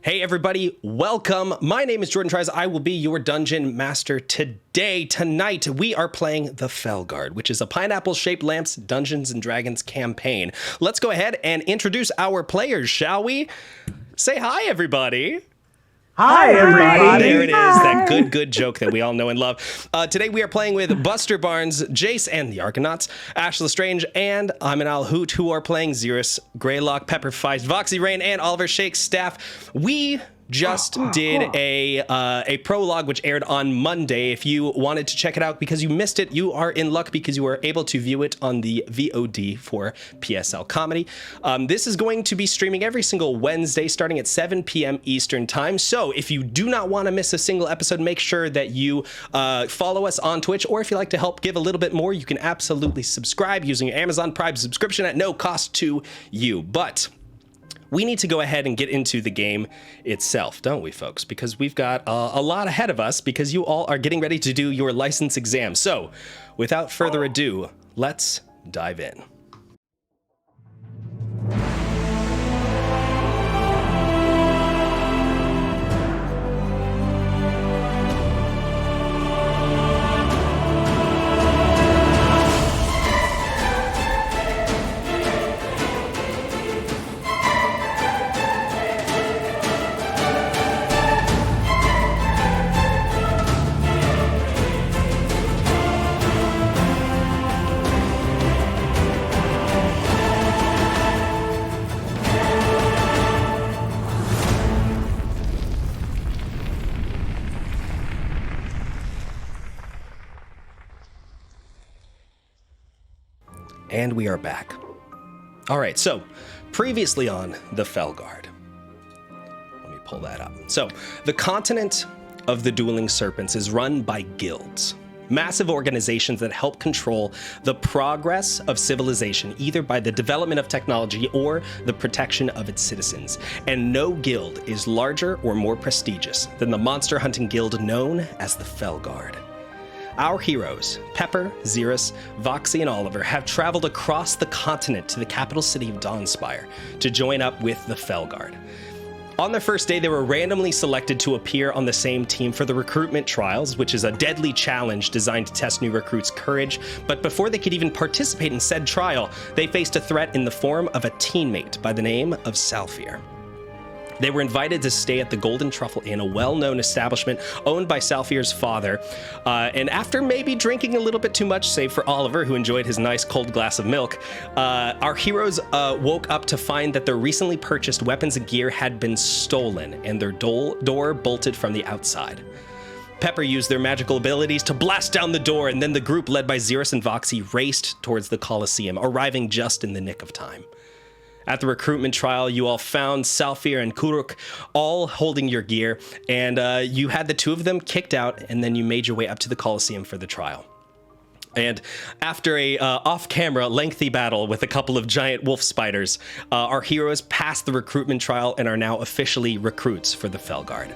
Hey everybody, welcome. My name is Jordan Tries. I will be your dungeon master today. Tonight, we are playing the Fellguard, which is a pineapple-shaped lamps Dungeons & Dragons campaign. Let's go ahead and introduce our players, shall we? Say hi, everybody. Hi, everybody. There it is, that good joke that we all know and love. Today we are playing with Buster Barnes, Jace and the Argonauts, Ash Lestrange, and Aminal Hoot, who are playing Xerus, Greylock, Pepper Feist, Voxy Rain, and Oliver Shake's staff. We just did a prologue which aired on Monday. If you wanted to check it out because you missed it, you are in luck because you are able to view it on the VOD for PSL Comedy. This is going to be streaming every single Wednesday starting at 7 p.m. Eastern Time. So if you do not want to miss a single episode, make sure that you follow us on Twitch, or if you'd like to help give a little bit more, you can absolutely subscribe using your Amazon Prime subscription at no cost to you. But we need to go ahead and get into the game itself, don't we, folks? Because we've got a lot ahead of us because you all are getting ready to do your license exam. So without further ado, let's dive in. And we are back. All right, so previously on the Fellguard. Let me pull that up. So the continent of the Dueling Serpents is run by guilds, massive organizations that help control the progress of civilization, either by the development of technology or the protection of its citizens. And no guild is larger or more prestigious than the monster hunting guild known as the Fellguard. Our heroes, Pepper, Xerus, Voxy, and Oliver, have traveled across the continent to the capital city of Dawnspire to join up with the Fellguard. On their first day, they were randomly selected to appear on the same team for the recruitment trials, which is a deadly challenge designed to test new recruits' courage. But before they could even participate in said trial, they faced a threat in the form of a teammate by the name of Salfir. They were invited to stay at the Golden Truffle Inn, a well-known establishment owned by Salfir's father. And after maybe drinking a little bit too much, save for Oliver, who enjoyed his nice cold glass of milk, our heroes woke up to find that their recently purchased weapons and gear had been stolen and their door bolted from the outside. Pepper used their magical abilities to blast down the door, and then the group led by Xerus and Voxy raced towards the Colosseum, arriving just in the nick of time. At the recruitment trial, you all found Salfir and Kuruk all holding your gear, and you had the two of them kicked out, and then you made your way up to the Colosseum for the trial. And after a off-camera lengthy battle with a couple of giant wolf spiders, our heroes passed the recruitment trial and are now officially recruits for the Fellguard.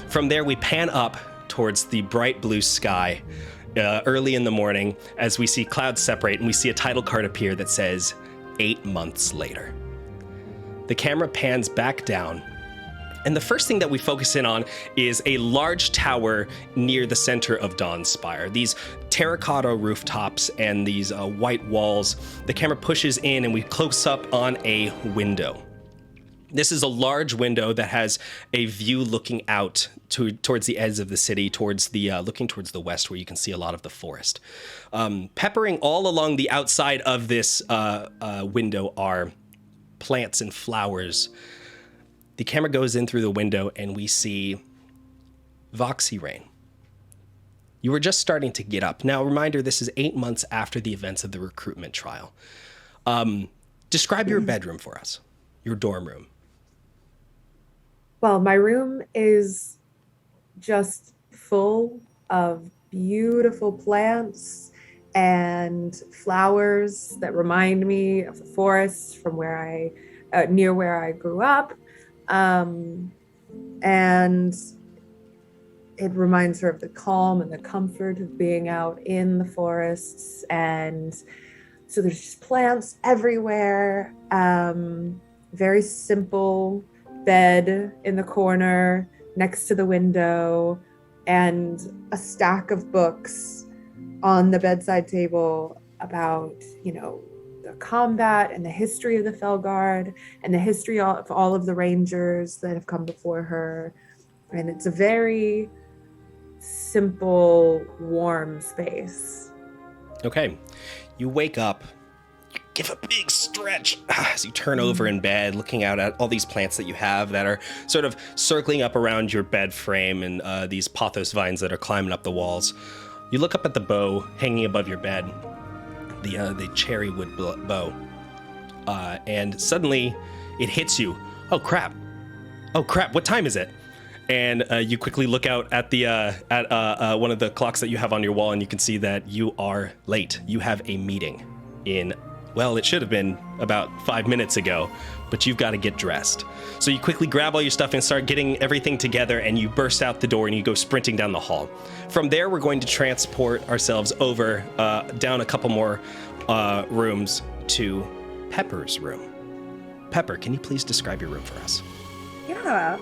From there, we pan up towards the bright blue sky early in the morning as we see clouds separate and we see a title card appear that says 8 months later. The camera pans back down, and the first thing that we focus in on is a large tower near the center of Dawnspire. These terracotta rooftops and these white walls. The camera pushes in and we close up on a window. This is a large window that has a view looking out towards the edge of the city, towards the looking towards the west, where you can see a lot of the forest. Peppering all along the outside of this window are plants and flowers. The camera goes in through the window and we see Voxy Rain. You were just starting to get up. Now, reminder, this is 8 months after the events of the recruitment trial. Describe your bedroom for us, your dorm room. Well, my room is just full of beautiful plants and flowers that remind me of the forest from near where I grew up. And it reminds her of the calm and the comfort of being out in the forests. And so there's just plants everywhere. Very simple bed in the corner next to the window, and a stack of books on the bedside table about, the combat and the history of the Fellguard and the history of all of the rangers that have come before her. And it's a very simple, warm space. Okay. You wake up, give a big stretch as you turn over in bed, looking out at all these plants that you have that are sort of circling up around your bed frame and these pothos vines that are climbing up the walls. You look up at the bow hanging above your bed, the cherry wood bow, and suddenly it hits you. Oh crap! What time is it? And you quickly look out at the at one of the clocks that you have on your wall, and you can see that you are late. You have a meeting in, well, it should have been about 5 minutes ago, but you've got to get dressed. So you quickly grab all your stuff and start getting everything together, and you burst out the door and you go sprinting down the hall. From there, we're going to transport ourselves over down a couple more rooms to Pepper's room. Pepper, can you please describe your room for us? Yeah.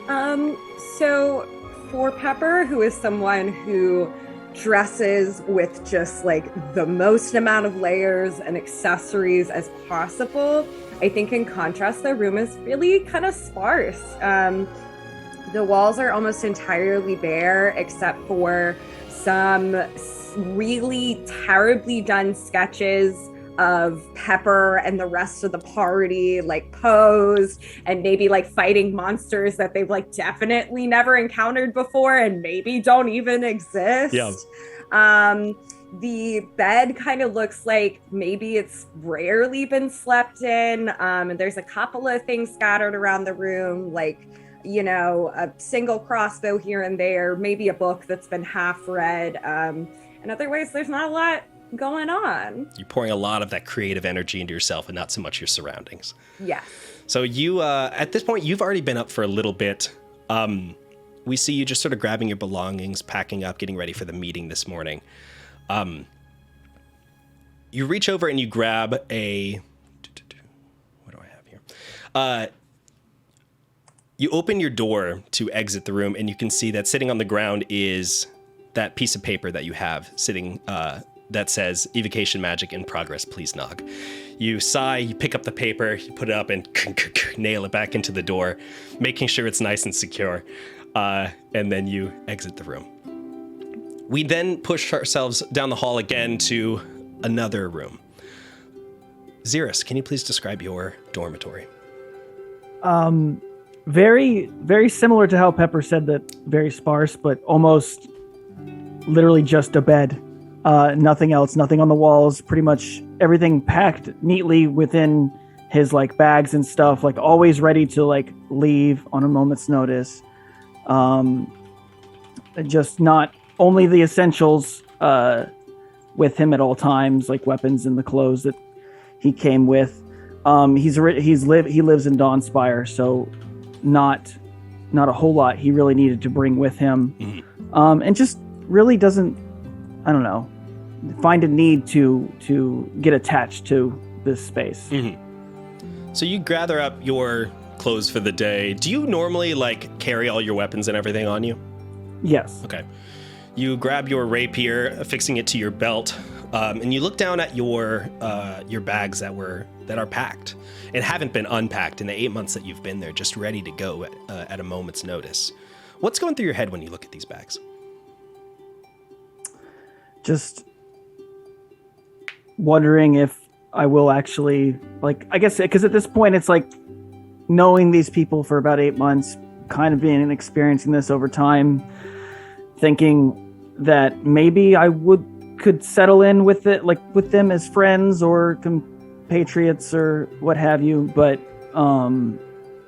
So for Pepper, who is someone who dresses with just like the most amount of layers and accessories as possible, I think in contrast, the room is really kind of sparse. The walls are almost entirely bare except for some really terribly done sketches of Pepper and the rest of the party like posed and maybe like fighting monsters that they've like definitely never encountered before and maybe don't even exist. Yeah. The bed kind of looks like maybe it's rarely been slept in. And there's a couple of things scattered around the room, like, a single crossbow here and there, maybe a book that's been half read. And otherwise, there's not a lot going on. You're pouring a lot of that creative energy into yourself and not so much your surroundings. Yeah. So you, at this point, you've already been up for a little bit. We see you just sort of grabbing your belongings, packing up, getting ready for the meeting this morning. You reach over and you grab what do I have here? You open your door to exit the room, and you can see that sitting on the ground is that piece of paper that you have sitting that says evocation magic in progress, please Nog. You sigh, you pick up the paper, you put it up and nail it back into the door, making sure it's nice and secure, and then you exit the room. We then push ourselves down the hall again to another room. Xeris, can you please describe your dormitory? Very, very similar to how Pepper said that, very sparse, but almost literally just a bed. Nothing else, nothing on the walls, pretty much everything packed neatly within his like bags and stuff, like always ready to like leave on a moment's notice. Just not only the essentials with him at all times, like weapons and the clothes that he came with. He lives in Dawnspire, so not a whole lot he really needed to bring with him. Mm-hmm. And just really doesn't, I don't know, find a need to get attached to this space. Mm-hmm. So you gather up your clothes for the day. Do you normally like carry all your weapons and everything on you? Yes. Okay. You grab your rapier, affixing it to your belt, and you look down at your bags that are packed and haven't been unpacked in the 8 months that you've been there, just ready to go at a moment's notice. What's going through your head when you look at these bags? Just wondering if I will actually, like, I guess, because at this point it's like knowing these people for about 8 months, kind of being and experiencing this over time, thinking that maybe I could settle in with it, like with them as friends or compatriots or what have you, but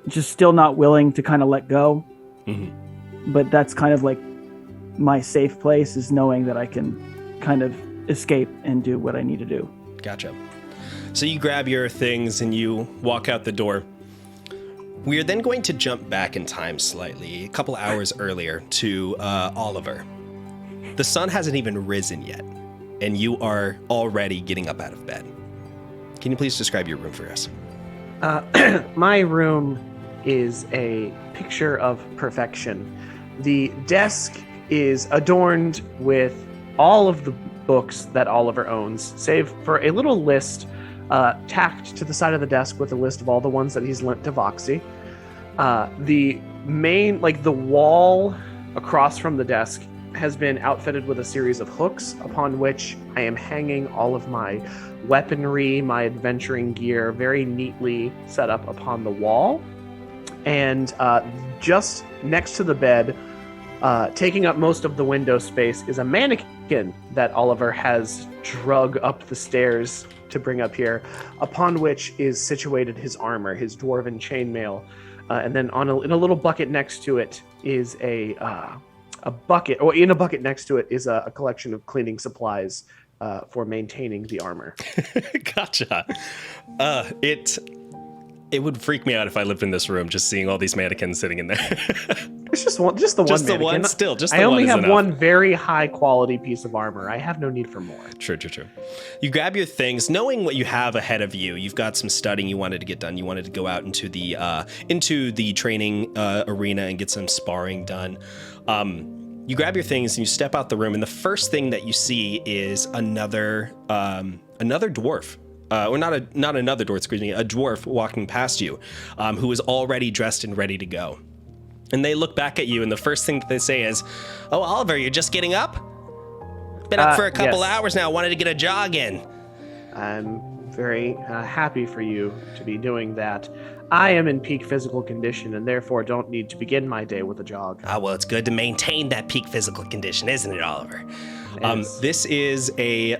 just still not willing to kind of let go. Mm-hmm. But that's kind of like my safe place, is knowing that I can kind of escape and do what I need to do. Gotcha. So you grab your things and you walk out the door. We are then going to jump back in time slightly, a couple hours earlier, to Oliver. The sun hasn't even risen yet, and you are already getting up out of bed. Can you please describe your room for us? My room is a picture of perfection. The desk is adorned with all of the books that Oliver owns, save for a little list tacked to the side of the desk with a list of all the ones that he's lent to Voxy. The main, the wall across from the desk has been outfitted with a series of hooks upon which I am hanging all of my weaponry, my adventuring gear, very neatly set up upon the wall. And just next to the bed, taking up most of the window space, is a mannequin that Oliver has drug up the stairs to bring up here, upon which is situated his armor, his dwarven chainmail. And then in a little bucket next to it is a bucket, or in a bucket next to it is a collection of cleaning supplies for maintaining the armor. Gotcha. It would freak me out if I lived in this room, just seeing all these mannequins sitting in there. It's just the one mannequin. I only have one very high quality piece of armor. I have no need for more. True. You grab your things, knowing what you have ahead of you. You've got some studying you wanted to get done. You wanted to go out into the training arena and get some sparring done. You grab your things and you step out the room, and the first thing that you see is another dwarf. Or not another dwarf, excuse me, a dwarf walking past you, who is already dressed and ready to go. And they look back at you, and the first thing that they say is, "Oh, Oliver, you're just getting up? Been up for a couple hours now, wanted to get a jog in." I'm very happy for you to be doing that. I am in peak physical condition and therefore don't need to begin my day with a jog. Well, it's good to maintain that peak physical condition, isn't it, Oliver? This is a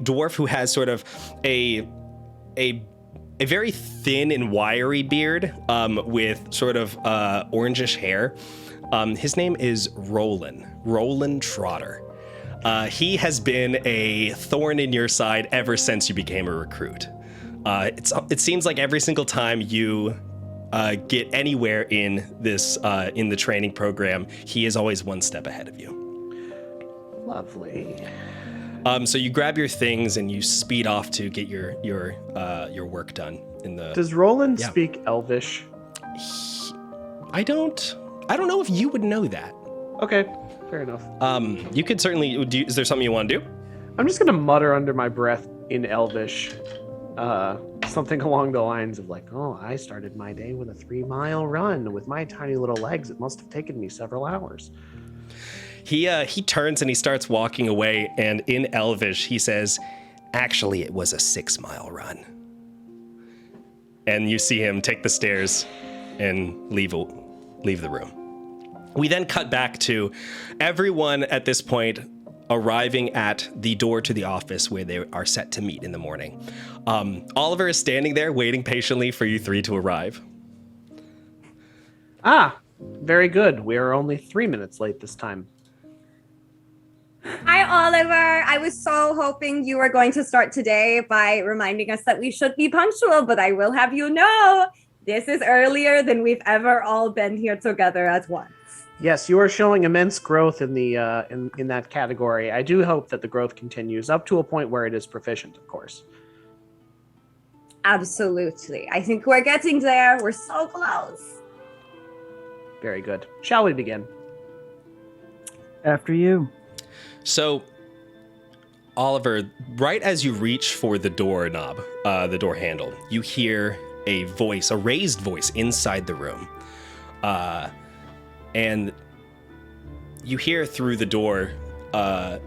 dwarf who has sort of a very thin and wiry beard with sort of orangish hair. His name is Roland Trotter. He has been a thorn in your side ever since you became a recruit. It seems like every single time you get anywhere in the training program, he is always one step ahead of you. Lovely. So you grab your things and you speed off to get your work done. Does Roland speak Elvish? I don't know if you would know that. Okay, fair enough. You could certainly. Is there something you want to do? I'm just gonna mutter under my breath in Elvish, something along the lines of "Oh, I started my day with a 3-mile run with my tiny little legs. It must have taken me several hours." He turns and he starts walking away, and in Elvish he says, "Actually, it was a 6-mile run." And you see him take the stairs and leave the room. We then cut back to everyone at this point arriving at the door to the office where they are set to meet in the morning. Oliver is standing there waiting patiently for you three to arrive. Very good. We are only 3 minutes late this time. Hi, Oliver. I was so hoping you were going to start today by reminding us that we should be punctual, but I will have you know, this is earlier than we've ever all been here together at once. Yes, you are showing immense growth in the in that category. I do hope that the growth continues up to a point where it is proficient, of course. Absolutely. I think we're getting there. We're so close. Very good. Shall we begin? After you. So, Oliver, right as you reach for the doorknob, the door handle, you hear a raised voice inside the room. And you hear through the door the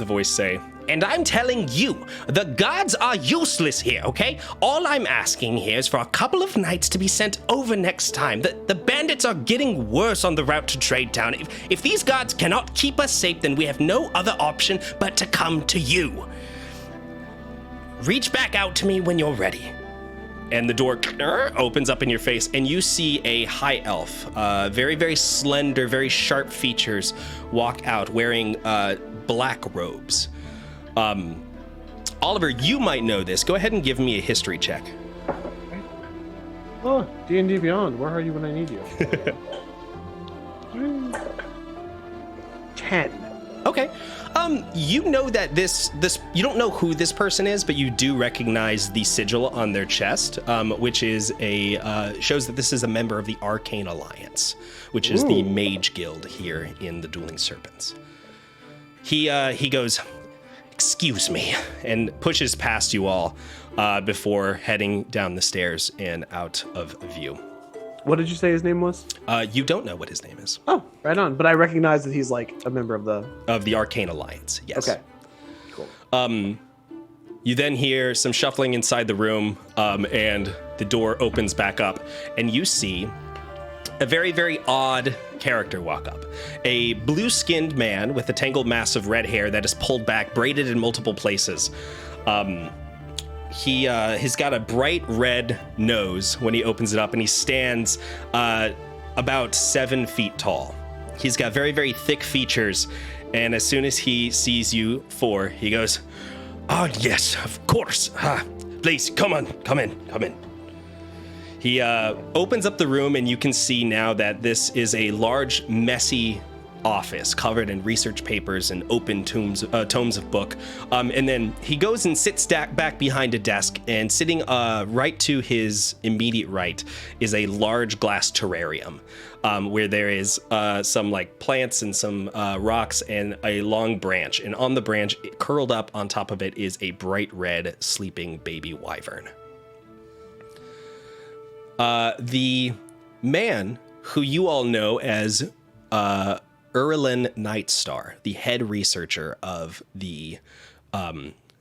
voice say, "And I'm telling you, the gods are useless here, okay? All I'm asking here is for a couple of knights to be sent over next time. The bandits are getting worse on the route to Trade Town. If these gods cannot keep us safe, then we have no other option but to come to you. Reach back out to me when you're ready." And the door opens up in your face, and you see a high elf, very, very slender, very sharp features, walk out wearing black robes. Oliver, you might know this. Go ahead and give me a history check. Oh, D&D Beyond. Where are you when I need you? 10. Okay. You know that this you don't know who this person is, but you do recognize the sigil on their chest, which is shows that this is a member of the Arcane Alliance, which is the mage guild here in the Dueling Serpents. He goes, "Excuse me," and pushes past you all before heading down the stairs and out of view. What did you say his name was? You don't know what his name is. Oh, right on. But I recognize that he's like a member of the Arcane Alliance. Yes. Okay. Cool. You then hear some shuffling inside the room, and the door opens back up, and you see a very, very odd character walk up. A blue-skinned man with a tangled mass of red hair that is pulled back, braided in multiple places. He's got a bright red nose when he opens it up, and he stands about 7 feet tall. He's got very, very thick features, and as soon as he sees you four, he goes, "Oh, yes, of course. Please, come in. He opens up the room, and you can see now that this is a large, messy office covered in research papers and open tomes of book. And then he goes and sits back behind a desk, and sitting right to his immediate right is a large glass terrarium where there is some like plants and some rocks and a long branch. And on the branch, curled up on top of it, is a bright red sleeping baby wyvern. The man who you all know as Erlin Nightstar, the head researcher of the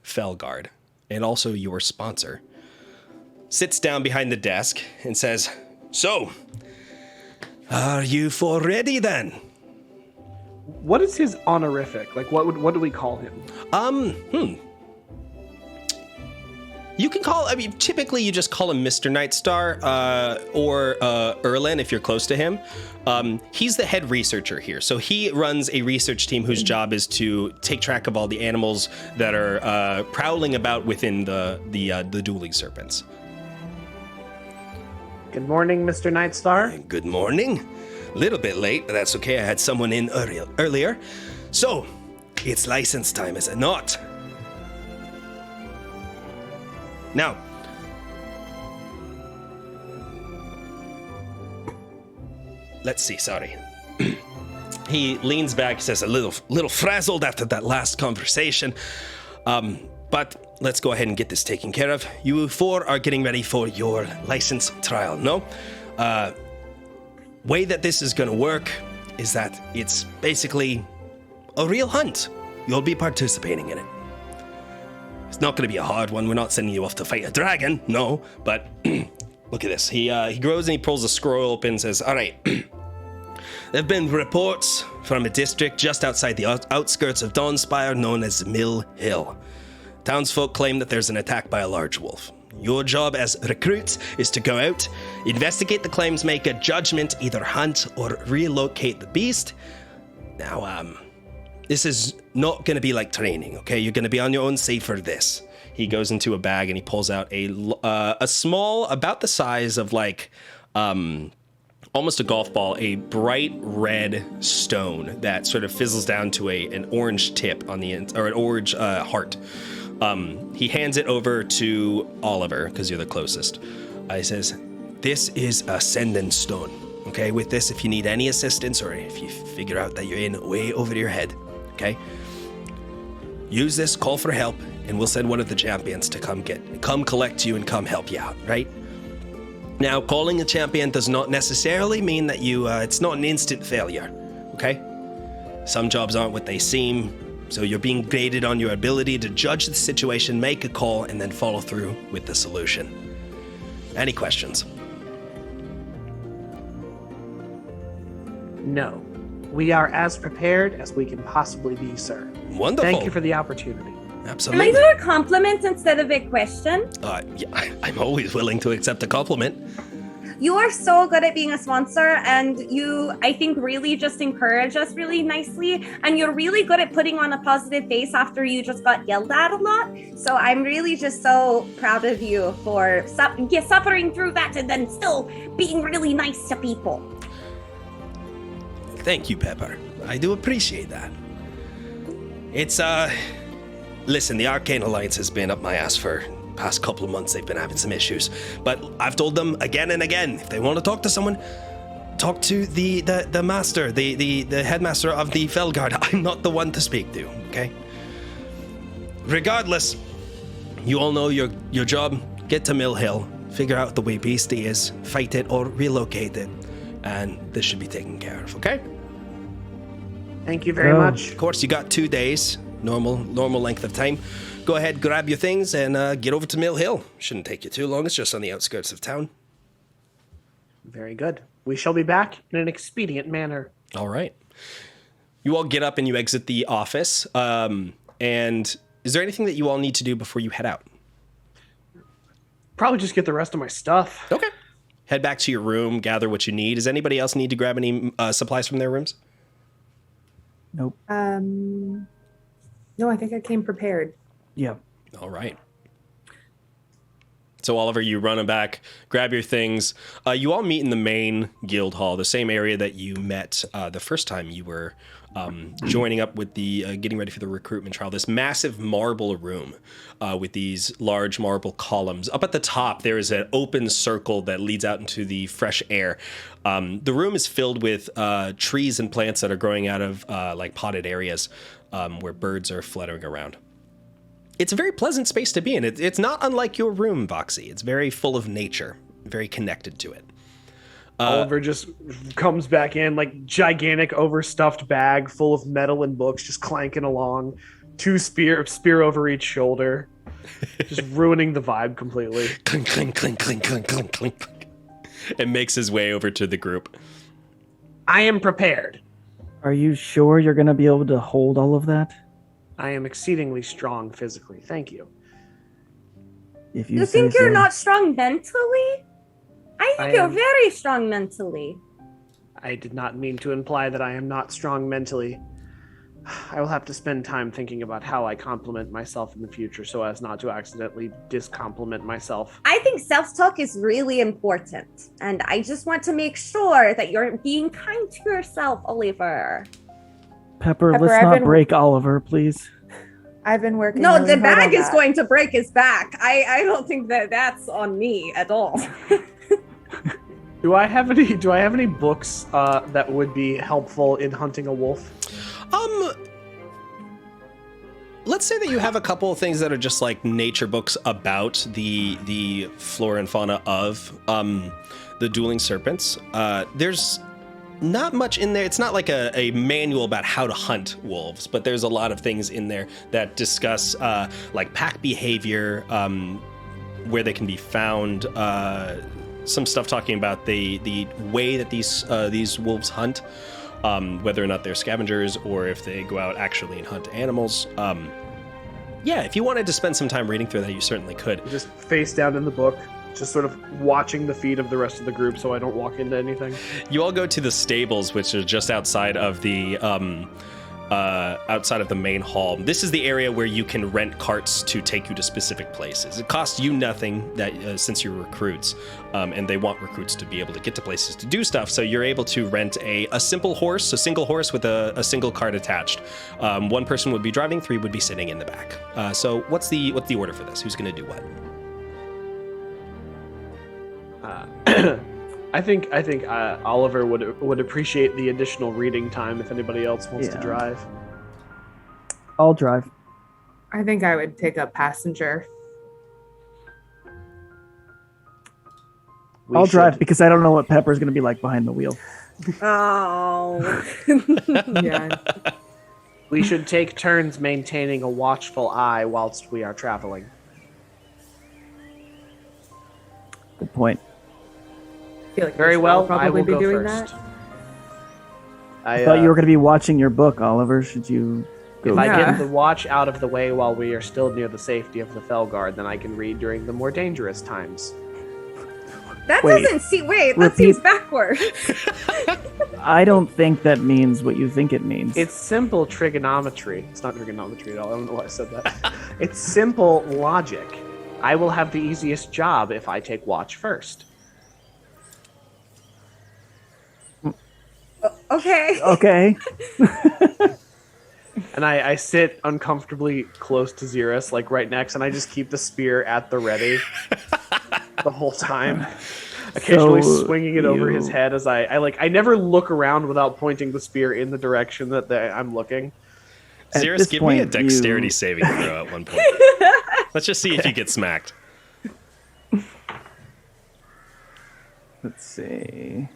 Fellguard, and also your sponsor, sits down behind the desk and says, "So, are you four ready then?" What is his honorific? Like, what do we call him? You can typically you just call him Mr. Nightstar or Erlin if you're close to him. He's the head researcher here. So he runs a research team whose job is to take track of all the animals that are prowling about within the dueling serpents. Good morning, Mr. Nightstar. Good morning. A little bit late, but that's okay. I had someone in earlier. So, it's license time, is it not? Now, let's see, sorry. He leans back, says a little frazzled after that last conversation. But let's go ahead and get this taken care of. You four are getting ready for your license trial, no? Way that this is gonna work is that it's basically a real hunt. You'll be participating in it. It's not going to be a hard one. We're not sending you off to fight a dragon, no. But look at this. He grows and he pulls a scroll open and says, "All right. There have been reports from a district just outside the outskirts of Dawnspire known as Mill Hill. Townsfolk claim that there's an attack by a large wolf. Your job as recruits is to go out, investigate the claims, make a judgment, either hunt or relocate the beast. Now, this is not going to be like training, okay? You're going to be on your own save for this." He goes into a bag and he pulls out a small, about the size of like almost a golf ball, a bright red stone that sort of fizzles down to an orange tip on the end, or an orange heart. He hands it over to Oliver because you're the closest. He says, "This is a sending stone. Okay, with this, if you need any assistance or if you figure out that you're in way over your head, okay, use this, call for help, and we'll send one of the champions to come collect you and come help you out, right? Now, calling a champion does not necessarily mean that it's not an instant failure, okay? Some jobs aren't what they seem, so you're being graded on your ability to judge the situation, make a call, and then follow through with the solution. Any questions?" No. We are as prepared as we can possibly be, sir. Wonderful. Thank you for the opportunity. Can I Absolutely. do a compliment instead of a question? Yeah, I'm always willing to accept a compliment. You are so good at being a sponsor, and you, I think, really just encourage us really nicely. And you're really good at putting on a positive face after you just got yelled at a lot. So I'm really just so proud of you for suffering through that and then still being really nice to people. Thank you, Pepper. I do appreciate that. It's, listen, the Arcane Alliance has been up my ass for past couple of months. They've been having some issues. But I've told them again and again, if they want to talk to someone, talk to the master, the headmaster of the Fellguard. I'm not the one to speak to, okay? Regardless, you all know your job. Get to Mill Hill, figure out the way Beastie is, fight it or relocate it, and this should be taken care of, okay? Thank you very much. Of course, you got 2 days, normal length of time. Go ahead, grab your things, and get over to Mill Hill. Shouldn't take you too long. It's just on the outskirts of town. Very good. We shall be back in an expedient manner. All right. You all get up and you exit the office. And is there anything that you all need to do before you head out? Probably just get the rest of my stuff. Okay. Head back to your room, gather what you need. Does anybody else need to grab any supplies from their rooms? Nope. No, I think I came prepared. Yeah. All right. So Oliver, you run back, grab your things. You all meet in the main guild hall, the same area that you met the first time you were joining up with the getting ready for the recruitment trial. This massive marble room with these large marble columns. Up at the top, there is an open circle that leads out into the fresh air. The room is filled with trees and plants that are growing out of like potted areas where birds are fluttering around. It's a very pleasant space to be in. It's not unlike your room, Voxy. It's very full of nature, very connected to it. Oliver just comes back in, like gigantic overstuffed bag full of metal and books, just clanking along, spear over each shoulder, just ruining the vibe completely. Clink, clink, clink, clink, clink, clink, clink. And makes his way over to the group. I am prepared. Are you sure you're going to be able to hold all of that? I am exceedingly strong physically. Thank you. If You say think you're so. not strong mentally? I think you're am. very strong mentally. I did not mean to imply that I am not strong mentally. I will have to spend time thinking about how I compliment myself in the future so as not to accidentally discompliment myself. I think self-talk is really important. And I just want to make sure that you're being kind to yourself, Oliver. Pepper, Pepper, let's I've not been- break Oliver, please. I've been working. No, really the hard bag on is that. going to break his back. I don't think that that's on me at all. Do I have any books that would be helpful in hunting a wolf? Let's say that you have a couple of things that are just like nature books about the flora and fauna of the dueling serpents. There's not much in there. It's not like a manual about how to hunt wolves, but there's a lot of things in there that discuss like pack behavior, where they can be found. Some stuff talking about the way that these wolves hunt, whether or not they're scavengers or if they go out actually and hunt animals. Yeah, if you wanted to spend some time reading through that, you certainly could. Just face down in the book, just sort of watching the feet of the rest of the group so I don't walk into anything. You all go to the stables, which are just outside of the main hall. This is the area where you can rent carts to take you to specific places. It costs you nothing that since you're recruits, and they want recruits to be able to get to places to do stuff. So you're able to rent a single horse with a single cart attached. One person would be driving, 3 would be sitting in the back. So what's the order for this? Who's going to do what? I think Oliver would appreciate the additional reading time if anybody else wants to Yeah. drive. I'll drive. I think I would take a passenger. We I'll drive should- because I don't know what Pepper's going to be like behind the wheel. Oh. Yeah. We should take turns maintaining a watchful eye whilst we are traveling. Good point. I feel like Very we should well, all probably I will be go doing first. that. I thought you were going to be watching your book, Oliver. Should you go? If I Yeah. get the watch out of the way while we are still near the safety of the Fellguard, then I can read during the more dangerous times. That Wait. doesn't seem. Wait, that Repeat. seems backwards. I don't think that means what you think it means. It's simple trigonometry. It's not trigonometry at all. I don't know why I said that. It's simple logic. I will have the easiest job if I take watch first. Okay. okay. And I sit uncomfortably close to Xeris, like right next, and I just keep the spear at the ready the whole time. Occasionally swinging it over his head as I never look around without pointing the spear in the direction that I'm looking. Xeris, give me a dexterity saving throw at one point. Let's just see if you get smacked. Let's see.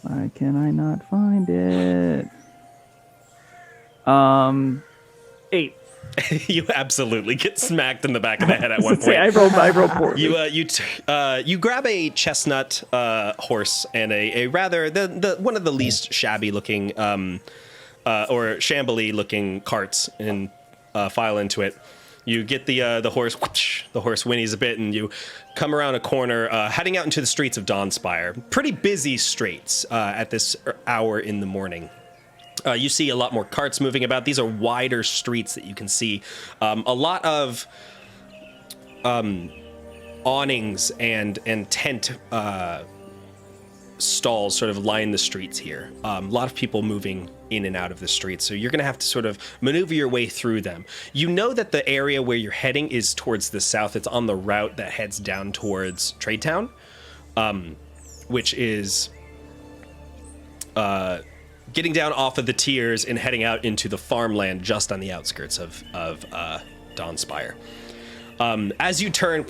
Why can I not find it? 8. You absolutely get smacked in the back of the head at one point. I rolled poorly. You grab a chestnut horse and a rather the one of the least shabby looking or shambly looking carts and file into it. You get the horse. Whoosh, the horse whinnies a bit, and you come around a corner, heading out into the streets of Dawnspire. Pretty busy streets at this hour in the morning. You see a lot more carts moving about. These are wider streets that you can see. A lot of awnings and tent stalls sort of line the streets here. A lot of people moving in and out of the streets. So you're going to have to sort of maneuver your way through them. You know that the area where you're heading is towards the south. It's on the route that heads down towards Trade Town, which is... getting down off of the tiers and heading out into the farmland just on the outskirts of Dawnspire. As you turn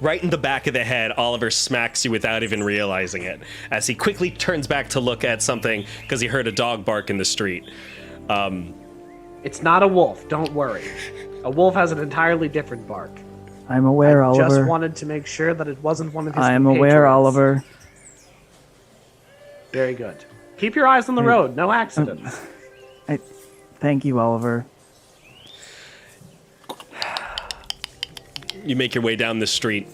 right in the back of the head, Oliver smacks you without even realizing it, as he quickly turns back to look at something because he heard a dog bark in the street. It's not a wolf, don't worry. A wolf has an entirely different bark. I'm aware, Oliver. Just wanted to make sure that it wasn't one of his I'm aware, Oliver. Very good. Keep your eyes on the road. No accidents. Thank you, Oliver. You make your way down the street.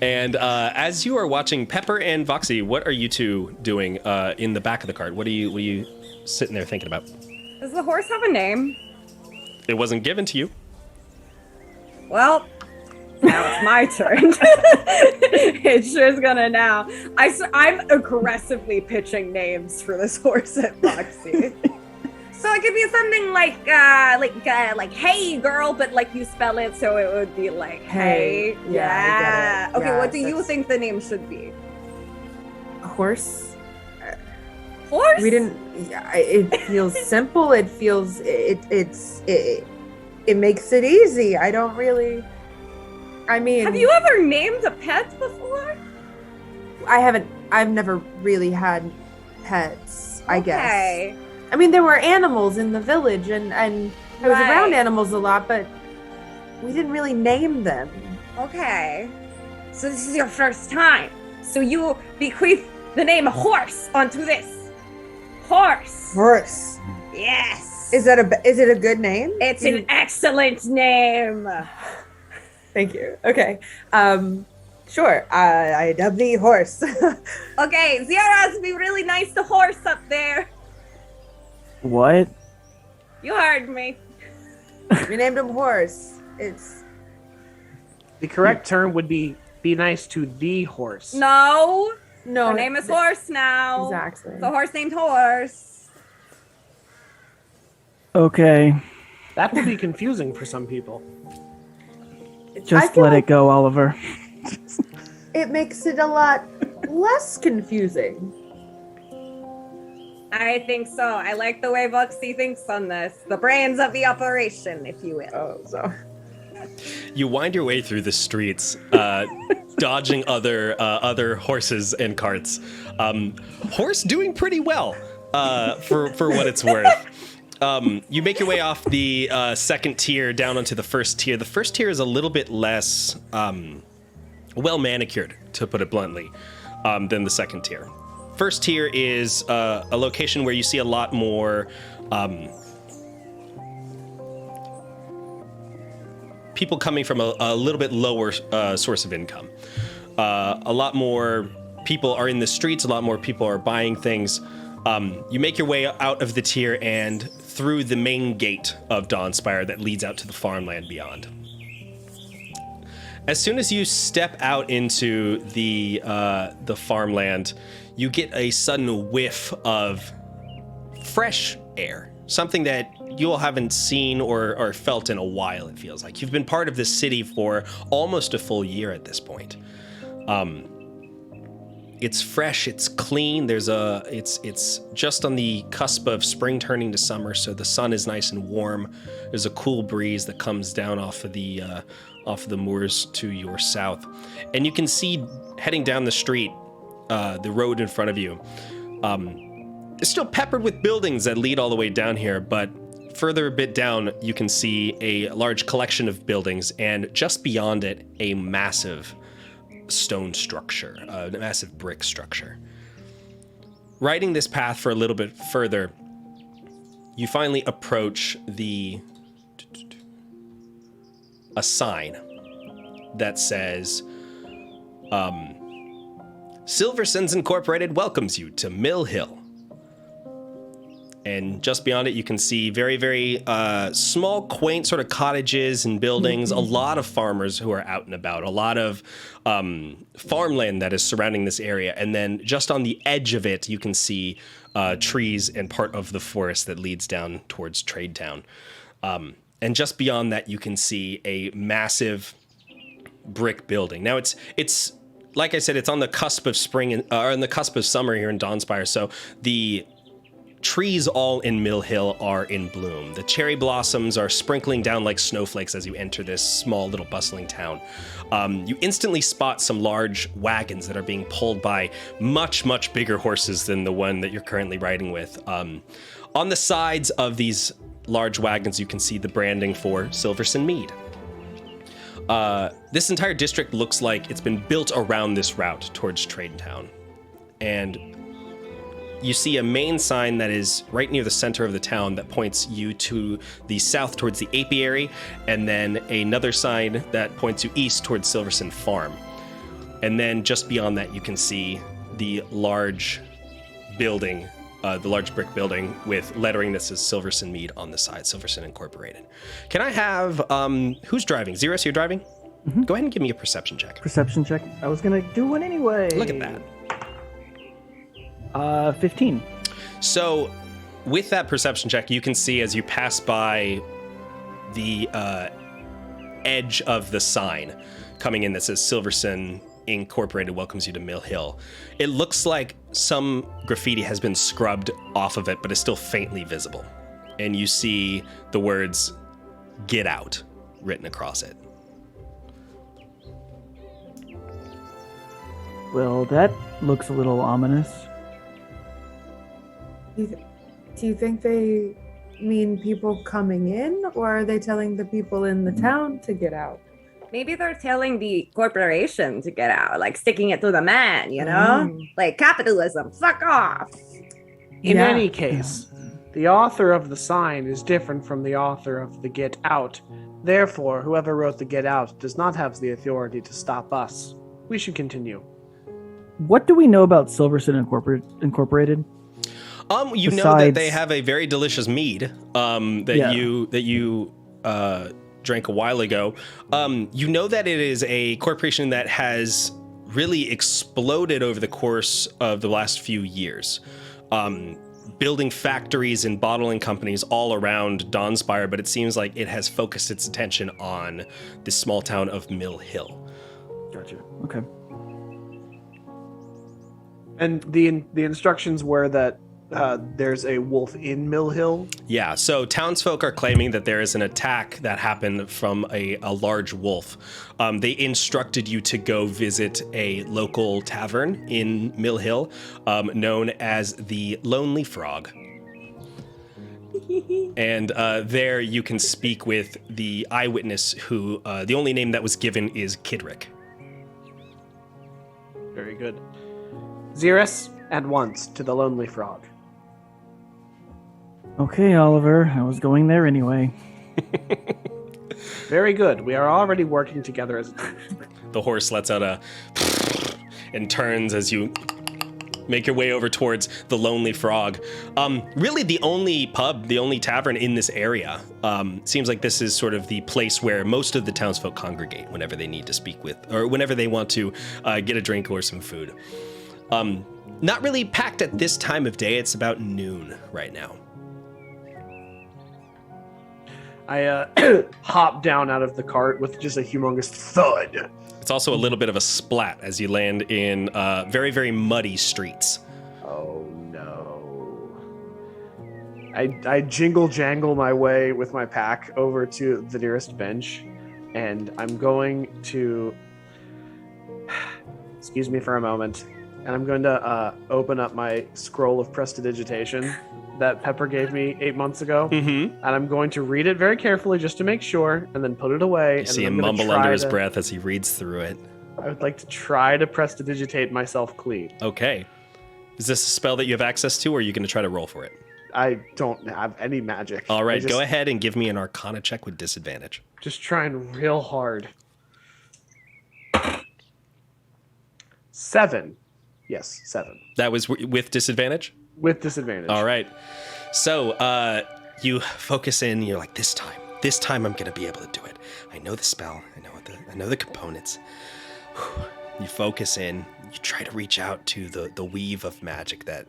And as you are watching, Pepper and Voxy, what are you two doing in the back of the cart? What are you sitting there thinking about? Does the horse have a name? It wasn't given to you. Well, now it's my turn. It sure's gonna now. I'm aggressively pitching names for this horse at Foxy. So it could be something like hey girl, but like you spell it so it would be like hey. Yeah, I get it. Okay, Yeah, what do you think the name should be? Horse? Horse? We didn't. Yeah, it feels simple. It feels it makes it easy. I don't really. I mean, have you ever named a pet before? I haven't. I've never really had pets. I guess. Okay. I mean, there were animals in the village, and I was around animals a lot, but we didn't really name them. Okay. So this is your first time. So you bequeath the name horse onto this. Horse. Horse. Yes. Is it a good name? It's an excellent name. Thank you. Okay. Sure. I dub thee horse. Okay, Ziara's be really nice to horse up there. What? You heard me. We named him horse. It's The correct term would be nice to the horse. No. no. Her name is Horse now. Exactly. The horse named Horse. Okay. That would be confusing for some people. Just feel let like it go, Oliver. It makes it a lot less confusing. I think so. I like the way Voxy thinks on this. The brains of the operation, if you will. Oh, so. You wind your way through the streets, dodging other horses and carts. Horse doing pretty well for what it's worth. You make your way off the second tier down onto the first tier. The first tier is a little bit less well manicured, to put it bluntly, than the second tier. First tier is a location where you see a lot more people coming from a little bit lower source of income. A lot more people are in the streets. A lot more people are buying things. You make your way out of the tier and through the main gate of Dawnspire that leads out to the farmland beyond. As soon as you step out into the farmland, you get a sudden whiff of fresh air, something that you all haven't seen or felt in a while, it feels like. You've been part of this city for almost a full year at this point. It's fresh, it's clean. It's just on the cusp of spring turning to summer, so the sun is nice and warm. There's a cool breeze that comes down off of the moors to your south, and you can see heading down the street, the road in front of you. It's still peppered with buildings that lead all the way down here, but further a bit down, you can see a large collection of buildings, and just beyond it, a massive stone structure, a massive brick structure. Riding this path for a little bit further, you finally approach a sign that says, Silversons Incorporated welcomes you to Mill Hill. And just beyond it, you can see very, very small, quaint sort of cottages and buildings, a lot of farmers who are out and about, a lot of farmland that is surrounding this area. And then just on the edge of it, you can see trees and part of the forest that leads down towards Trade Town. And just beyond that, you can see a massive brick building. Now, it's like I said, it's on the cusp of spring, or on the cusp of summer here in Dawnspire. So the trees all in Mill Hill are in bloom. The cherry blossoms are sprinkling down like snowflakes as you enter this small little bustling town. You instantly spot some large wagons that are being pulled by much, much bigger horses than the one that you're currently riding with. On the sides of these large wagons, you can see the branding for Silverson Mead. This entire district looks like it's been built around this route towards Trade Town. And you see a main sign that is right near the center of the town that points you to the south towards the apiary, and then another sign that points you east towards Silverson Farm. And then just beyond that, you can see the large building, the large brick building with lettering that says Silverson Mead on the side, Silverson Incorporated. Can I have, who's driving? Xeris, you're driving? Mm-hmm. Go ahead and give me a perception check. Perception check. I was going to do one anyway. Look at that. 15. So with that perception check, you can see as you pass by the edge of the sign coming in that says Silverson Incorporated welcomes you to Mill Hill. It looks like some graffiti has been scrubbed off of it, but is still faintly visible. And you see the words, "Get out," written across it. Well, that looks a little ominous. Do you think they mean people coming in, or are they telling the people in the town to get out? Maybe they're telling the corporation to get out, like sticking it to the man, you know? Like capitalism, fuck off. In any case, the author of the sign is different from the author of the Get Out. Therefore, whoever wrote the Get Out does not have the authority to stop us. We should continue. What do we know about Silverson Incorporated? You know that they have a very delicious mead that you drank a while ago. You know that it is a corporation that has really exploded over the course of the last few years, building factories and bottling companies all around Dawnspire, but it seems like it has focused its attention on the small town of Mill Hill. Gotcha. Okay. And the instructions were that there's a wolf in Mill Hill? Yeah, so townsfolk are claiming that there is an attack that happened from a large wolf. They instructed you to go visit a local tavern in Mill Hill known as the Lonely Frog. And there you can speak with the eyewitness who, the only name that was given is Kidrick. Very good. Xeris, at once to the Lonely Frog. Okay, Oliver, I was going there anyway. Very good. We are already working together as a team. The horse lets out a and turns as you make your way over towards the Lonely Frog. Really the only pub, the only tavern in this area. Seems like this is sort of the place where most of the townsfolk congregate whenever they need to speak with, or whenever they want to get a drink or some food. Not really packed at this time of day. It's about noon right now. I hop down out of the cart with just a humongous thud. It's also a little bit of a splat as you land in very, very muddy streets. Oh no. I jingle jangle my way with my pack over to the nearest bench, and I'm going to excuse me for a moment, and I'm going to open up my scroll of prestidigitation that Pepper gave me 8 months ago, and I'm going to read it very carefully just to make sure, and then put it away. You see him mumble under his breath as he reads through it. I would like to try to prestidigitate myself clean. Okay. Is this a spell that you have access to, or are you going to try to roll for it? I don't have any magic. All right, go ahead and give me an Arcana check with disadvantage. Just trying real hard. 7. Yes, 7. That was with disadvantage? With disadvantage. All right. So you focus in. You're like, this time I'm going to be able to do it. I know the spell. I know the components. You focus in. You try to reach out to the weave of magic that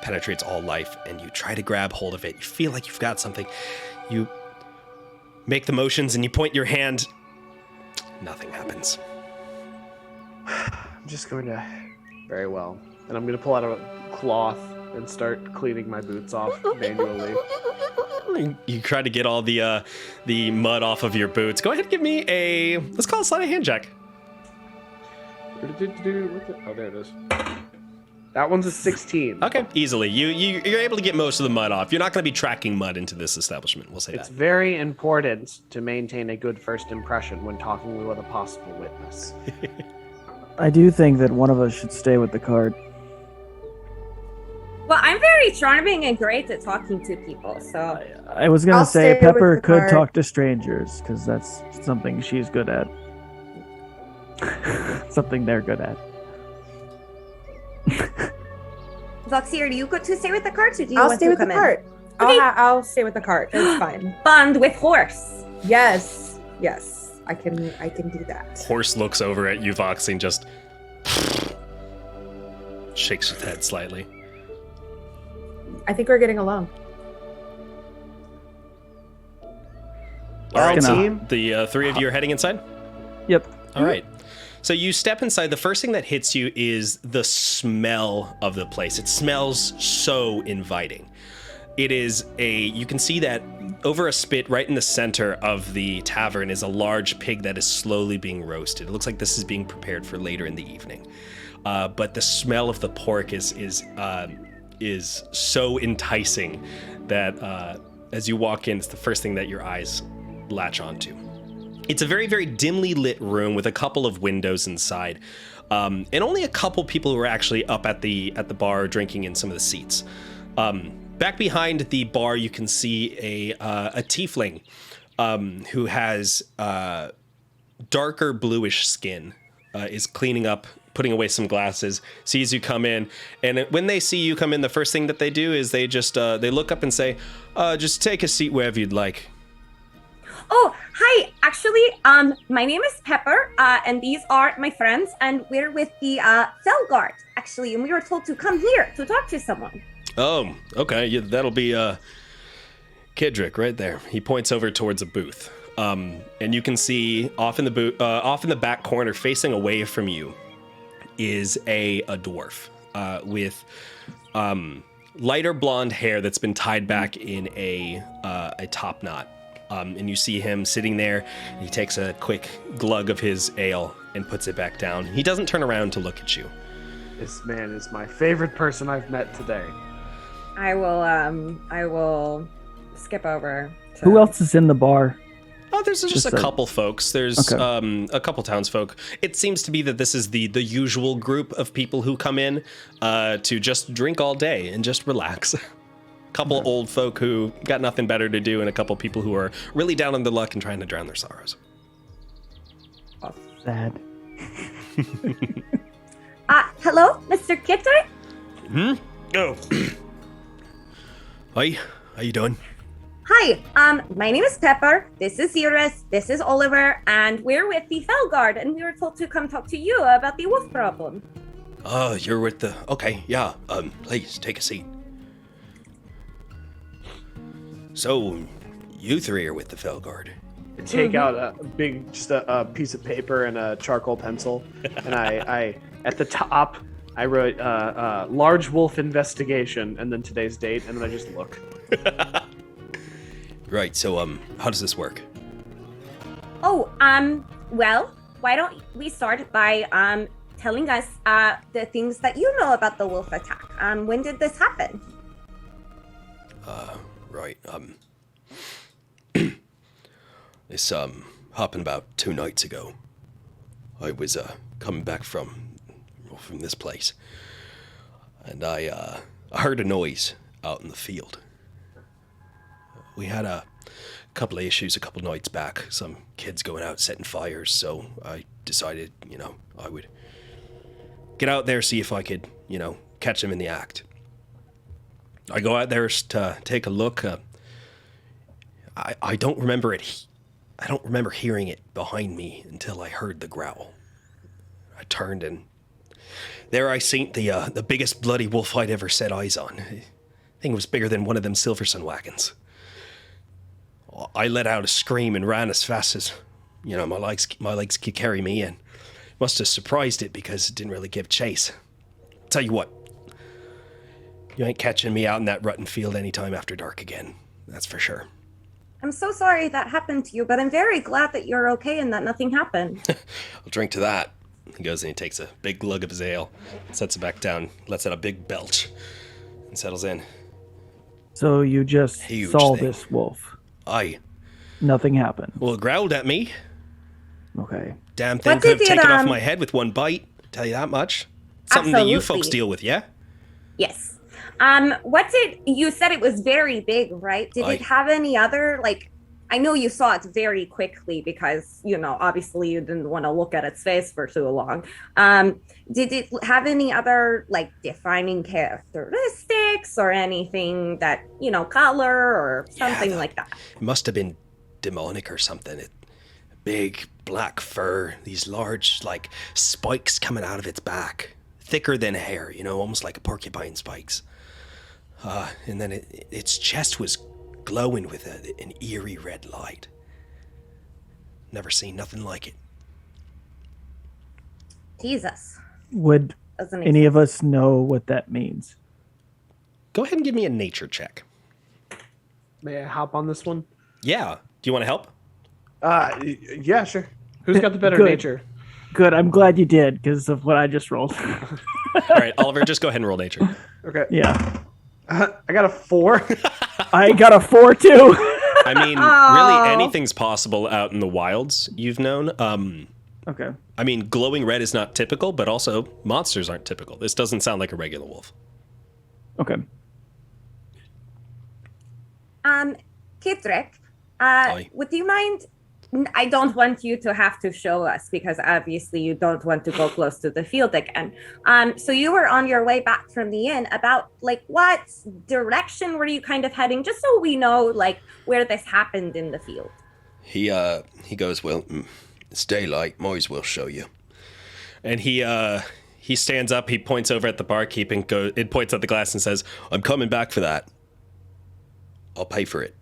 penetrates all life, and you try to grab hold of it. You feel like you've got something. You make the motions, and you point your hand. Nothing happens. I'm just going to... Very well. And I'm going to pull out a cloth and start cleaning my boots off manually. You try to get all the mud off of your boots. Go ahead and give me a... Let's call it a sleight of hand check. Oh, there it is. That one's a 16. Okay, easily. You're able to get most of the mud off. You're not going to be tracking mud into this establishment, we'll say It's that. very important to maintain a good first impression when talking with a possible witness. I do think that one of us should stay with the cart. Well, I'm very charming and great at talking to people, so... I was going I'll to say stay Pepper with the could cart. talk to strangers, because that's something she's good at. Something they're good at. Zoxy, are you good to stay with the cart, or do you I'll want stay to with the come in? cart. Okay. I'll stay with the cart. It's fine. Bond with horse. Yes. I can do that. Horse looks over at you, Voxy, and just shakes his head slightly. I think we're getting along. All right, so team. the three of you are heading inside? Yep. All right. So you step inside. The first thing that hits you is the smell of the place. It smells so inviting. It is you can see that over a spit right in the center of the tavern is a large pig that is slowly being roasted. It looks like this is being prepared for later in the evening. But the smell of the pork is so enticing that as you walk in, it's the first thing that your eyes latch onto. It's a very, very dimly lit room with a couple of windows inside, and only a couple people who are actually up at the bar drinking in some of the seats. Back behind the bar, you can see a tiefling who has darker bluish skin, is cleaning up, putting away some glasses, sees you come in, and when they see you come in, the first thing that they do is they just they look up and say, just take a seat wherever you'd like. Oh, hi. Actually, my name is Pepper, and these are my friends, and we're with the Fellguard, actually, and we were told to come here to talk to someone. Oh, okay. Yeah, that'll be Kidrick right there. He points over towards a booth, and you can see off in the back corner, facing away from you, is a dwarf with lighter blonde hair that's been tied back in a top knot. And you see him sitting there, and he takes a quick glug of his ale and puts it back down. He doesn't turn around to look at you. This man is my favorite person I've met today. I will skip over to... Who else is in the bar? Oh, there's just a couple folks. There's a couple townsfolk. It seems to be that this is the usual group of people who come in to just drink all day and just relax. Couple old folk who got nothing better to do, and a couple people who are really down on their luck and trying to drown their sorrows. Sad. Hello, Mr. Kitter? Oh. Hi, how you doing? Hi, my name is Pepper. This is Iris. This is Oliver, and we're with the Fellguard, and we were told to come talk to you about the wolf problem. Oh, you're with the... Okay, yeah. Please, take a seat. So, you three are with the Fellguard. I take out a big, just a piece of paper and a charcoal pencil, and I at the top, I wrote large wolf investigation, and then today's date, and then I just look. Right, so, how does this work? Oh, well, why don't we start by telling us the things that you know about the wolf attack? When did this happen? Right, this, happened about 2 nights ago. I was, coming back from this place, and I heard a noise out in the field. We had a couple of issues a couple nights back, some kids going out setting fires, so I decided, I would get out there, see if I could, catch them in the act. I go out there to take a look. I don't remember it. I don't remember hearing it behind me until I heard the growl. I turned, and there I seen the biggest bloody wolf I'd ever set eyes on. I think it was bigger than one of them Silverson wagons. I let out a scream and ran as fast as, my legs could carry me, and must have surprised it because it didn't really give chase. Tell you what, you ain't catching me out in that rotten field anytime after dark again. That's for sure. I'm so sorry that happened to you, but I'm very glad that you're okay and that nothing happened. I'll drink to that. He goes and he takes a big glug of his ale, sets it back down, lets out a big belch, and settles in. So you just Huge saw thing. this wolf. Aye. Nothing happened. Well, it growled at me. Okay. Damn thing What could have did it, taken off my head with one bite. Tell you that much. Something that you folks Absolutely. deal with, yeah? Yes. You said it was very big, right? Did it have any other, I know you saw it very quickly because, obviously you didn't want to look at its face for too long. Did it have any other, defining characteristics or anything that, color or something like that? It must have been demonic or something. Big black fur, these large, spikes coming out of its back. Thicker than hair, almost like a porcupine spikes. And then its chest was glowing with an eerie red light. Never seen nothing like it. Jesus. Would Doesn't any of us know what that means? Go ahead and give me a nature check. May I hop on this one? Yeah. Do you want to help? Yeah, sure. Who's got the better Good. nature? Good. I'm glad you did because of what I just rolled. All right, Oliver, just go ahead and roll nature. Okay. Yeah. I got a 4. I got a 4 too. I mean, really, anything's possible out in the wilds, you've known. Okay. I mean, glowing red is not typical, but also monsters aren't typical. This doesn't sound like a regular wolf. Okay. Kithrick, Aye. would you mind? I don't want you to have to show us because obviously you don't want to go close to the field again. So you were on your way back from the inn. About what direction were you kind of heading, just so we know where this happened in the field? He goes, well, it's daylight, might as well show you. And he stands up, he points over at the barkeep and it points at the glass and says, I'm coming back for that. I'll pay for it.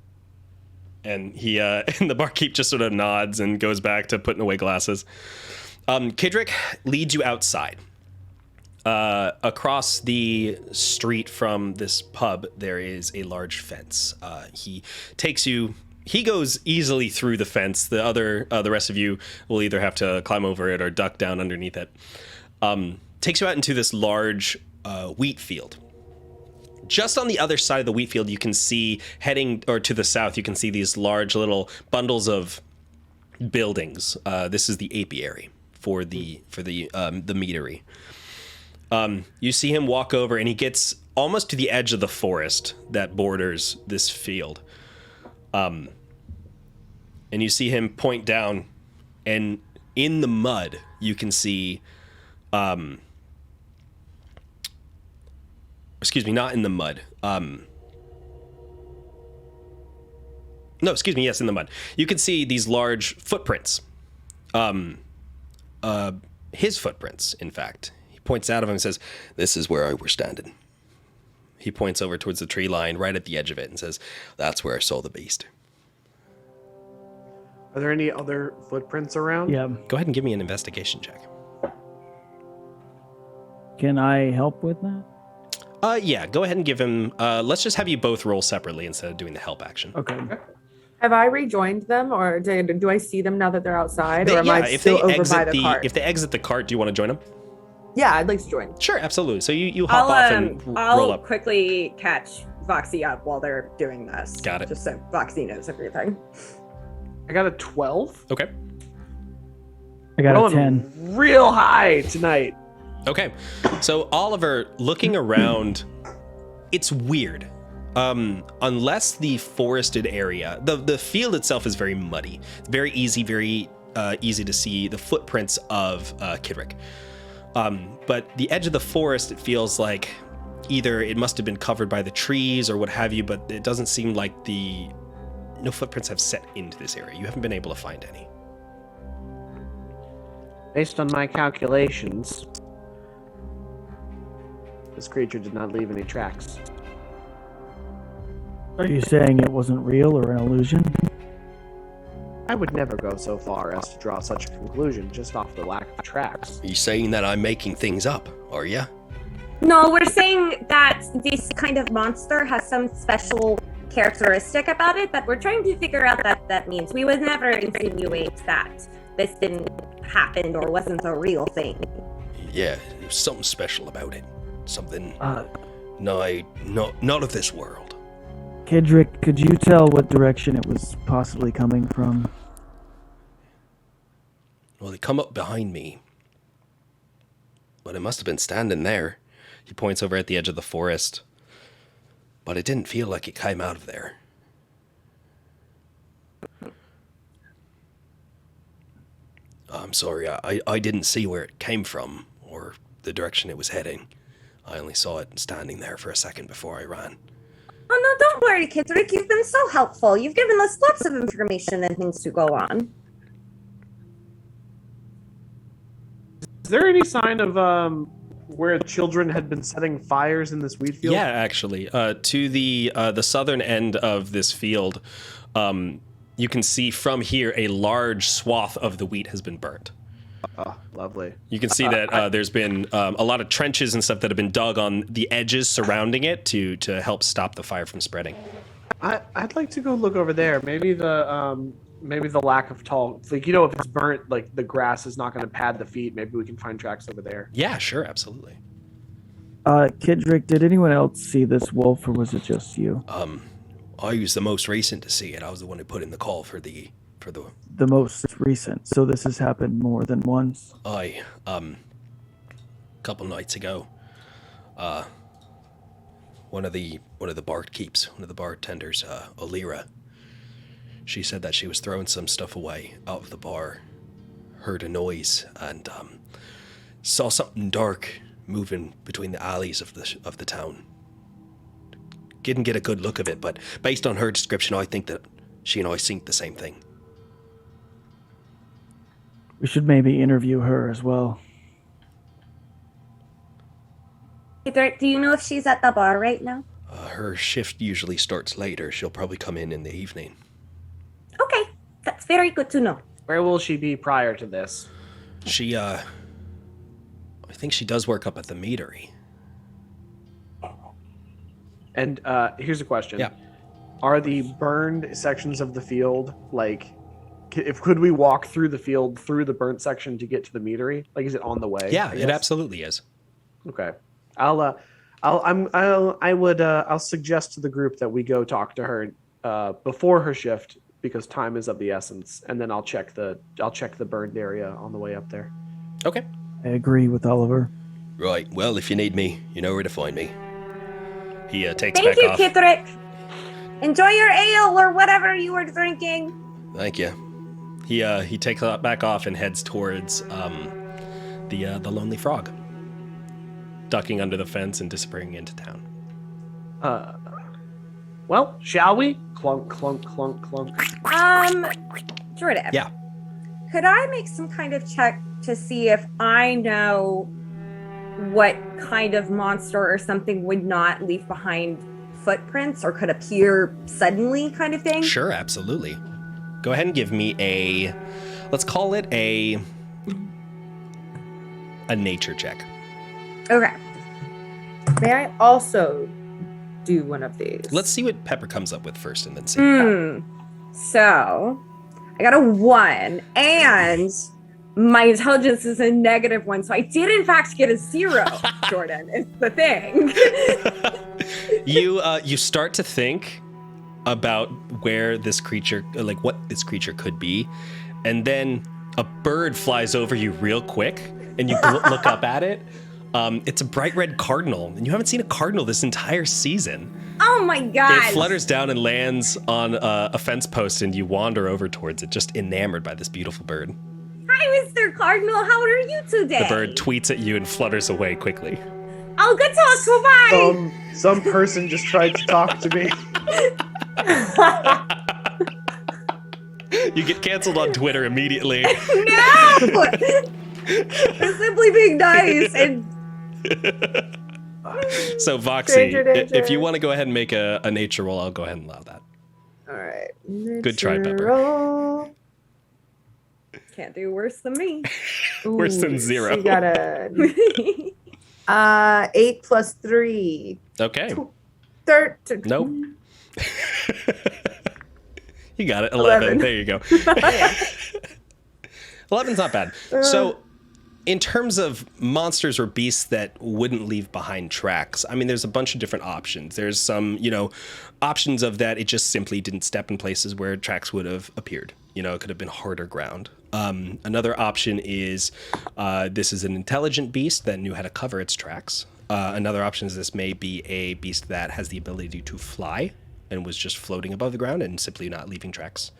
And and the barkeep just sort of nods and goes back to putting away glasses. Kidrick leads you outside. Across the street from this pub, there is a large fence. He goes easily through the fence. The rest of you will either have to climb over it or duck down underneath it. Takes you out into this large wheat field. Just on the other side of the wheat field, you can see to the south, you can see these large little bundles of buildings. This is the apiary for the meadery. You see him walk over, and he gets almost to the edge of the forest that borders this field. And you see him point down, and in the mud, you can see... Excuse me, not in the mud. Yes, in the mud. You can see these large footprints. His footprints, in fact. He points out of him and says, "This is where I were standing." He points over towards the tree line right at the edge of it and says, "That's where I saw the beast." Are there any other footprints around? Yeah. Go ahead and give me an investigation check. Can I help with that? Yeah, go ahead and give him, let's just have you both roll separately instead of doing the help action. Okay. Have I rejoined them, or do I see them now that they're outside, or am Yeah, I if still they over by the cart? if they exit the cart, do you want to join them? Yeah, I'd like to join. Sure, absolutely. So you hop off and roll I'll up. quickly catch Voxy up while they're doing this. Got it. Just so Voxy knows everything. I got a 12. Okay. I got a Rolling 10. real high tonight. Okay. So Oliver, looking around, it's weird. Unless the forested area, the field itself is very muddy. It's very easy to see the footprints of Kidrick. But the edge of the forest, it feels like either it must have been covered by the trees or what have you, but it doesn't seem like no footprints have set into this area. You haven't been able to find any. Based on my calculations, this creature did not leave any tracks. Are you saying it wasn't real or an illusion? I would never go so far as to draw such a conclusion just off the lack of tracks. Are you saying that I'm making things up, are you? No, we're saying that this kind of monster has some special characteristic about it, but we're trying to figure out what that means. We would never insinuate that this didn't happen or wasn't a real thing. Yeah, there's something special about it. Something not of this world. Kidrick, could you tell what direction it was possibly coming from? Well, they come up behind me. But it must have been standing there. He points over at the edge of the forest. But it didn't feel like it came out of there. I'm sorry, I didn't see where it came from or the direction it was heading. I only saw it standing there for a second before I ran. Oh no, don't worry, Kidrick. You've been so helpful. You've given us lots of information and things to go on. Is there any sign of where children had been setting fires in this wheat field? Yeah, actually, to the southern end of this field, you can see from here a large swath of the wheat has been burnt. Oh, lovely. You can see that there's been a lot of trenches and stuff that have been dug on the edges surrounding it to help stop the fire from spreading. I'd like to go look over there. Maybe the lack of tall, like, if it's burnt, like the grass is not going to pad the feet. Maybe we can find tracks over there. Yeah, sure, absolutely. Kidrick, did anyone else see this wolf, or was it just you? I was the most recent to see it. I was the one who put in the call for the. The most recent. So this has happened more than once. A couple nights ago, one of the barkeeps, one of the bartenders, Alira, she said that she was throwing some stuff away out of the bar, heard a noise, and saw something dark moving between the alleys of the town. Didn't get a good look of it, but based on her description, I think that she and I synced the same thing. We should maybe interview her as well. Kidrick, do you know if she's at the bar right now? Her shift usually starts later. She'll probably come in the evening. Okay, that's very good to know. Where will she be prior to this? She, I think she does work up at the meadery. And here's a question. Yeah. Are the burned sections of the field, like, could we walk through the field through the burnt section to get to the meadery? Like, is it on the way? Yeah, I it guess? absolutely is. Okay. I'll suggest to the group that we go talk to her before her shift, because time is of the essence, and then I'll check the burned area on the way up there. Okay. I agree with Oliver. Right. Well, if you need me, you know where to find me. He takes Thank back you, off. Kidrick. Enjoy your ale or whatever you were drinking. Thank you. He takes back off and heads towards the Lonely Frog, ducking under the fence and disappearing into town. Well, shall we? Clunk, clunk, clunk, clunk. Jordan. Yeah. Could I make some kind of check to see if I know what kind of monster or something would not leave behind footprints or could appear suddenly, kind of thing? Sure, absolutely. Go ahead and give me let's call it a nature check. Okay. May I also do one of these? Let's see what Pepper comes up with first and then see. So I got a 1 and my intelligence is a -1. So I did in fact get a 0, Jordan. It's the thing. You start to think about where this creature, like what this creature could be, and then a bird flies over you real quick, and you look up at it. It's a bright red cardinal, and you haven't seen a cardinal this entire season. Oh my god. It flutters down and lands on a fence post, and you wander over towards it, just enamored by this beautiful bird. Hi, Mr. Cardinal. How are you today? The bird tweets at you and flutters away quickly. Oh, good talk. Bye. Some person just tried to talk to me. You get canceled on Twitter immediately. No! We're simply being nice and... So, Voxy, Stranger danger. if you want to go ahead and make a nature roll, I'll go ahead and allow that. All right. Good try, Pepper. Roll. Can't do worse than me. Worse than Ooh, 0. She got a 8 plus 3. Okay. 13. Nope. You got it. 11. 11. There you go. 11's not bad. So, in terms of monsters or beasts that wouldn't leave behind tracks, I mean, there's a bunch of different options. There's some, options of that it just simply didn't step in places where tracks would have appeared. It could have been harder ground. Another option is this is an intelligent beast that knew how to cover its tracks. Another option is this may be a beast that has the ability to fly and was just floating above the ground and simply not leaving tracks.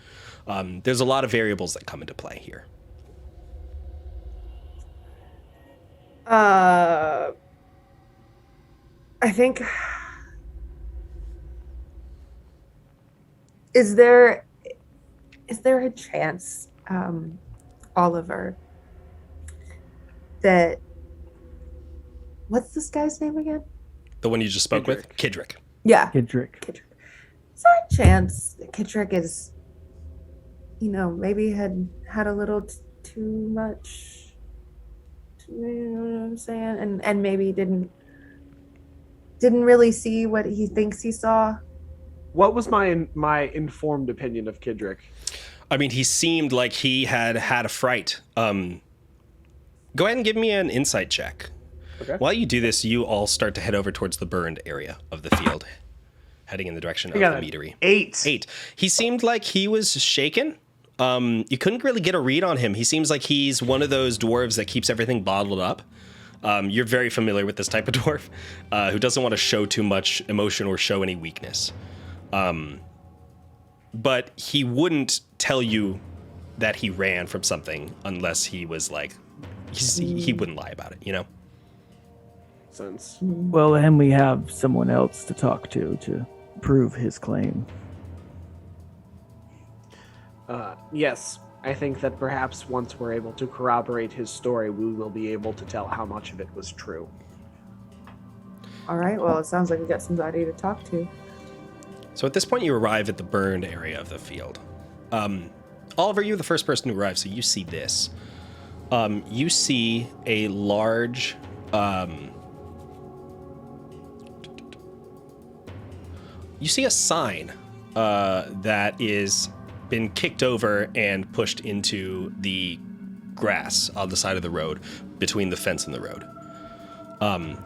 There's a lot of variables that come into play here. I think. Is there a chance, Oliver, that what's this guy's name again? The one you just spoke with? Kidrick. Yeah, Kidrick. Is there a chance that Kidrick is, maybe had a little too much? You know what I'm saying? And maybe didn't really see what he thinks he saw. What was my informed opinion of Kidrick? I mean, he seemed like he had a fright. Go ahead and give me an insight check. Okay. While you do this, you all start to head over towards the burned area of the field, heading in the direction of the meadery. 8. He seemed like he was shaken. You couldn't really get a read on him. He seems like he's one of those dwarves that keeps everything bottled up. You're very familiar with this type of dwarf, who doesn't want to show too much emotion or show any weakness. But he wouldn't tell you that he ran from something unless he was like, he wouldn't lie about it, Sense. Well, then we have someone else to talk to prove his claim. Yes, I think that perhaps once we're able to corroborate his story, we will be able to tell how much of it was true. All right. Well, it sounds like we got somebody to talk to. So at this point, you arrive at the burned area of the field. Oliver, you're the first person to arrive, so you see this. You see a large... you see a sign that is been kicked over and pushed into the grass on the side of the road between the fence and the road.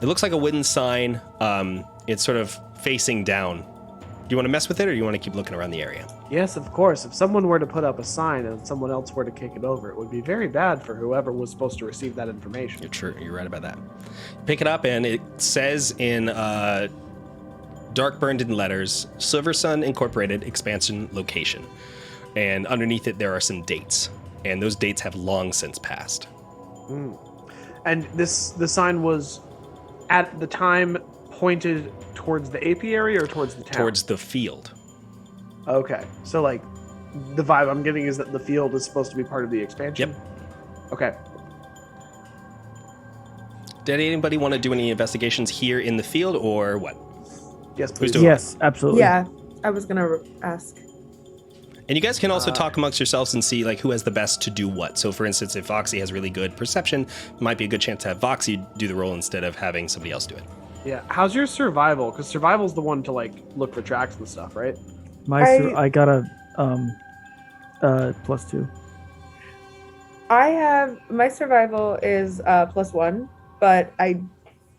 It looks like a wooden sign. It's sort of facing down. Do you want to mess with it, or do you want to keep looking around the area? Yes, of course. If someone were to put up a sign and someone else were to kick it over, it would be very bad for whoever was supposed to receive that information. You're true. You're right about that. Pick it up, and it says in dark burned in letters, Silver Sun Incorporated expansion location. And underneath it, there are some dates. And those dates have long since passed. And the sign was, at the time, pointed towards the apiary or towards the town? Towards the field. Okay. So, like, the vibe I'm getting is that the field is supposed to be part of the expansion? Yep. Okay. did anybody want to do any investigations here in the field or what? Yes, Who's please. doing it? Yes, absolutely. Yeah, I was gonna ask. And you guys can also talk amongst yourselves and see like who has the best to do what. So for instance, if Voxy has really good perception, it might be a good chance to have Voxy do the role instead of having somebody else do it. Yeah. How's your survival? Because survival's the one to like look for tracks and stuff, right? I got a +2. I have my survival is +1, but I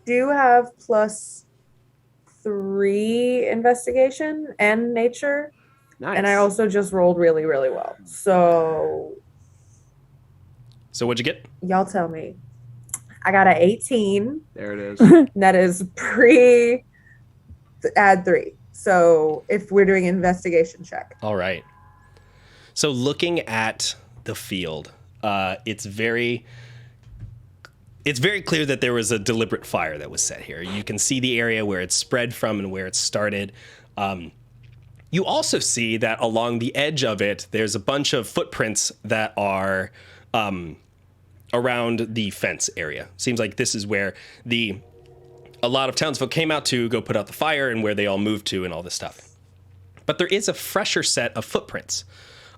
do have +3 investigation and nature, Nice. and I also just rolled really, really well. So So what'd you get? y'all tell me. I got an 18. There it is. And that is pre add 3. So if we're doing investigation check. All right. So looking at the field, it's very clear that there was a deliberate fire that was set here. You can see the area where it spread from and where it started. You also see that along the edge of it, there's a bunch of footprints that are around the fence area. Seems like this is where a lot of townsfolk came out to go put out the fire and where they all moved to and all this stuff. But there is a fresher set of footprints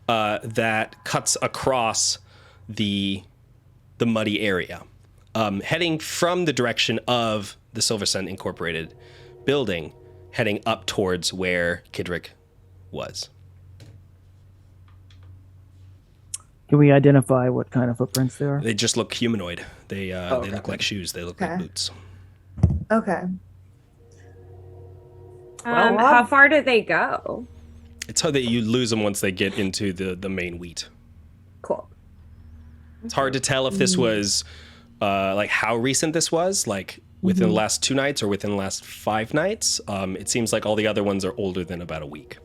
that cuts across the muddy area, heading from the direction of the Silver Sun Incorporated building, heading up towards where Kidrick was. Can we identify what kind of footprints they are? They just look humanoid. They okay. look like shoes. They look like Okay. boots. Okay. How far do they go? It's how that you lose them once they get into the main wheat. Cool. It's hard to tell if this was like how recent this was, like within the last 2 nights or within the last 5 nights. It seems like all the other ones are older than about a week.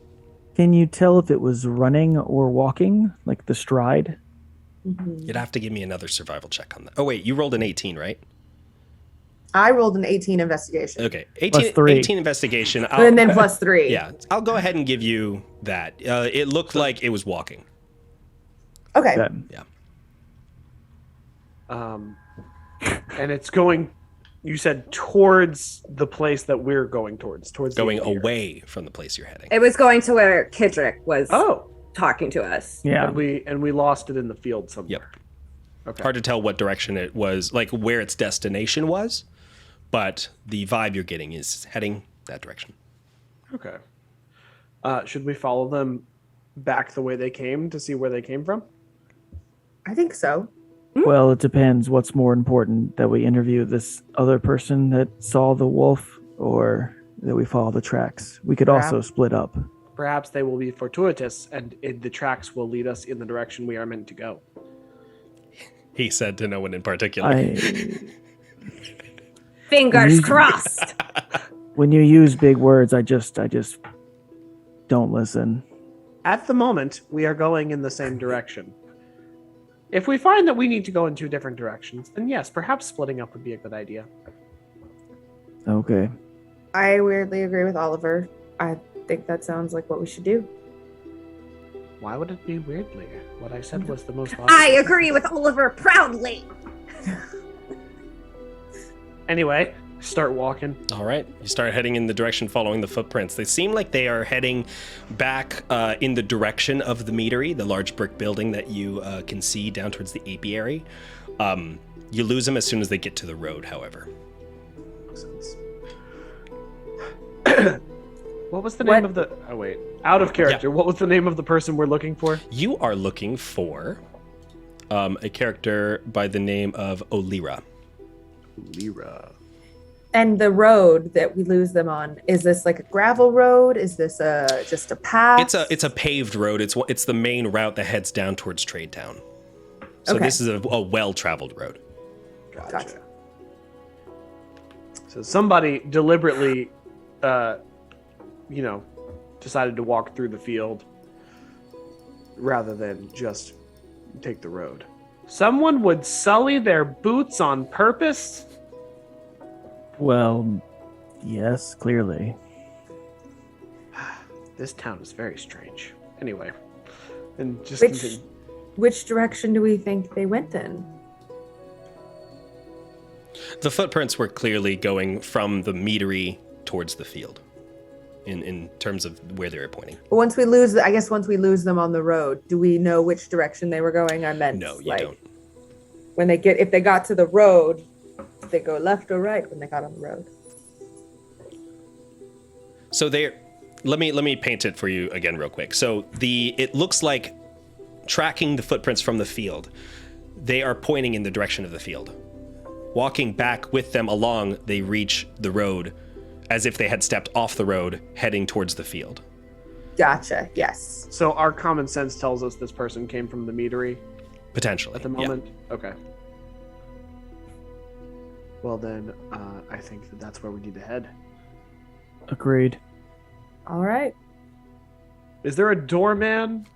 Can you tell if it was running or walking, like the stride? You'd have to give me another survival check on that. Oh wait, you rolled an 18, right? I rolled an 18 investigation. Okay, +3. 18 investigation. And then +3. Yeah, I'll go ahead and give you that. It looked like it was walking. Okay. Good. Yeah. And it's going. You said towards the place that we're going towards the Going area. away from the place you're heading. It was going to where Kidrick was Oh, talking to us. Yeah. and we lost it in the field somewhere. Yep. Okay. Hard to tell what direction it was, like where its destination was, but the vibe you're getting is heading that direction. Okay. Should we follow them back the way they came to see where they came from? I think so. Well, it depends. What's more important, that we interview this other person that saw the wolf, or that we follow the tracks? We could also split up. Perhaps they will be fortuitous, and the tracks will lead us in the direction we are meant to go. He said to no one in particular. Fingers crossed. When you use big words, I just don't listen. At the moment, we are going in the same direction. If we find that we need to go in 2 different directions, then yes, perhaps splitting up would be a good idea. Okay. I weirdly agree with Oliver. I think that sounds like what we should do. Why would it be weirdly? What I said was the most logical. I agree with Oliver proudly. Anyway, start walking. All right, you start heading in the direction following the footprints. They seem like they are heading back in the direction of the meadery, the large brick building that you can see down towards the apiary. You lose them as soon as they get to the road, however. What was the name of the... Oh, wait. Out of character. Yeah. What was the name of the person we're looking for? You are looking for a character by the name of Olira. Lira. And the road that we lose them on, is this like a gravel road? Is this just a path? It's a paved road. It's the main route that heads down towards Trade Town. So Okay. this is a well-traveled road. Gotcha. So somebody deliberately, decided to walk through the field rather than just take the road. Someone would sully their boots on purpose? Well, yes, clearly. This town is very strange. Anyway, and just Which direction do we think they went in? The footprints were clearly going from the meadery towards the field in terms of where they were pointing. But once we lose them on the road, do we know which direction they were going? I meant No, you don't. If they got to the road, did they go left or right when they got on the road? So let me paint it for you again real quick. So it looks like, tracking the footprints from the field, they are pointing in the direction of the field. Walking back with them along, they reach the road as if they had stepped off the road, heading towards the field. Gotcha. Yes. So our common sense tells us this person came from the meadery Potentially. at the moment? Okay. Well then, I think that's where we need to head. Agreed. All right. Is there a doorman?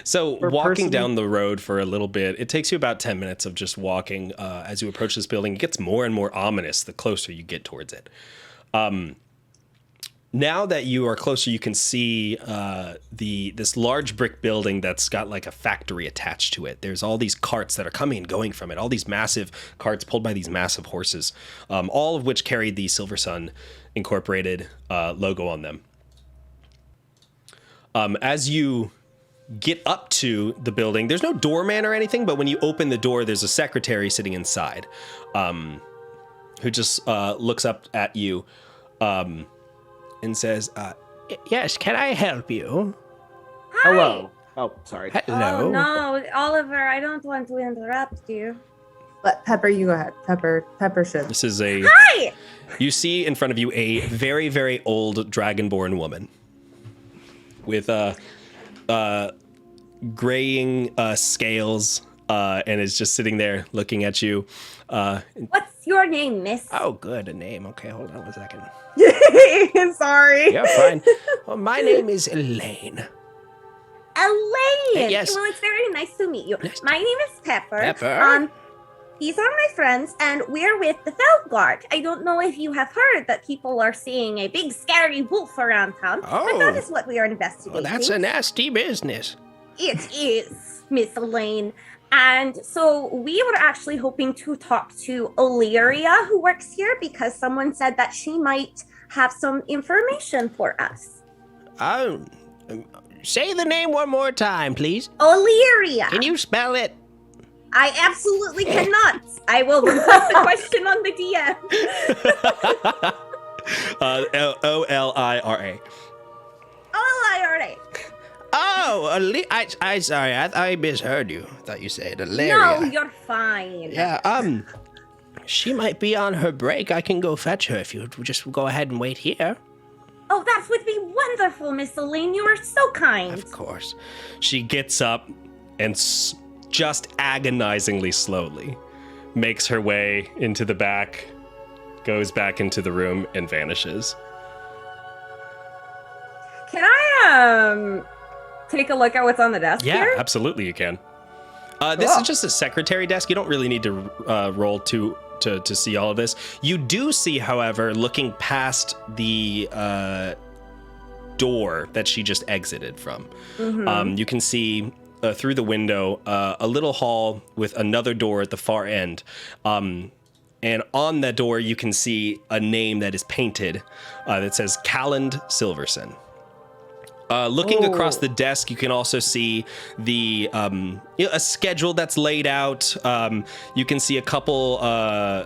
So Per walking person? down the road for a little bit, it takes you about 10 minutes of just walking. As you approach this building, it gets more and more ominous the closer you get towards it. Now that you are closer, you can see this large brick building that's got like a factory attached to it. There's all these carts that are coming and going from it, all these massive carts pulled by these massive horses, all of which carry the Silver Sun Incorporated logo on them. As you get up to the building, there's no doorman or anything, but when you open the door, there's a secretary sitting inside who just looks up at you and says, yes, can I help you? Hi. Hello. Oh, sorry. Hello. Oh no, Oliver, I don't want to interrupt you. Let Pepper, you go ahead. Pepper should. This is Hi! You see in front of you a very, very old dragonborn woman with graying scales and is just sitting there looking at you. What's your name, miss? Oh, good, a name. Okay, hold on 1 second. Sorry. Yeah, fine. Well, my name is Elaine. Elaine! Yes. Well, it's very nice to meet you. Nice to- My name is Pepper. Pepper? These are my friends, and we're with the Fellguard. I don't know if you have heard that people are seeing a big scary wolf around town, but that Oh. is what we are investigating. Well, that's a nasty business. It is, Miss Elaine. And so we were actually hoping to talk to Illyria, who works here, because someone said that she might have some information for us. Oh, say the name one more time, please. Illyria! Can you spell it? I absolutely cannot. I will put the question on the DM. Olira. Illyria. Oh, I sorry, I misheard you. I thought you said No, Ilaria. you're fine. Yeah, she might be on her break. I can go fetch her if you just go ahead and wait here. Oh, that would be wonderful, Miss Elaine. You are so kind. Of course. She gets up and just agonizingly slowly makes her way into the back, goes back into the room, and vanishes. Can I take a look at what's on the desk Yeah, here? absolutely you can. This is just a secretary desk. You don't really need to roll to see all of this. You do see, however, looking past the door that she just exited from, you can see through the window a little hall with another door at the far end. And on that door, you can see a name that is painted that says Calland Silverson. Looking across the desk, you can also see the a schedule that's laid out. You can see a couple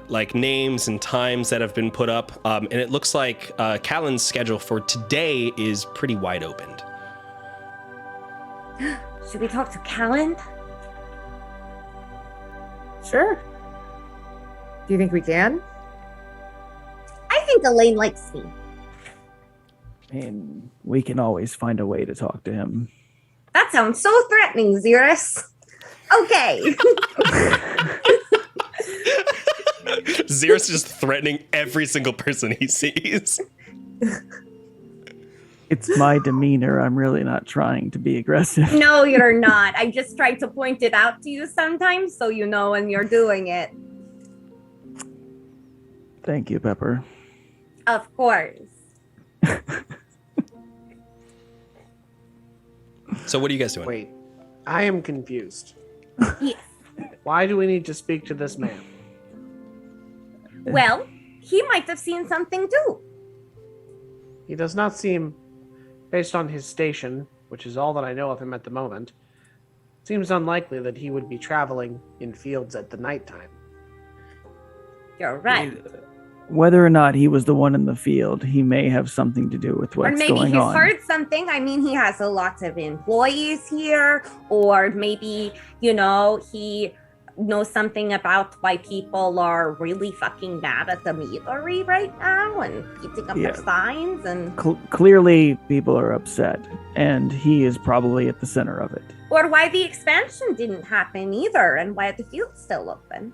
like names and times that have been put up, and it looks like Callan's schedule for today is pretty wide opened. Should we talk to Callan? Sure. Do you think we can? I think Elaine likes me. And we can always find a way to talk to him. That sounds so threatening, Xerus. Okay. Xerus is just threatening every single person he sees. It's my demeanor. I'm really not trying to be aggressive. No, you're not. I just tried to point it out to you sometimes so you know when you're doing it. Thank you, Pepper. Of course. So what are you guys doing? Wait, I am confused. Yes. Why do we need to speak to this man? Well, he might have seen something too. He does not seem, based on his station, which is all that I know of him at the moment, seems unlikely that he would be traveling in fields at the nighttime. You're right. Whether or not he was the one in the field, he may have something to do with Or what's maybe going he's on. heard something. I mean, he has a lot of employees here. Or maybe, you know, he knows something about why people are really fucking mad at the military right now and putting up their signs. And Clearly, people are upset, and he is probably at the center of it. or why the expansion didn't happen either, and why the field's still open.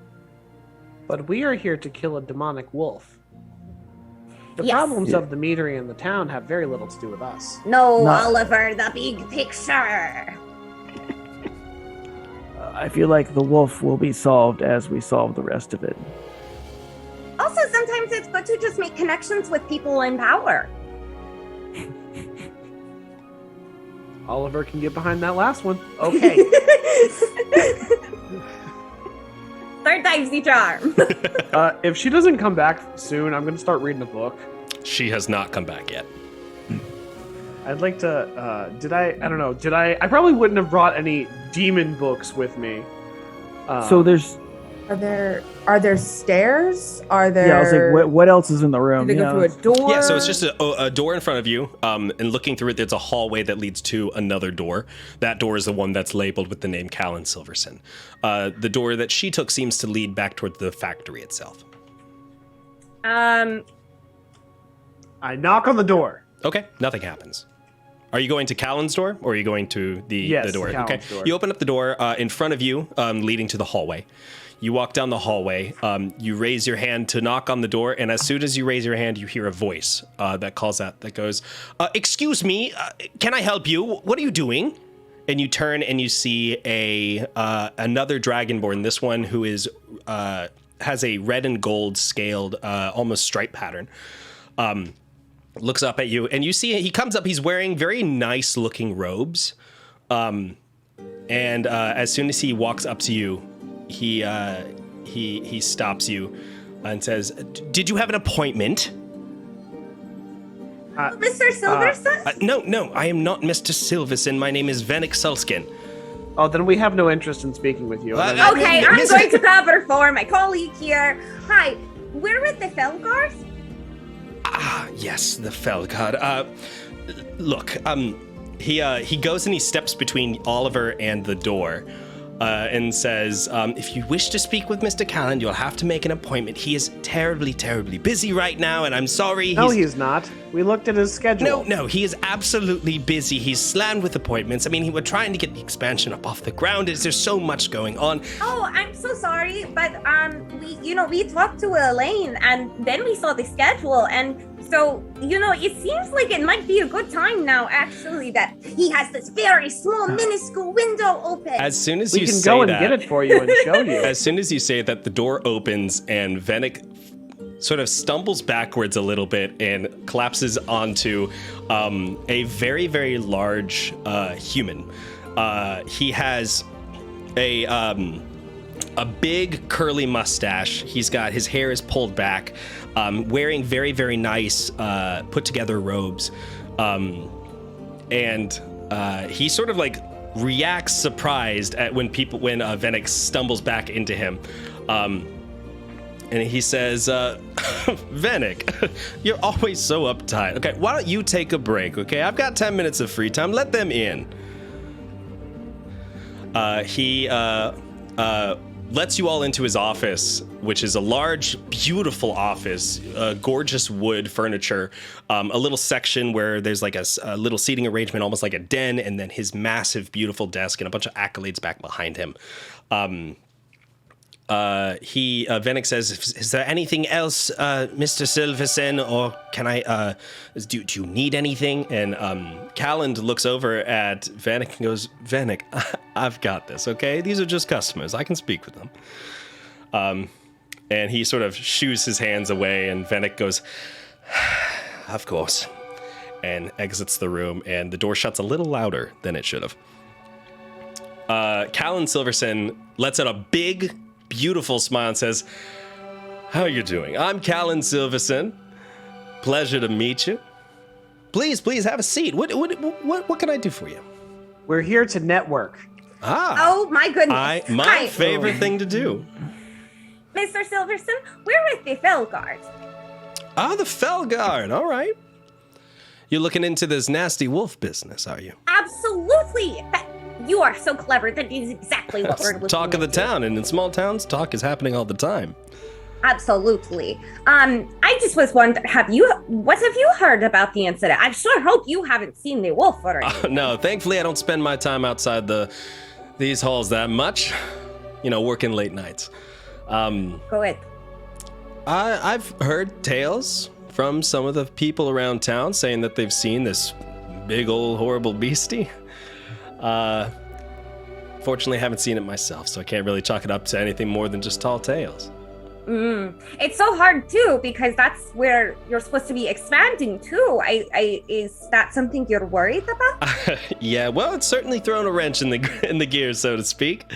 But we are here to kill a demonic wolf. The Yes. problems of the meadery in the town have very little to do with us. No, Not- Oliver, the big picture. I feel like the wolf will be solved as we solve the rest of it. Also, sometimes it's good to just make connections with people in power. Oliver can get behind that last one. Okay. Third time's the charm. If she doesn't come back soon, I'm going to start reading a book. She has not come back yet. I'd like to, I probably wouldn't have brought any demon books with me. So there's, Are there stairs? Are there? yeah, I was like, what else is in the room? Do they You go know? through a door? Yeah, so it's just a door in front of you, and looking through it, there's a hallway that leads to another door. That door is the one that's labeled with the name Callan Silverson. The door that she took seems to lead back toward the factory itself. I knock on the door. Okay, nothing happens. Are you going to Callan's door, or are you going to the door? Callan's Okay, door. you open up the door in front of you, leading to the hallway. You walk down the hallway. You raise your hand to knock on the door, and as soon as you raise your hand, you hear a voice that calls out, that goes, "Excuse me, can I help you? What are you doing?" And you turn and you see another dragonborn. This one who is has a red and gold scaled, almost stripe pattern. Looks up at you, and you see he comes up. He's wearing very nice looking robes, and as soon as he walks up to you, he stops you and says, "Did you have an appointment?" Mr. Silverson? No, I am not Mr. Silverson. My name is Vanek Sulskin. Oh, then we have no interest in speaking with you. Uh, Okay, I'm Mr. going to cover for my colleague here. Hi, we're with the Fellguard. Ah, yes, the Fellguard. Look, he goes and he steps between Oliver and the door, and says, if you wish to speak with Mr. Callan, you'll have to make an appointment. He is terribly, terribly busy right now, and I'm sorry. No, he's not. We looked at his schedule. No, he is absolutely busy. He's slammed with appointments. I mean, we're trying to get the expansion up off the ground. There's so much going on. Oh, I'm so sorry, but we talked to Elaine, and then we saw the schedule, and so it seems like it might be a good time now, actually, that he has this very small, minuscule window open. As soon as We you can say go and that, get it for you and show you. as soon as you say that, the door opens and Vanek sort of stumbles backwards a little bit and collapses onto a very, very large human. He has a big curly mustache. His hair is pulled back, wearing very, very nice put together robes. And he sort of like reacts surprised at when Vanek stumbles back into him. And he says, Vanek, you're always so uptight. Okay, why don't you take a break, okay? I've got 10 minutes of free time. Let them in. He lets you all into his office, which is a large, beautiful office, gorgeous wood furniture, a little section where there's like a little seating arrangement, almost like a den, and then his massive, beautiful desk and a bunch of accolades back behind him. Vanek says, is there anything else, Mr. Silverson, or can I, do you need anything? And Callan looks over at Vanek and goes, Vanek, I've got this, okay? These are just customers. I can speak with them. And he sort of shoos his hands away, and Vanek goes, of course, and exits the room, and the door shuts a little louder than it should have. Callan Silverson lets out a big, beautiful smile and says, How are you doing? I'm Callan Silverson. Pleasure to meet you. Please have a seat. What can I do for you? We're here to network. Oh my goodness. My Hi, favorite thing to do. Mr. Silverson. We're with the Fellguard. The Fellguard. All right. You're looking into this nasty wolf business, are you? Absolutely. You are so clever. That is exactly what we're looking Talk of the into. town, and in small towns, talk is happening all the time. Absolutely. I just was wondering, what have you heard about the incident? I sure hope you haven't seen the wolf already. No, thankfully I don't spend my time outside these halls that much. Working late nights. Go ahead. I've heard tales from some of the people around town saying that they've seen this big old horrible beastie. Fortunately, I haven't seen it myself, so I can't really chalk it up to anything more than just tall tales. It's so hard too, because that's where you're supposed to be expanding too. Is that something you're worried about? Yeah, well, it's certainly thrown a wrench in the gears, so to speak.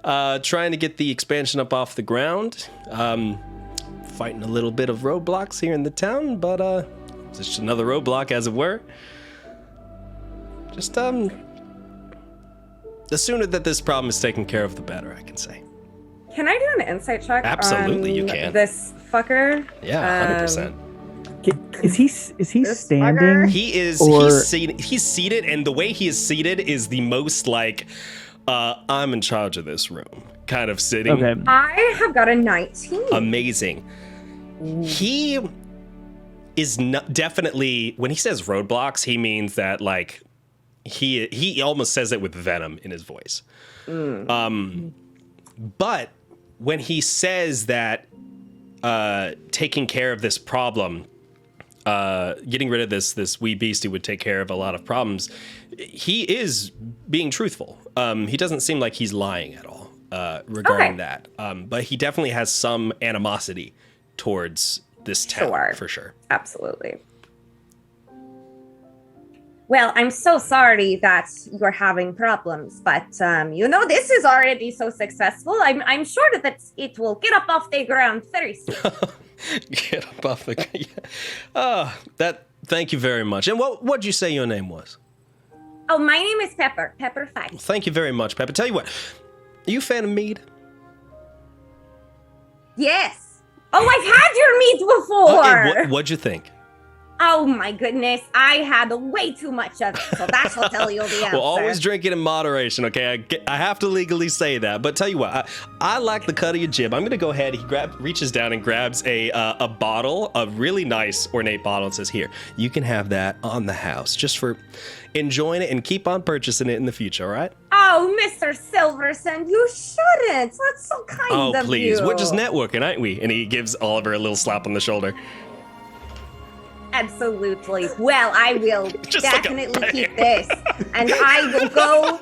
Trying to get the expansion up off the ground. Fighting a little bit of roadblocks here in the town, but just another roadblock, as it were. Just the sooner that this problem is taken care of, the better, I can say. Can I do an insight check? Absolutely, on you can. This fucker. Yeah, 100%. Is he This standing? fucker? He is. Or- He's seated, and the way he is seated is the most like, I'm in charge of this room kind of sitting. Okay. I have got a 19. Amazing. He is definitely, when he says roadblocks, he means that like he almost says it with venom in his voice. But when he says that taking care of this problem, getting rid of this wee beastie would take care of a lot of problems, he is being truthful. He doesn't seem like he's lying at all regarding that. But he definitely has some animosity towards this town, Sure. for sure. Absolutely. Well, I'm so sorry that you're having problems, but this is already so successful. I'm sure that it will get up off the ground very soon. Get up off the... Thank you very much. And what'd you say your name was? Oh, my name is Pepper. Pepper Fight. Thank you very much, Pepper. Tell you what, are you a fan of mead? Yes. Oh, I've had your meat before. What'd you think? Oh my goodness, I had way too much of it, so that will tell you the answer. Well, always drink it in moderation, okay? I have to legally say that. But tell you what, I like the cut of your jib. I'm gonna go ahead. He reaches down and grabs a bottle, a really nice ornate bottle, and says, "Here, you can have that on the house, just for enjoying it, and keep on purchasing it in the future, all right?" Oh, Mr. Silverson, you shouldn't. That's so kind Oh, of please, you. we're just networking, aren't we? And he gives Oliver a little slap on the shoulder. Absolutely. Well, I will Just like a definitely keep this, and I will go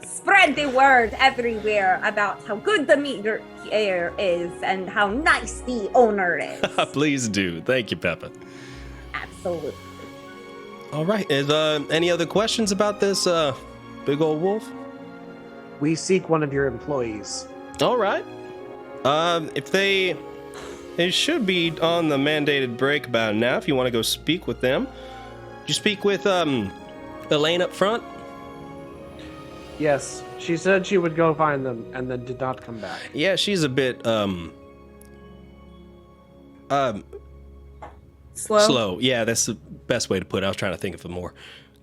spread the word everywhere about how good the meat here is and how nice the owner is. Please do. Thank you, Peppa. Absolutely. All right. Is any other questions about this big old wolf? We seek one of your employees. All right. If they should be on the mandated break about now. If you want to go speak with them, did you speak with Elaine up front? Yes, she said she would go find them and then did not come back. Yeah, she's a bit slow. Yeah, that's the best way to put it. I was trying to think of a more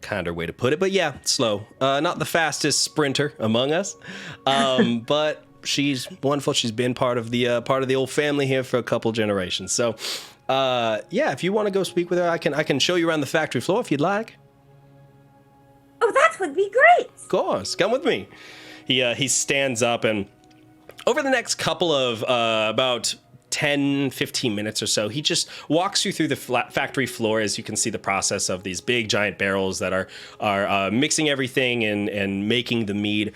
kinder way to put it, but yeah, slow. Not the fastest sprinter among us, but she's wonderful. She's been part of the old family here for a couple generations. So, yeah, if you want to go speak with her, I can show you around the factory floor if you'd like. Oh, that would be great. Of course, come with me. He stands up, and over the next couple of about 10, 15 minutes or so, he just walks you through the factory floor as you can see the process of these big giant barrels that are mixing everything and making the mead.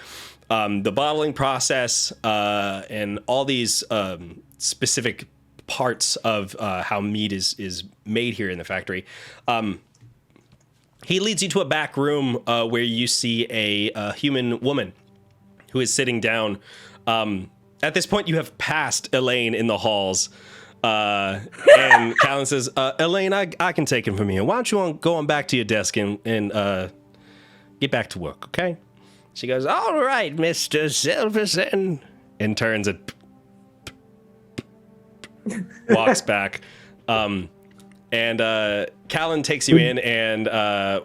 The bottling process and all these specific parts of how mead is made here in the factory. He leads you to a back room where you see a human woman who is sitting down At this point, you have passed Elaine in the halls. And Callan says, Elaine, I can take him from here. Why don't you go on back to your desk and get back to work, okay? She goes, all right, Mr. Silverson. And turns and walks back. And Callan takes you in and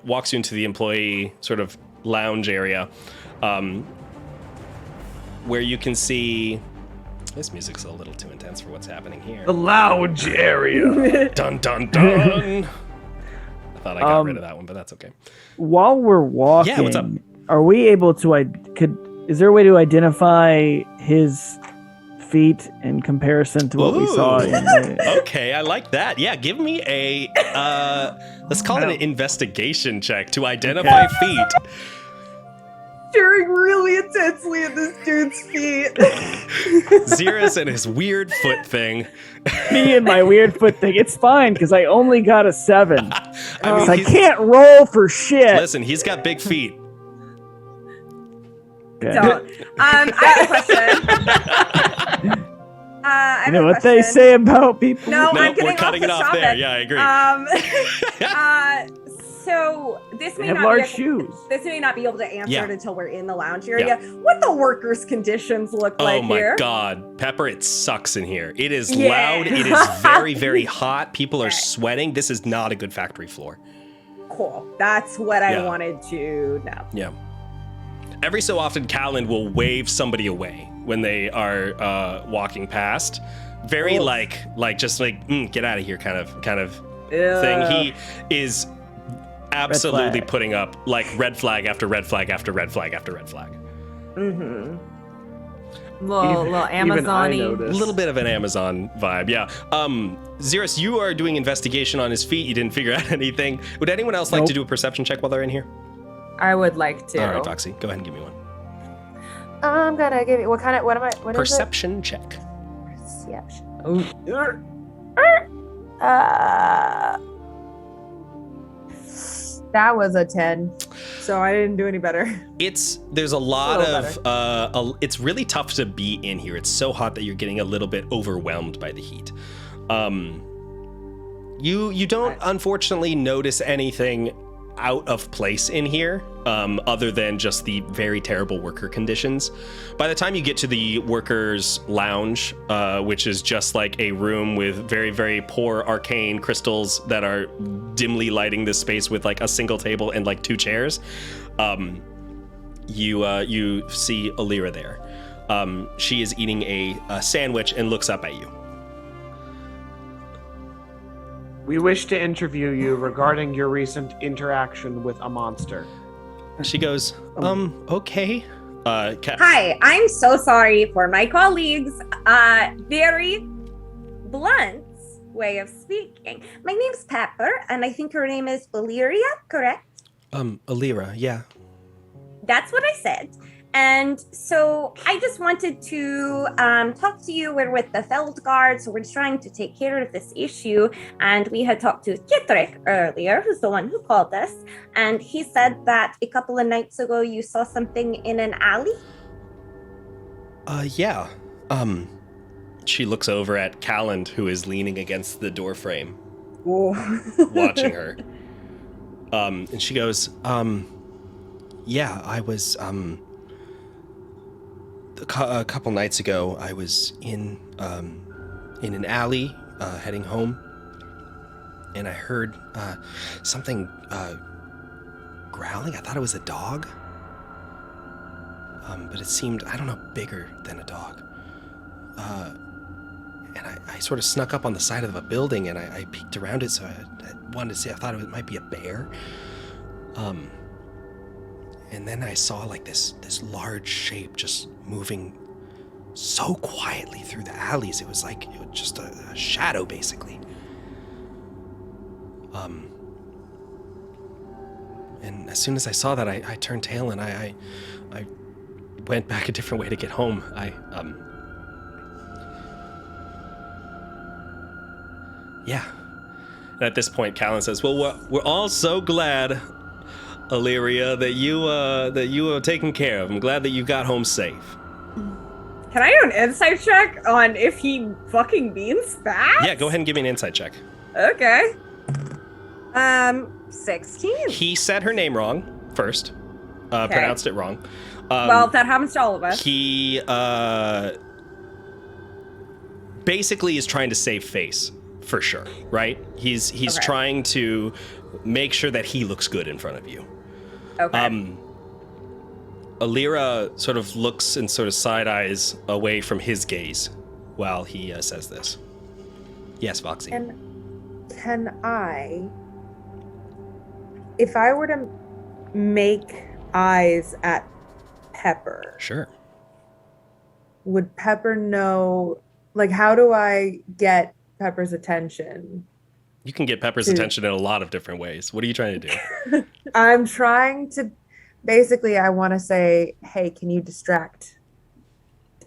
walks you into the employee sort of lounge area, where you can see... This music's a little too intense for what's happening here. The lounge area. Dun, dun, dun. I thought I got rid of that one, but that's okay. While we're walking, Yeah, what's up? Are we able to... Is there a way to identify his feet in comparison to what we saw? Okay, I like that. Yeah, give me a... let's call it an investigation check to identify feet. Staring really intensely at this dude's feet. Xeris and his weird foot thing. Me and my weird foot thing. It's fine, because I only got a 7. I he's- can't roll for shit. Listen, he's got big feet. Okay. Don't. I have a question. I have You know a what they question. say about people? No, No, I'm getting we're cutting off it the off topic. there. Yeah, I agree. So this They may have not large be shoes. this may not be able to answer Yeah. it until we're in the lounge area. What the workers' conditions look Oh like my here? god, Pepper, it sucks in here. It is Yeah. loud. It is very, very hot. People are Okay. sweating. This is not a good factory floor. Cool. That's what I Yeah. wanted to know. Yeah. Every so often, Callan will wave somebody away when they are walking past. Very like just like get out of here kind of thing. He is absolutely flag. putting up like red flag after red flag after red flag after red flag. Mm-hmm. Little Even I Amazon-y. A noticed. little bit of an Amazon vibe, yeah. Xeris, you are doing investigation on his feet. You didn't figure out anything. Would anyone else like Nope. to do a perception check while they're in here? I would like to. All right, Foxy, go ahead and give me one. I'm gonna give you what am I? What Perception check. is it? Perception. That was a 10, so I didn't do any better. There's a lot little of it's really tough to be in here. It's so hot that you're getting a little bit overwhelmed by the heat. You don't unfortunately notice anything out of place in here, other than just the very terrible worker conditions. By the time you get to the workers' lounge, which is just like a room with very, very poor arcane crystals that are dimly lighting this space with like a single table and like 2 chairs, you see Alira there. She is eating a sandwich and looks up at you. We wish to interview you regarding your recent interaction with a monster. She goes, okay. Hi, I'm so sorry for my colleagues' very blunt way of speaking. My name's Pepper, and I think her name is Valeria, correct? Alira, yeah. That's what I said. And so I just wanted to talk to you. We're with the Fellguard, so we're trying to take care of this issue. And we had talked to Kitrek earlier, who's the one who called us. And he said that a couple of nights ago you saw something in an alley. Yeah. She looks over at Calland, who is leaning against the doorframe, watching her. And she goes, yeah, I was, a couple nights ago, I was in an alley, heading home, and I heard, something, growling. I thought it was a dog. But it seemed, I don't know, bigger than a dog. And I sort of snuck up on the side of a building, and I peeked around it, so I wanted to see, I thought it might be a bear. And then I saw like this large shape just moving so quietly through the alleys. It was just a shadow, basically. And as soon as I saw that, I turned tail, and I went back a different way to get home. Yeah. And at this point, Callan says, "Well, we're all so glad, Illyria, that you were taken care of. I'm glad that you got home safe." Can I do an insight check on if he fucking means that? Yeah, go ahead and give me an insight check. Okay. 16. He said her name wrong first. Pronounced it wrong. Well, that happens to all of us. He basically is trying to save face, for sure, right? He's Okay. trying to make sure that he looks good in front of you. Okay. Alira sort of looks and sort of side eyes away from his gaze while he says this. Yes, Voxy. And can I, if I were to make eyes at Pepper, Sure. would Pepper know, like, how do I get Pepper's attention? You can get Pepper's attention in a lot of different ways. What are you trying to do? I'm trying to, basically, I want to say, hey, can you distract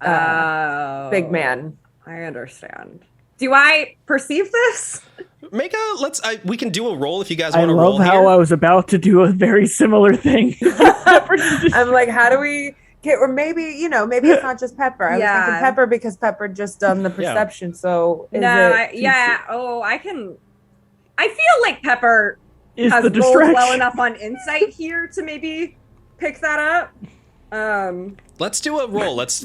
Big Man? I understand. Do I perceive this? Make a we can do a roll if you guys I want to roll love how here. I was about to do a very similar thing. I'm like, how do we get, or maybe, maybe it's not just Pepper. I was thinking Pepper because Pepper just done the perception. So is I feel like Pepper Is has the rolled well distraction. enough on insight here to maybe pick that up. Let's do a roll. Let's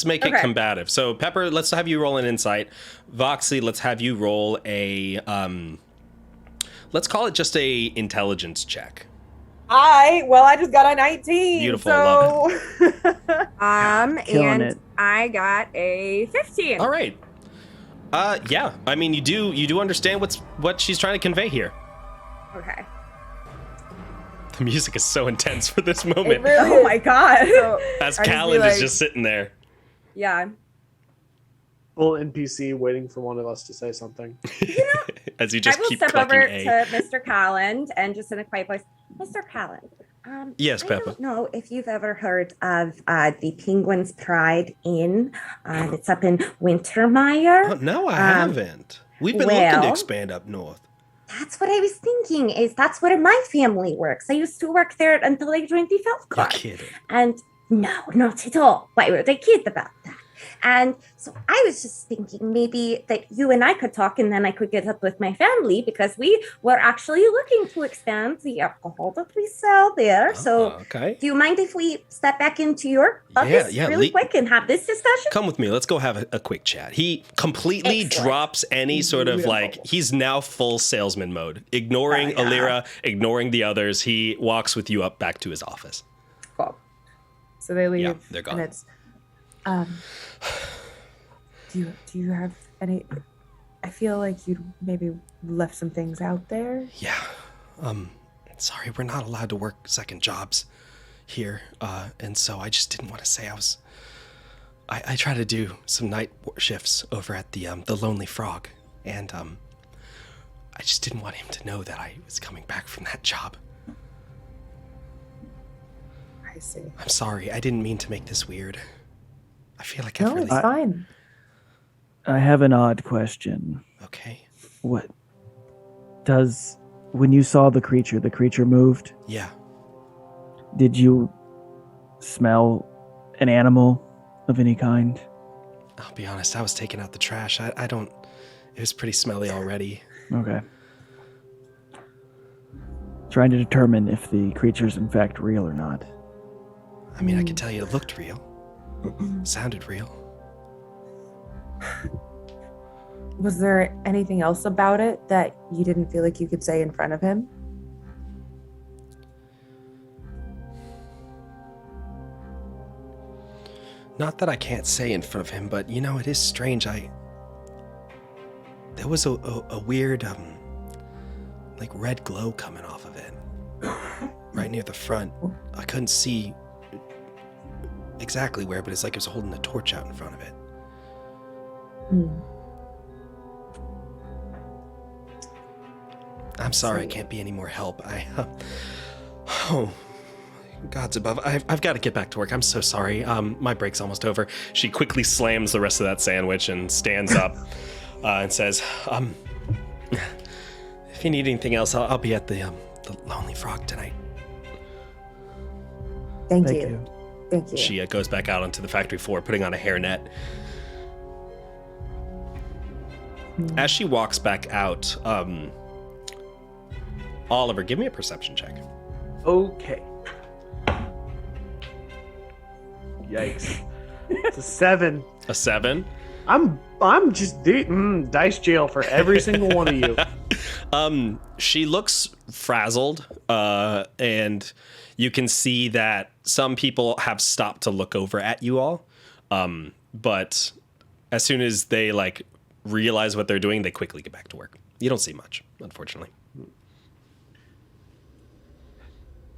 make it Okay. combative. So Pepper, let's have you roll an insight. Voxy, let's have you roll a let's call it just a intelligence check. I just got a 19. Beautiful, So Killing And it. I got a 15. All right. Yeah. I mean, you do understand what she's trying to convey here. Okay. The music is so intense for this it moment. really Oh is. my god. So As I just be Callan like- is just sitting there. Yeah. Full NPC waiting for one of us to say something. As you I just will keep step clicking over A. to Mr. Calland and just in a quiet voice, Mr. Calland. Yes, I Peppa. don't know if you've ever heard of the Penguin's Pride Inn. It's up in Wintermeyer. Oh, no, I haven't. We've been looking to well- expand up north. That's what I was thinking. Is that's where my family works. I used to work there until I joined the You're Fellguard. kidding. And no, not at all. Why would I kid about that? And so I was just thinking maybe that you and I could talk and then I could get up with my family because we were actually looking to expand the alcohol that we sell there. So Okay. do you mind if we step back into your office yeah, really quick and have this discussion? Come with me. Let's go have a quick chat. He completely Excellent. drops any sort of he's now full salesman mode. Ignoring Alira, ignoring the others. He walks with you up back to his office. Cool. So they leave. Yeah, they're gone. And it's, do you have any? I feel like you maybe left some things out there. Yeah. Sorry, we're not allowed to work second jobs here. And so I just didn't want to say I try to do some night shifts over at the Lonely Frog. And I just didn't want him to know that I was coming back from that job. I see. I'm sorry. I didn't mean to make this weird. I feel like I've No, really... it's fine. I have an odd question. Okay. What does, when you saw the creature moved, Yeah. did you smell an animal of any kind? I'll be honest. I was taking out the trash. I don't... It was pretty smelly already. Okay. Trying to determine if the creature's in fact real or not. I mean, I can tell you it looked real. Sounded real. Was there anything else about it that you didn't feel like you could say in front of him? Not that I can't say in front of him, but it is strange. There was a weird, like red glow coming off of it. Right near the front. I couldn't see exactly where, but it's like it was holding a torch out in front of it. I'm sorry, I can't be any more help. Oh, God's above. I've got to get back to work. I'm so sorry. My break's almost over. She quickly slams the rest of that sandwich and stands up and says, if you need anything else, I'll be at the Lonely Frog tonight. Thank Thank you. you. Thank you. She goes back out onto the factory floor, putting on a hairnet. As she walks back out, Oliver, give me a perception check. Okay. Yikes. It's a 7. A 7? I'm just dice jail for every single one of you. She looks frazzled, and you can see that some people have stopped to look over at you all. But as soon as they like realize what they're doing, they quickly get back to work. You don't see much, unfortunately.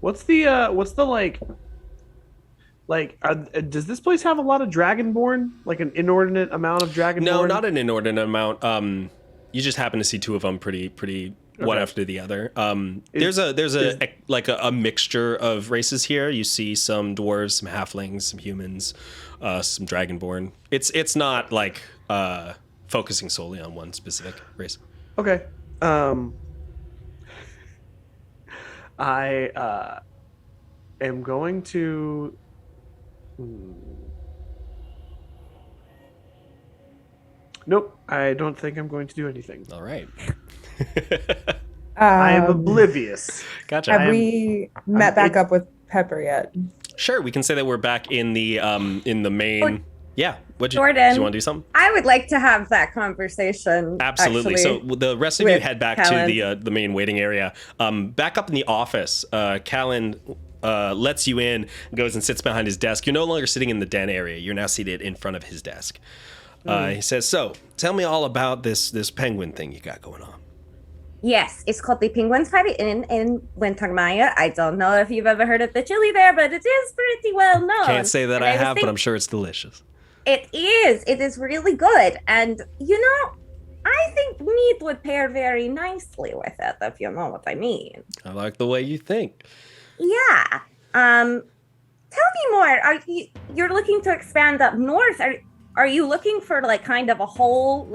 What's the does this place have a lot of Dragonborn? Like an inordinate amount of Dragonborn? No, not an inordinate amount. You just happen to see two of them pretty one after the other. There's a mixture of races here. You see some dwarves, some halflings, some humans, some Dragonborn. It's not like focusing solely on one specific race. Okay. I am going to. Nope, I don't think I'm going to do anything. All right. I am oblivious. Gotcha. Have we met back up with Pepper yet? Sure, we can say that we're back in the main. Yeah. Jordan, do you want to do something? I would like to have that conversation. Absolutely. Actually, So the rest of you head back Callan. to the main waiting area. Back up in the office, Callan lets you in, goes and sits behind his desk. You're no longer sitting in the den area. You're now seated in front of his desk. He says, "So, tell me all about this penguin thing you got going on." Yes, it's called the Penguins Party in Wintermeyer. I don't know if you've ever heard of the chili there, but it is pretty well known. Can't say that And I was have, but think- I'm sure it's delicious. It is. It is really good. And, I think meat would pair very nicely with it, if you know what I mean. I like the way you think. Yeah. Tell me more. You're looking to expand up north? Are you looking for like kind of a whole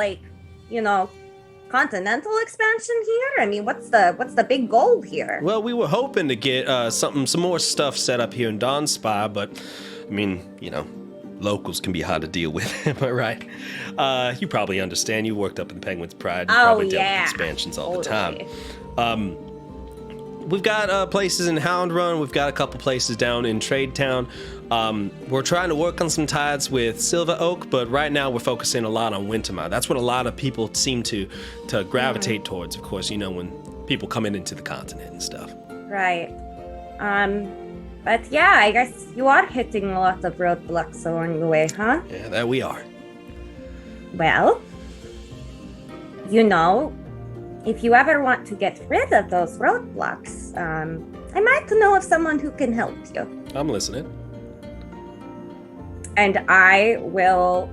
continental expansion here? I mean, what's the big goal here? Well, we were hoping to get some more stuff set up here in Dawnspire, but I mean, locals can be hard to deal with. Am I right? You probably understand. You worked up in Penguin's Pride. You probably dealt with expansions all the time. We've got places in Hound Run. We've got a couple places down in Trade Town. We're trying to work on some ties with Silver Oak, but right now we're focusing a lot on Wintermire. That's what a lot of people seem to gravitate towards, of course, when people coming into the continent and stuff. Right. But yeah, I guess you are hitting a lot of roadblocks along the way, huh? Yeah, that we are. Well, if you ever want to get rid of those roadblocks, I might know of someone who can help you. I'm listening. And I will,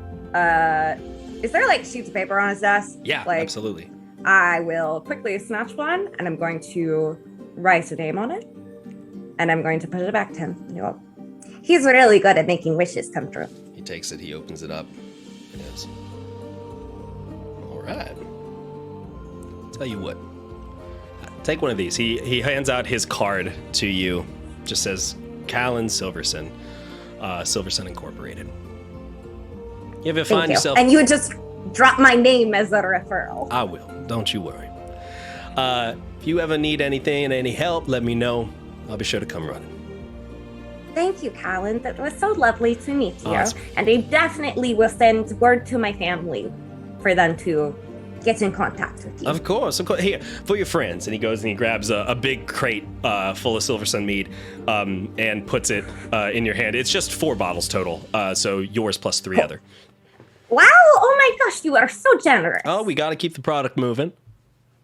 is there like sheets of paper on his desk? Yeah, absolutely. I will quickly snatch one and I'm going to write a name on it. And I'm going to put it back to him. He's really good at making wishes come true. He takes it, he opens it up. It is. All right. Tell you what. Take one of these. He hands out his card to you. Just says Callan Silverson. Silverson Incorporated. You ever find yourself... And you would just drop my name as a referral. I will. Don't you worry. If you ever need anything, any help, let me know. I'll be sure to come running. Thank you, Callan. That was so lovely to meet you. Awesome. And I definitely will send word to my family for them to get in contact with you. Of course. Here, for your friends. And he goes and he grabs a big crate full of Silver Sun mead and puts it in your hand. It's just 4 bottles total, so yours plus 3 other. Wow! Oh my gosh, you are so generous. Oh, we got to keep the product moving.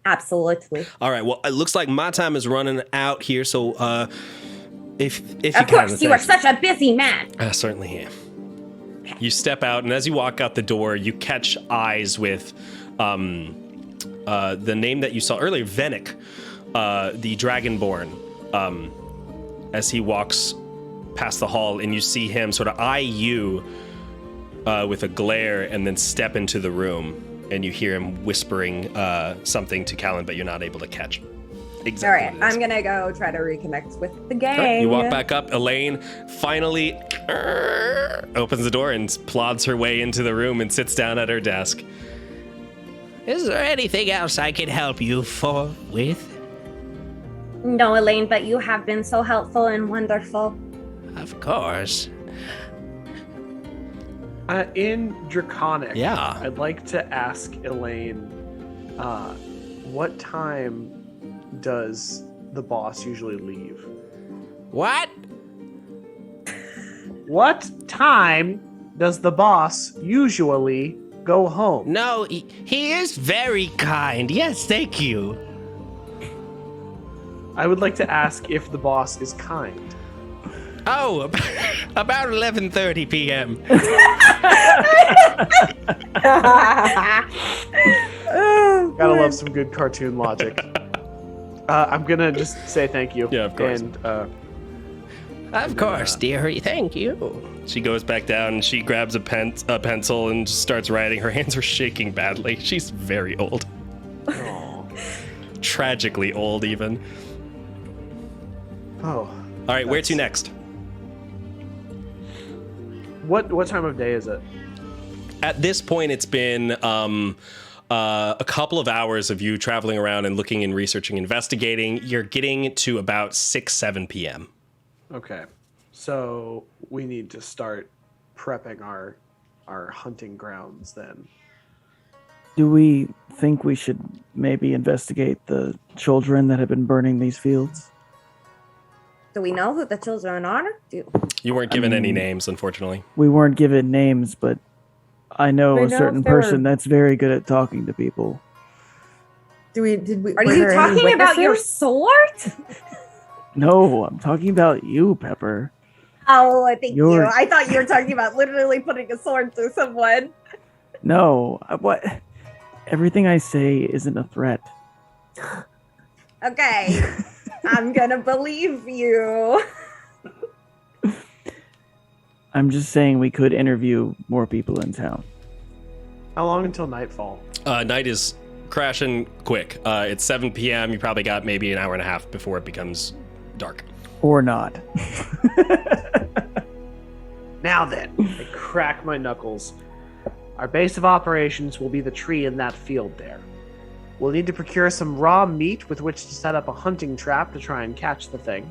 Absolutely. All right. Well, it looks like my time is running out here. So, if you of course, you are such a busy man. I certainly am. You step out, and as you walk out the door, you catch eyes with the name that you saw earlier, Venick, the Dragonborn. As he walks past the hall, and you see him sort of eye you with a glare, and then step into the room. And you hear him whispering something to Callan, but you're not able to catch exactly. All right, I'm gonna go try to reconnect with the gang. Right, you walk back up. Elaine finally opens the door and plods her way into the room and sits down at her desk. Is there anything else I can help you with? No, Elaine, but you have been so helpful and wonderful. Of course. In Draconic, Yeah. I'd like to ask Elaine, what time does the boss usually leave? What? What time does the boss usually go home? No, he is very kind. Yes, thank you. I would like to ask if the boss is kind. Oh, about 11:30 p.m. Gotta love some good cartoon logic. I'm gonna just say thank you. Yeah, of course. And Of course, dearie. Thank you. She goes back down and she grabs a pencil and just starts writing. Her hands are shaking badly. She's very old. Tragically old, even. oh, All right, where to next? what time of day is it? At this point, it's been a couple of hours of you traveling around and looking and researching, investigating. You're getting to about 6, 7 p.m. Okay, so we need to start prepping our hunting grounds then. Do we think we should maybe investigate the children that have been burning these fields? Do we know who the children are? You weren't given any names, unfortunately. We weren't given names, but I know Do we a know certain if they were- person that's very good at talking to people. Did we? Are were you there any talking about your witnesses? sword? No, I'm talking about you, Pepper. Oh, thank you. You're- I thought you were talking about literally putting a sword through someone. No, what? Everything I say isn't a threat. Okay. I'm gonna believe you. I'm just saying we could interview more people in town. How long until nightfall? Night is crashing quick. It's 7 p.m. You probably got maybe an hour and a half before it becomes dark. Or not. Now then, I crack my knuckles. Our base of operations will be the tree in that field there. We'll need to procure some raw meat with which to set up a hunting trap to try and catch the thing.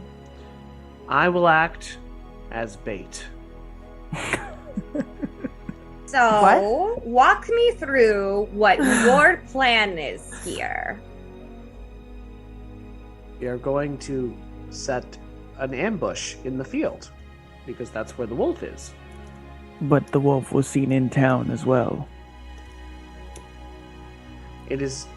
I will act as bait. So, walk me through what your plan is here. We are going to set an ambush in the field, because that's where the wolf is. But the wolf was seen in town as well. It is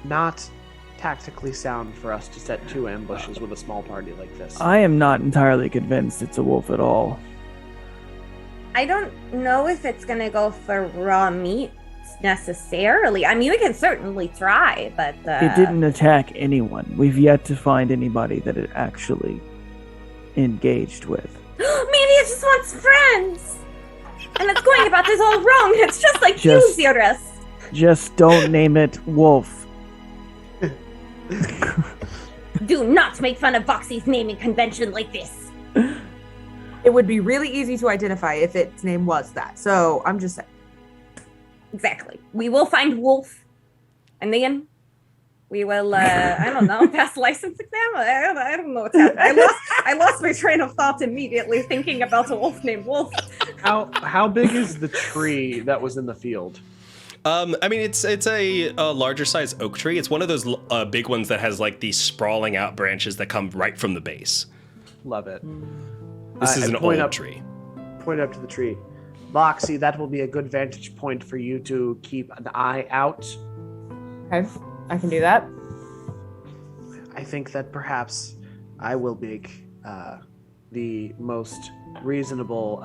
not tactically sound for us to set 2 ambushes with a small party like this. I am not entirely convinced it's a wolf at all. I don't know if it's gonna go for raw meat necessarily. I mean, we can certainly try, but It didn't attack anyone. We've yet to find anybody that it actually engaged with. maybe it just wants friends, and it's going about this all wrong. It's just like you, Just- Xerus. Just don't name it wolf. Do not make fun of Voxy's naming convention like this. It would be really easy to identify if its name was that. So I'm just saying. Exactly. We will find Wolf, and then we will, I don't know, pass license exam? I don't know what's happening. I lost my train of thought immediately thinking about a wolf named Wolf. How big is the tree that was in the field? I mean, it's a larger size oak tree. It's one of those big ones that has like these sprawling out branches that come right from the base. Love it. This is I an point old up- tree. Point up to the tree. Boxy, that will be a good vantage point for you to keep an eye out. Okay, I can do that. I think that perhaps I will make the most reasonable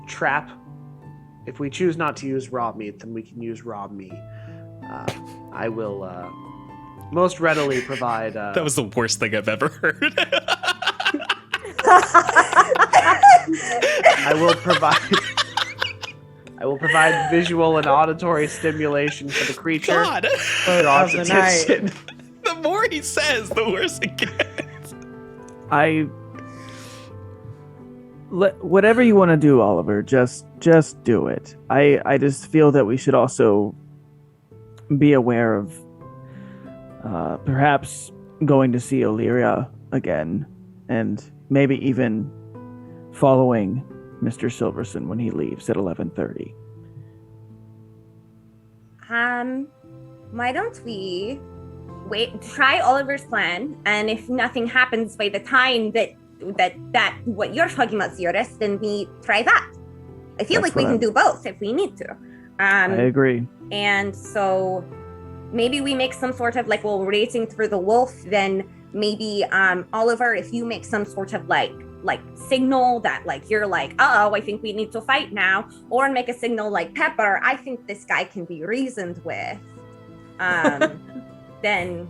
trap. If we choose not to use raw meat, then we can use raw meat. I will most readily provide. That was the worst thing I've ever heard. I will provide visual and auditory stimulation for the creature. God, Draw its of the night. attention. the more he says, the worse it gets. Whatever you want to do, Oliver, just do it. I just feel that we should also be aware of perhaps going to see Illyria again, and maybe even following Mr. Silverson when he leaves at 11:30. Why don't we try Oliver's plan, and if nothing happens by the time that what you're talking about, Cirrus, then we try that. I feel like we can do both if we need to. I agree. And so maybe we make some sort of we're racing through the wolf, then maybe Oliver, if you make some sort of like signal that you're uh-oh, I think we need to fight now, or make a signal like Pepper, I think this guy can be reasoned with, then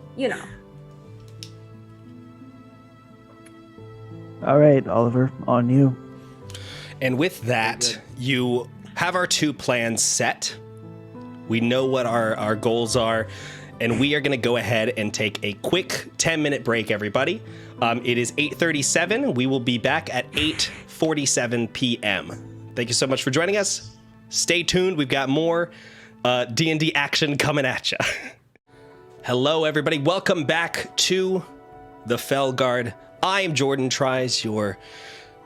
All right, Oliver, on you. And with that, you have our two plans set. We know what our goals are, and we are going to go ahead and take a quick 10-minute break, everybody. It is 8:37. We will be back at 8:47 p.m. Thank you so much for joining us. Stay tuned. We've got more D&D action coming at you. Hello, everybody. Welcome back to the Fellguard. I am Jordan Tries, your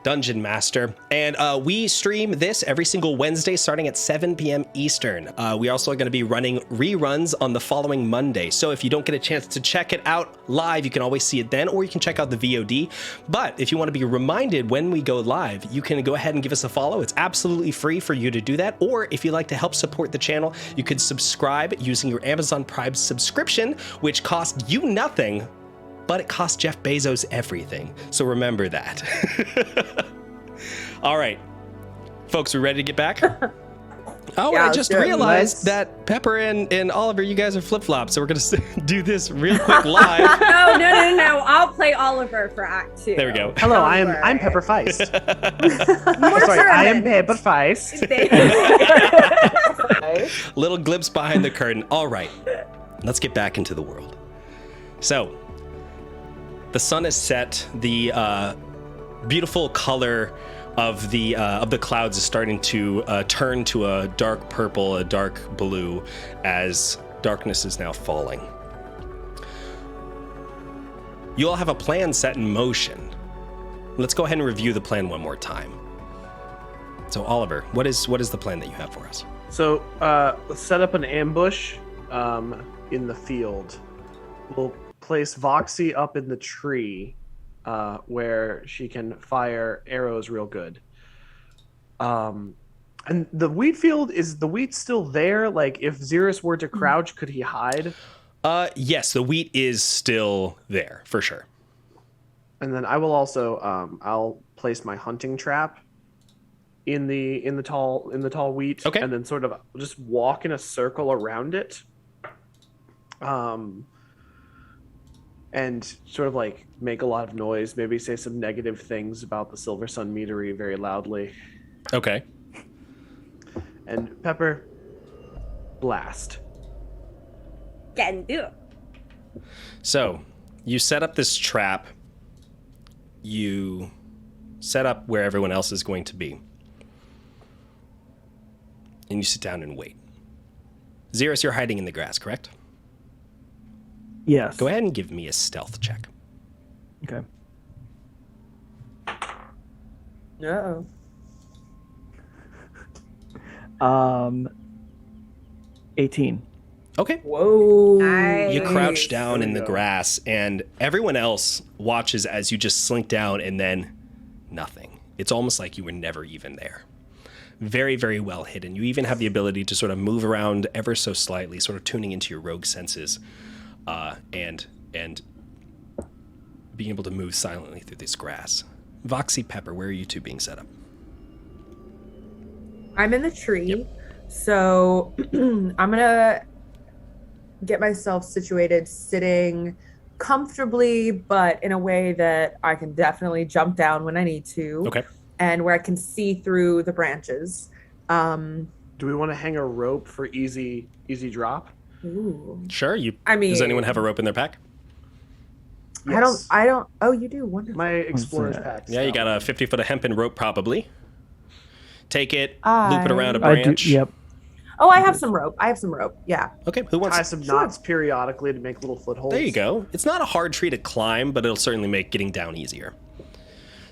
Dungeon Master, and we stream this every single Wednesday starting at 7 p.m. Eastern. We also are going to be running reruns on the following Monday, so if you don't get a chance to check it out live, you can always see it then, or you can check out the VOD. But if you want to be reminded when we go live, you can go ahead and give us a follow. It's absolutely free for you to do that, or if you'd like to help support the channel, you could subscribe using your Amazon Prime subscription, which costs you nothing, but it costs Jeff Bezos everything. So remember that. All right, folks, we ready to get back? Oh, yeah, I just realized that Pepper and Oliver, you guys are flip-flops, so we're going to do this real quick live. No. I'll play Oliver for Act 2. There we go. Hello, I'm Pepper Feist. Sorry, I am Pepper Feist. Little glimpse behind the curtain. All right, let's get back into the world. So, the sun is set. The beautiful color of the clouds is starting to turn to a dark purple, a dark blue, as darkness is now falling. You all have a plan set in motion. Let's go ahead and review the plan one more time. So, Oliver, what is the plan that you have for us? So, let's set up an ambush in the field. We'll place Voxy up in the tree where she can fire arrows real good. And the wheat field, is the wheat still there? Like, if Xerus were to crouch, could he hide? Yes, the wheat is still there for sure. And then I will also I'll place my hunting trap in the tall wheat, okay, and then sort of just walk in a circle around it. And sort of make a lot of noise, maybe say some negative things about the Silver Sun meadery very loudly. Okay. And Pepper, blast. Can do. So, you set up this trap. You set up where everyone else is going to be. And you sit down and wait. Xerus, you're hiding in the grass, correct? Yes. Go ahead and give me a stealth check. Okay. Uh-oh. 18. Okay. Whoa. Nice. You crouch down in the grass, and everyone else watches as you just slink down and then nothing. It's almost like you were never even there. Very, very well hidden. You even have the ability to sort of move around ever so slightly, sort of tuning into your rogue senses, and being able to move silently through this grass. Voxy, Pepper, where are you two being set up? I'm in the tree, so I'm gonna get myself situated, sitting comfortably, but in a way that I can definitely jump down when I need to. Okay. And where I can see through the branches. Do we want to hang a rope for easy drop? Ooh. Sure. I mean, does anyone have a rope in their pack? Yes. I don't. Oh, you do. Wonderful. My explorer's that? pack. Yeah, you got a 50-foot of hempen rope probably. Take it, loop it around a I I do. branch. Yep. Oh, I have some rope. Yeah. Okay, who wants tie some knots periodically to make little footholds. There you go. It's not a hard tree to climb, but it'll certainly make getting down easier.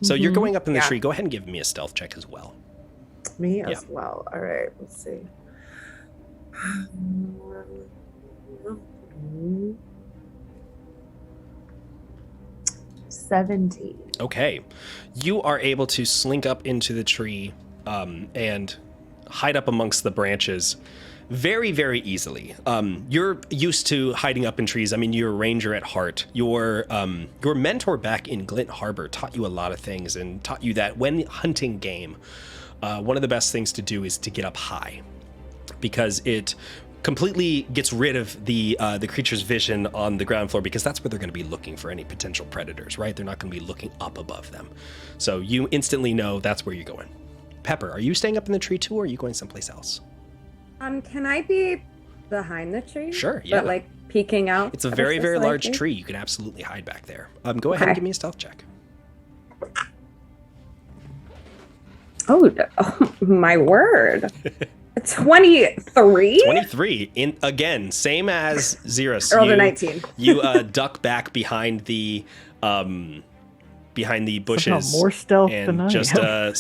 So you're going up in the tree. Go ahead and give me a stealth check as well. Me as well. All right. Let's see. 17. Okay. You are able to slink up into the tree and hide up amongst the branches very, very easily. You're used to hiding up in trees. I mean, you're a ranger at heart. Your mentor back in Glint Harbor taught you a lot of things and taught you that when hunting game, one of the best things to do is to get up high, because it completely gets rid of the creature's vision on the ground floor, because that's where they're going to be looking for any potential predators, right? They're not going to be looking up above them. So you instantly know that's where you're going. Pepper, are you staying up in the tree too, or are you going someplace else? Can I be behind the tree? Sure, yeah. But like peeking out? It's a very, very slightly? large tree. You can absolutely hide back there. Go ahead and Okay. give me a stealth check. Oh, my word. 23? 23. Again, same as Xeris. I rolled a 19. You duck back behind the bushes. Somehow more stealth and than I just am.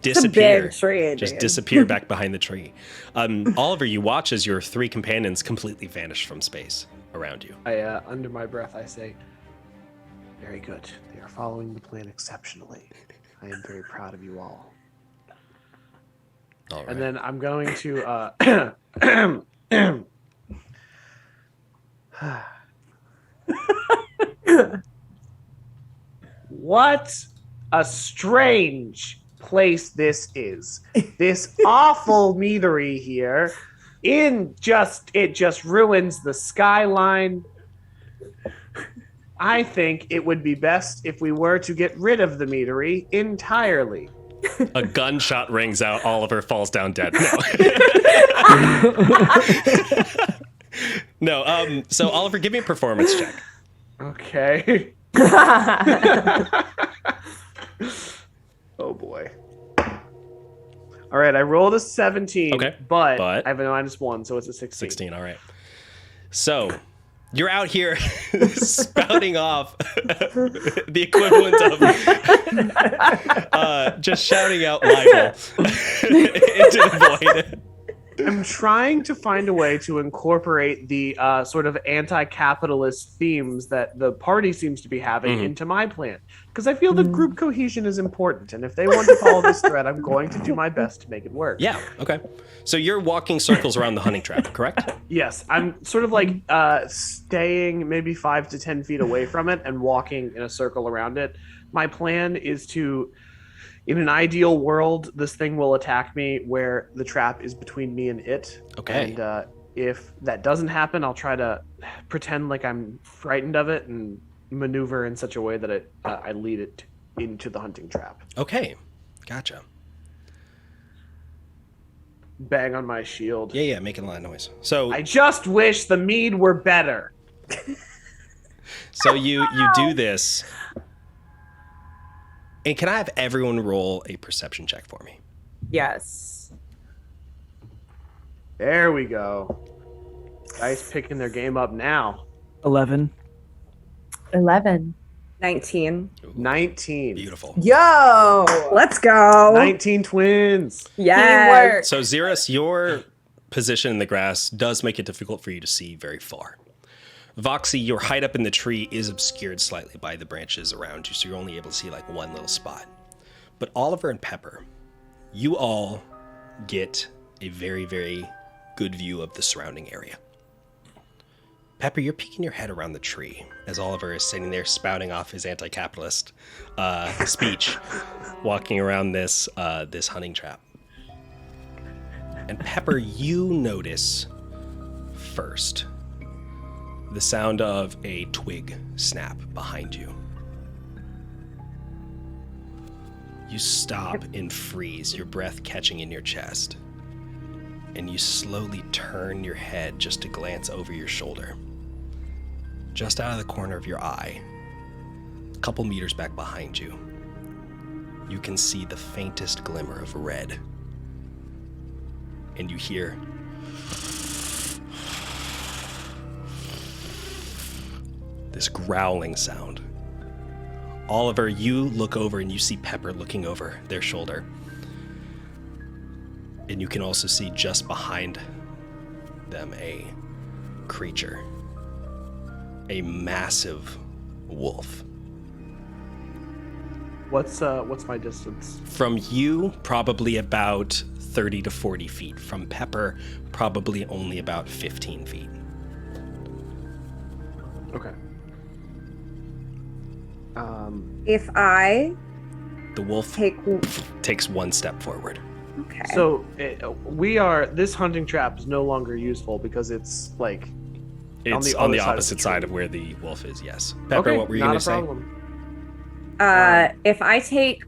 disappear. Big tree, Just dude. disappear back behind the tree. Oliver, you watch as your three companions completely vanish from space around you. I, under my breath, I say, "Very good. They are following the plan exceptionally. I am very proud of you all." All right. And then I'm going to what a strange place this is. This awful meadery here. It just ruins the skyline. I think it would be best if we were to get rid of the meadery entirely. A gunshot rings out. Oliver falls down dead. No. No. So Oliver, give me a performance check. Okay. Oh boy. All right, I rolled a 17. Okay, But but- I have a -1, so it's a 16. 16. All right. So you're out here spouting off the equivalent of just shouting out libel into the void. I'm trying to find a way to incorporate the sort of anti-capitalist themes that the party seems to be having into my plan, because I feel that group cohesion is important, and if they want to follow this thread, I'm going to do my best to make it work. Yeah. Okay. So you're walking circles around the hunting trap, correct? Yes, I'm sort of like staying maybe 5 to 10 feet away from it and walking in a circle around it. My plan is to, in an ideal world, this thing will attack me where the trap is between me and it. Okay. And if that doesn't happen, I'll try to pretend like I'm frightened of it and maneuver in such a way that I lead it into the hunting trap. Okay. Gotcha. Bang on my shield. Yeah, making a lot of noise. So I just wish the mead were better. so you do this. And can I have everyone roll a perception check for me? Yes. There we go. Guys picking their game up now. 11. 11. 19. 19. Beautiful. Yo. Let's go. 19 twins. Yes. Teamwork. So Xeris, your position in the grass does make it difficult for you to see very far. Voxy, your hide up in the tree is obscured slightly by the branches around you, so you're only able to see like one little spot. But Oliver and Pepper, you all get a very, very good view of the surrounding area. Pepper, you're peeking your head around the tree as Oliver is sitting there spouting off his anti-capitalist speech, walking around this hunting trap. And Pepper, you notice first the sound of a twig snap behind you. You stop and freeze, your breath catching in your chest. And you slowly turn your head just to glance over your shoulder. Just out of the corner of your eye, couple meters back behind you, you can see the faintest glimmer of red. And you hear this growling sound. Oliver, you look over and you see Pepper looking over their shoulder. And you can also see just behind them a creature. A massive wolf. What's my distance? From you, probably about 30 to 40 feet. From Pepper, probably only about 15 feet. Okay. If I The wolf takes one step forward. okay. So this hunting trap is no longer useful because it's like It's on the opposite side of where the wolf is, yes. Pepper, okay, what were you not going a to say? problem. If I take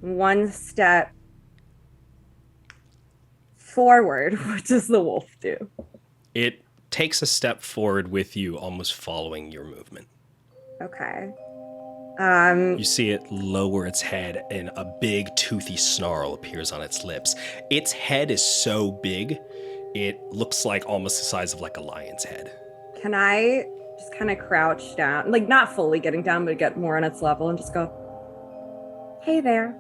one step forward, what does the wolf do? It takes a step forward with you, almost following your movement. Okay. You see it lower its head, and a big, toothy snarl appears on its lips. Its head is so big, it looks like almost the size of like a lion's head. Can I just kind of crouch down, like not fully getting down, but get more on its level and just go, "Hey there."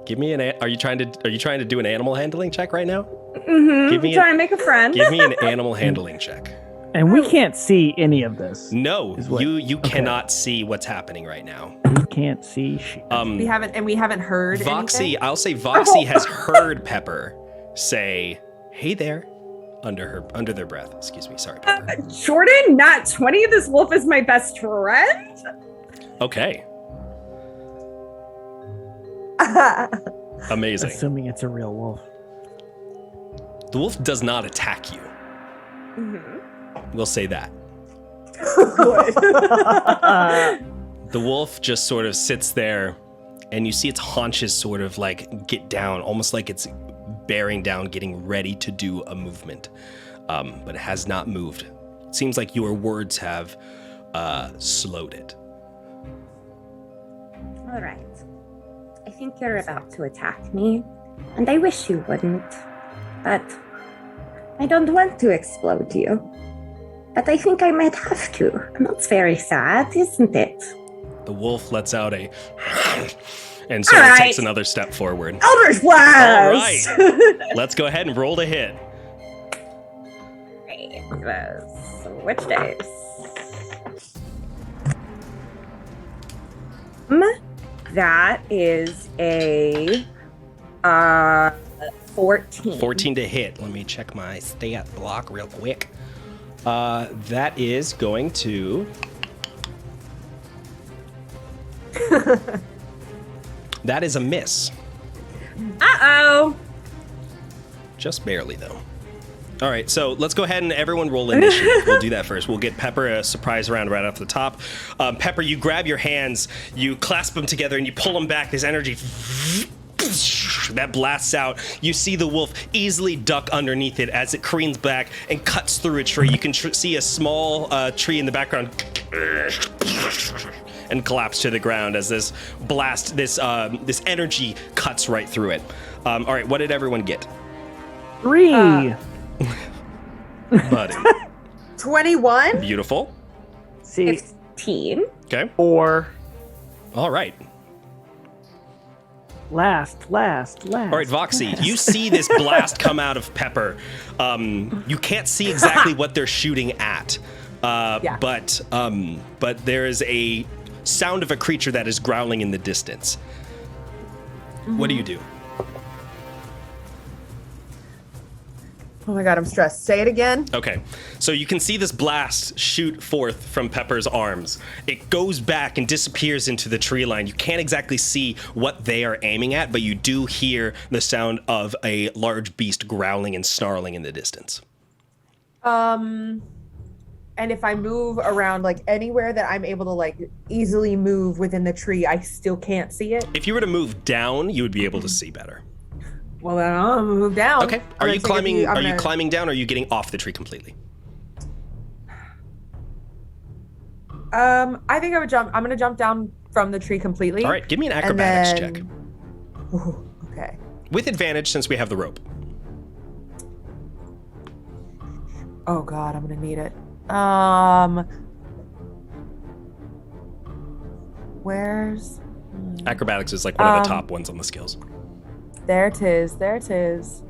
Give me are you trying to do an animal handling check right now? Mm-hmm. Give me trying to make a friend. Give me an animal handling check. And we can't see any of this. No, Is what- you okay. cannot see what's happening right now. We can't see shit. We haven't heard Voxy, anything? I'll say Voxy has heard Pepper say, "Hey there," under their breath. Excuse me, sorry, Pepper. Jordan, not 20. This wolf is my best friend. Okay, amazing. Assuming it's a real wolf. The wolf does not attack you. Mm-hmm. We'll say that. The wolf just sort of sits there, and you see its haunches sort of like get down, almost like it's bearing down, getting ready to do a movement. But it has not moved. It seems like your words have slowed it. All right. I think you're about to attack me, and I wish you wouldn't. But I don't want to explode you. But I think I might have to. And that's very sad, isn't it? The wolf lets out a and sort of All takes right. another step forward. Eldritch Blast! All right. Let's go ahead and roll to hit. Right. Switch dice. That is a 14. 14 to hit. Let me check my stat block real quick. That is going to... That is a miss. Uh-oh. Just barely, though. All right, so let's go ahead and everyone roll initiative. We'll do that first. We'll get Pepper a surprise round right off the top. Pepper, you grab your hands, you clasp them together, and you pull them back. There's energy that blasts out. You see the wolf easily duck underneath it as it careens back and cuts through a tree. You can see a small tree in the background and collapse to the ground as this blast, this energy cuts right through it. All right, what did everyone get? 3. Buddy. 21? Beautiful. See, 15. Okay. 4. All right. last. All right, Voxy, you see this blast come out of Pepper. You can't see exactly what they're shooting at, but there is a sound of a creature that is growling in the distance. What do you do? Oh my god, I'm stressed. Say it again. Okay, so you can see this blast shoot forth from Pepper's arms. It goes back and disappears into the tree line. You can't exactly see what they are aiming at, but you do hear the sound of a large beast growling and snarling in the distance. And if I move around like anywhere that I'm able to like easily move within the tree, I still can't see it. If you were to move down, you would be able to see better. Well, then I'll move down. Okay. Are you climbing? Are you climbing down? Or are you getting off the tree completely? I think I would jump. I'm gonna jump down from the tree completely. All right, give me an acrobatics check. Ooh, okay. With advantage since we have the rope. Oh God, I'm gonna need it. Where's Acrobatics is like one of the top ones on the skills. there it is. There it is.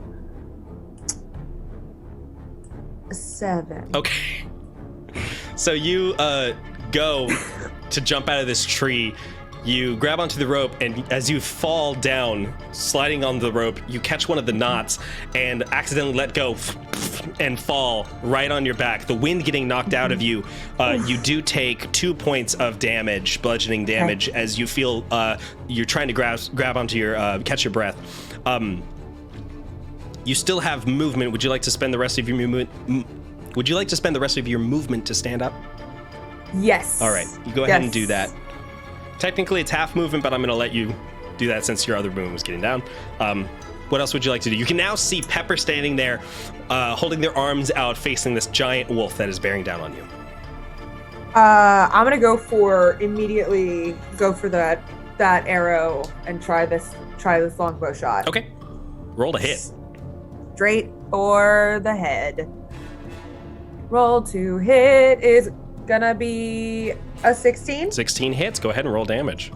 7. Okay. So you go to jump out of this tree. You grab onto the rope, and as you fall down, sliding on the rope, you catch one of the knots and accidentally let go and fall right on your back. The wind getting knocked out of you. You do take 2 points of damage, bludgeoning damage, as you feel you're trying to grab onto your catch your breath. You still have movement. Would you like to spend the rest of your movement? Would you like to spend the rest of your movement to stand up? Yes. All right, you go ahead and do that. Technically, it's half movement, but I'm going to let you do that since your other movement was getting down. What else would you like to do? You can now see Pepper standing there, holding their arms out, facing this giant wolf that is bearing down on you. I'm gonna immediately go for that arrow and try this longbow shot. Okay. Roll to hit. Straight for the head. Roll to hit is gonna be a 16. 16 hits. Go ahead and roll damage.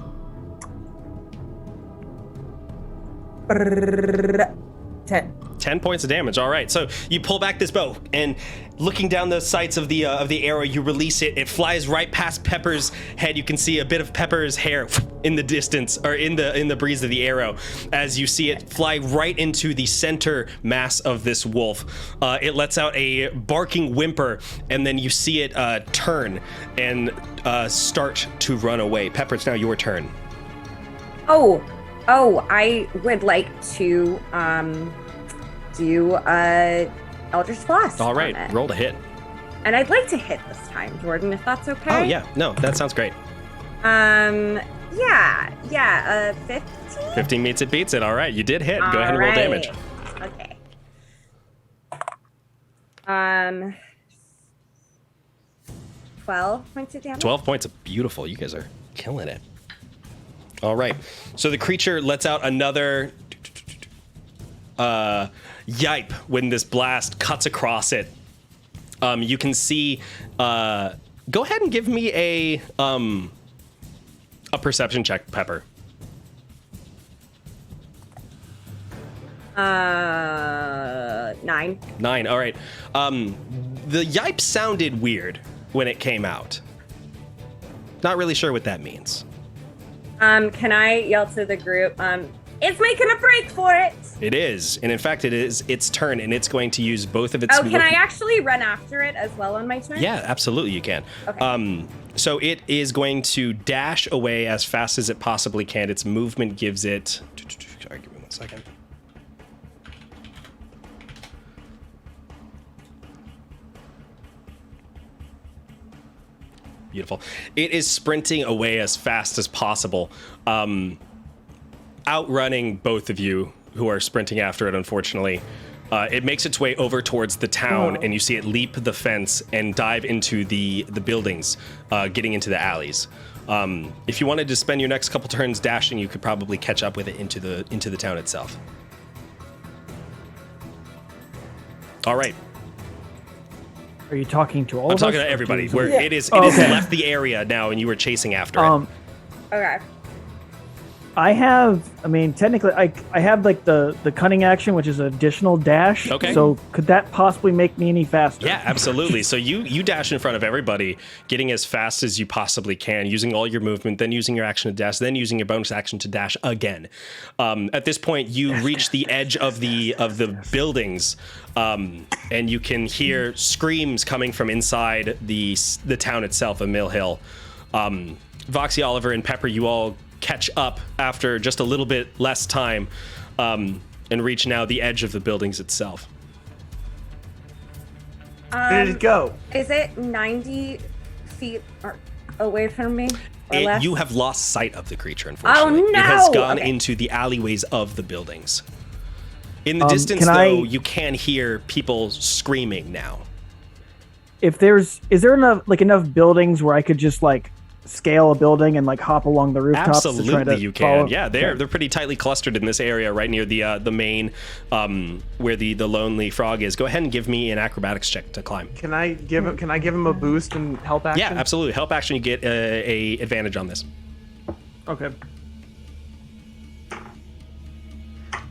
10. 10 points of damage. All right. So you pull back this bow, and looking down the sights of the arrow, you release it. It flies right past Pepper's head. You can see a bit of Pepper's hair in the distance, or in the breeze of the arrow, as you see it fly right into the center mass of this wolf. It lets out a barking whimper, and then you see it turn and start to run away. Pepper, it's now your turn. Oh, I would like to do Eldritch Blast. All right, roll to hit. And I'd like to hit this time, Jordan, if that's okay. Oh yeah, no, that sounds great. 15. 15 meets it, beats it. All right, you did hit. Go ahead and roll damage. Okay. 12 points of damage. 12 points of beautiful. You guys are killing it. All right, so the creature lets out another yipe when this blast cuts across it. You can see. Go ahead and give me a perception check, Pepper. 9. 9. All right. The yipe sounded weird when it came out. Not really sure what that means. Can I yell to the group? It's making a break for it. It is, and in fact, it is its turn, and it's going to use both of its. Oh, can I actually run after it as well on my turn? Yeah, absolutely, you can. Okay. So it is going to dash away as fast as it possibly can. Its movement gives it. Sorry, give me 1 second. Beautiful. It is sprinting away as fast as possible, outrunning both of you who are sprinting after it, unfortunately. It makes its way over towards the town, and you see it leap the fence and dive into the buildings, getting into the alleys. If you wanted to spend your next couple turns dashing, you could probably catch up with it into the town itself. All right. Are you talking to all I'm of us? talking to everybody. Where it is Okay. left the area now, and you were chasing after it. Okay. I have, technically, I have like the cunning action, which is an additional dash. Okay. So could that possibly make me any faster? Yeah, absolutely. So you dash in front of everybody, getting as fast as you possibly can, using all your movement, then using your action to dash, then using your bonus action to dash again. At this point, you reach the edge of the buildings, and you can hear screams coming from inside the town itself of Mill Hill. Voxy, Oliver, and Pepper, you all catch up after just a little bit less time, and reach now the edge of the buildings itself. Where did it go? Is it 90 feet away from me? Or less? You have lost sight of the creature, unfortunately. Oh, no! It has gone Okay. into the alleyways of the buildings. In the distance, can though, I- you can hear people screaming now. is there enough buildings where I could just like scale a building and like hop along the rooftops? Absolutely, you can. Yeah, they're pretty tightly clustered in this area, right near the main, where the lonely frog is. Go ahead and give me an acrobatics check to climb. Can I give him a boost and help action? Yeah, absolutely. Help action. You get a advantage on this. Okay.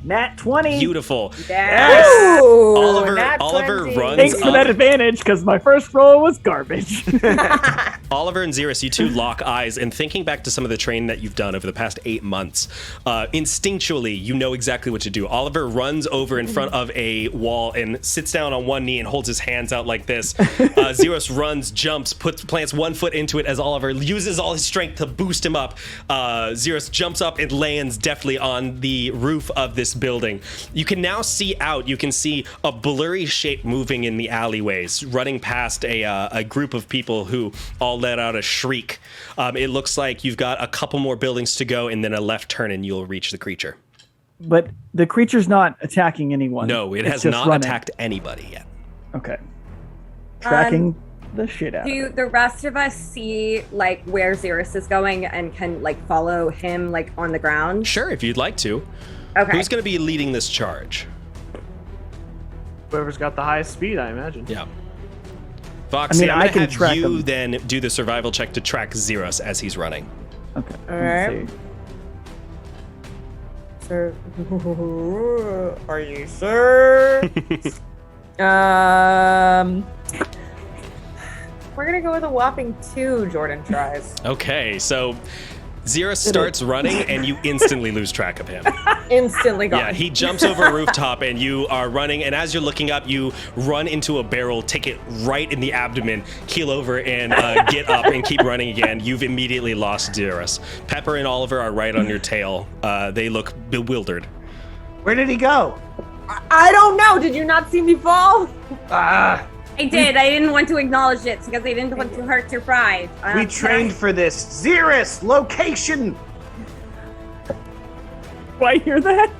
Nat 20. Beautiful. Yes. Ooh, Oliver nat Oliver 20. runs Thanks for up. that advantage, because my first roll was garbage. Oliver and Xeris, you two lock eyes, and thinking back to some of the training that you've done over the past 8 months, instinctually, you know exactly what to do. Oliver runs over in front of a wall and sits down on one knee and holds his hands out like this. Xeris runs, jumps, plants one foot into it as Oliver uses all his strength to boost him up. Xeris jumps up and lands deftly on the roof of this building. You can now see out. You can see a blurry shape moving in the alleyways, running past a group of people who all let out a shriek. It looks like you've got a couple more buildings to go and then a left turn and you'll reach the creature. But the creature's not attacking anyone. No, it It's has just not running. attacked anybody yet. Okay. Tracking the shit out of Do it. the rest of us see like where Xeris is going and can like follow him like on the ground? Sure, if you'd like to. Okay. Who's going to be leading this charge? Whoever's got the highest speed, I imagine. Yeah. Foxy, I I'm can going to track have you him. then do the survival check to track Xeris as he's running. Okay. All let me right. see. Sir, are you sure? We're gonna go with a whopping 2. Jordan tries. Okay, so Xeris starts running and you instantly lose track of him. Instantly gone. Yeah, he jumps over a rooftop and you are running, and as you're looking up, you run into a barrel, take it right in the abdomen, keel over, and get up and keep running again. You've immediately lost Xeris. Pepper and Oliver are right on your tail. They look bewildered. Where did he go? I don't know. Did you not see me fall? Ah, I did. I didn't want to acknowledge it because I didn't want to hurt your pride. we trained for this. Xeris, location. Do I hear that?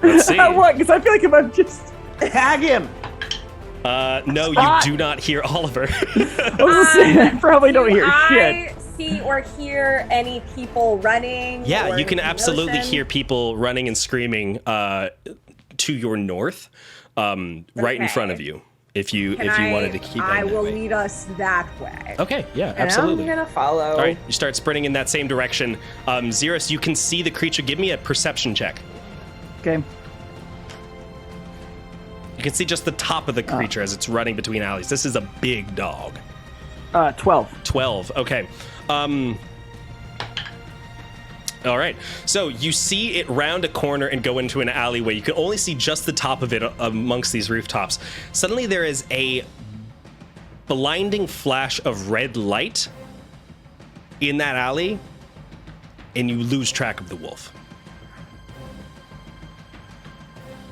Let's see. What? Because I feel like if I'm just... Tag him. No, you do not hear Oliver. I was just saying, I probably don't hear shit. I see or hear any people running? Yeah, or you can any absolutely motion? hear people running and screaming to your north, right in Okay. front of you. If you Can wanted to keep I running that will way. lead us that way. Okay, yeah, And absolutely. I'm gonna follow. All right, you start sprinting in that same direction. Xeris, you can see the creature. Give me a perception check. Okay. You can see just the top of the creature as it's running between alleys. This is a big dog. 12. 12. Okay. All right. So you see it round a corner and go into an alleyway. You can only see just the top of it amongst these rooftops. Suddenly there is a blinding flash of red light in that alley, and you lose track of the wolf.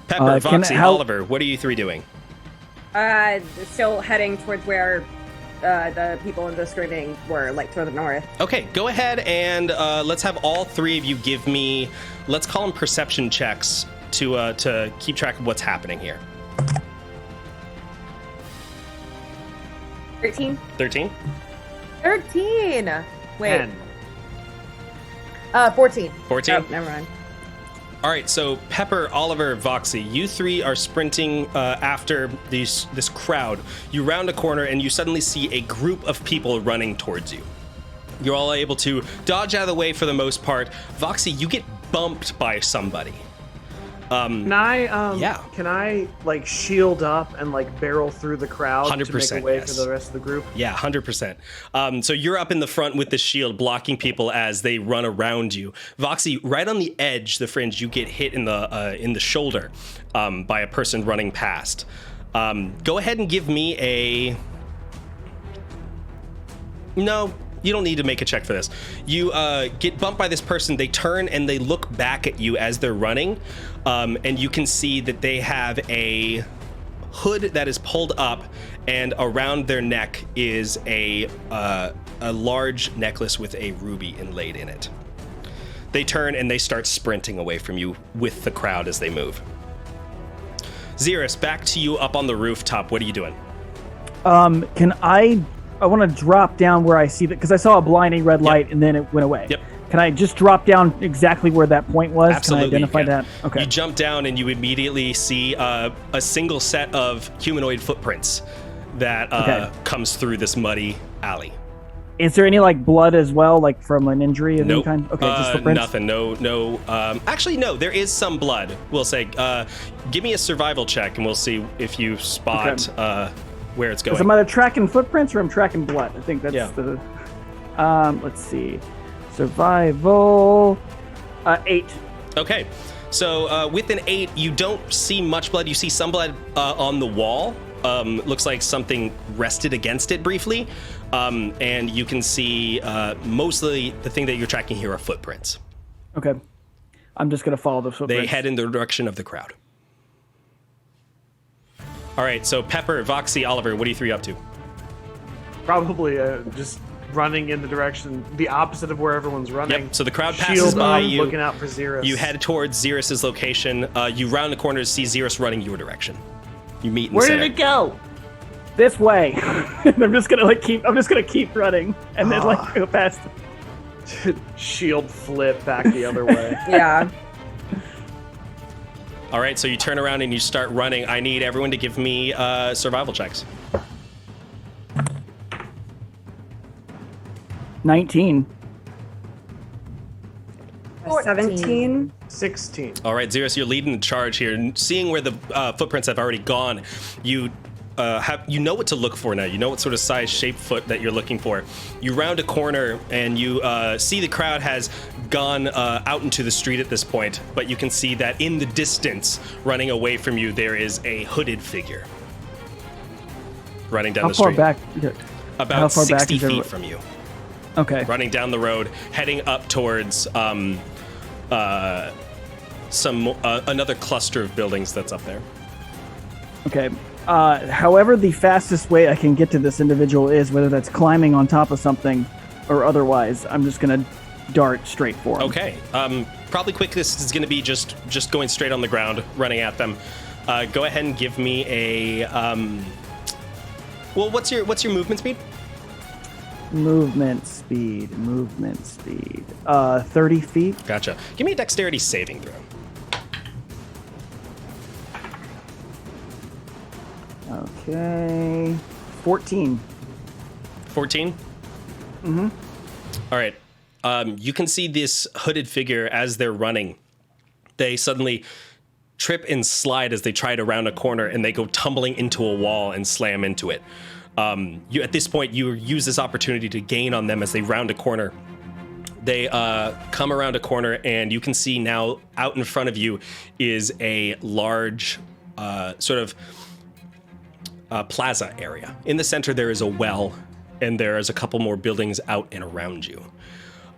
Pepper, Foxy, Oliver, what are you three doing? Still heading towards where the people in the screaming were, like to the north. Okay, go ahead and let's have all three of you give me, let's call them perception checks to keep track of what's happening here. 13. 13? 13. Wait. 10. 14. 14? Oh, never mind. All right, so Pepper, Oliver, Voxy, you three are sprinting after this crowd. You round a corner and you suddenly see a group of people running towards you. You're all able to dodge out of the way for the most part. Voxy, you get bumped by somebody. Can I Yeah. Can I like shield up and like barrel through the crowd to make 100%, a way yes. for the rest of the group? Yeah, 100%. So you're up in the front with the shield, blocking people as they run around you. Voxy, right on the edge, the fringe, you get hit in the shoulder by a person running past. Go ahead and give me a... No, you don't need to make a check for this. You get bumped by this person. They turn and they look back at you as they're running, and you can see that they have a hood that is pulled up, and around their neck is a large necklace with a ruby inlaid in it. They turn and they start sprinting away from you with the crowd as they move. Xeris, back to you up on the rooftop. What are you doing? Can I want to drop down where I see that, because I saw a blinding red light and then it went away. Yep. Can I just drop down exactly where that point was? Absolutely. Can I identify you can. that? Okay. You jump down and you immediately see a single set of humanoid footprints that comes through this muddy alley. Is there any like blood as well, like from an injury of any kind? Okay, just footprints. Nothing. No. Actually, no. There is some blood. We'll say. Give me a survival check, and we'll see if you spot where it's going. Because I'm either tracking footprints or I'm tracking blood. I think that's the. Let's see. Survival. 8. Okay. So with an 8, you don't see much blood. You see some blood on the wall. Looks like something rested against it briefly. And you can see mostly the thing that you're tracking here are footprints. Okay. I'm just going to follow the footprints. They head in the direction of the crowd. All right, so Pepper, Voxy, Oliver, what are you three up to? Probably just running in the opposite of where everyone's running. Yep, so the crowd passes by you. Looking out for Xeris. You head towards Xeris' location. You round the corner to see Xeris running your direction. You meet in the Where center. did it go? This way. I'm just gonna keep running and then go past. Shield flip back the other way. Yeah. All right, so you turn around and you start running. I need everyone to give me survival checks. 19. 17. 16. All right, Xeris, you're leading the charge here. Seeing where the footprints have already gone, you know what to look for now. You know what sort of size, shape, foot that you're looking for. You round a corner and you see the crowd has gone out into the street at this point, but you can see that in the distance, running away from you, there is a hooded figure running down the street. How far back? About 60 feet from you. Okay. Running down the road, heading up towards another cluster of buildings that's up there. Okay. However, the fastest way I can get to this individual is, whether that's climbing on top of something or otherwise, I'm just gonna dart straight for him. Okay. Probably quickest is gonna be just going straight on the ground, running at them. Go ahead and give me a. Well, what's your movement speed? Movement speed. 30 feet. Gotcha. Give me a dexterity saving throw. Okay. 14. 14? Mm-hmm. All right. You can see this hooded figure as they're running. They suddenly trip and slide as they try to round a corner, and they go tumbling into a wall and slam into it. At this point, you use this opportunity to gain on them as they round a corner. They come around a corner, and you can see now out in front of you is a large plaza area. In the center, there is a well, and there is a couple more buildings out and around you.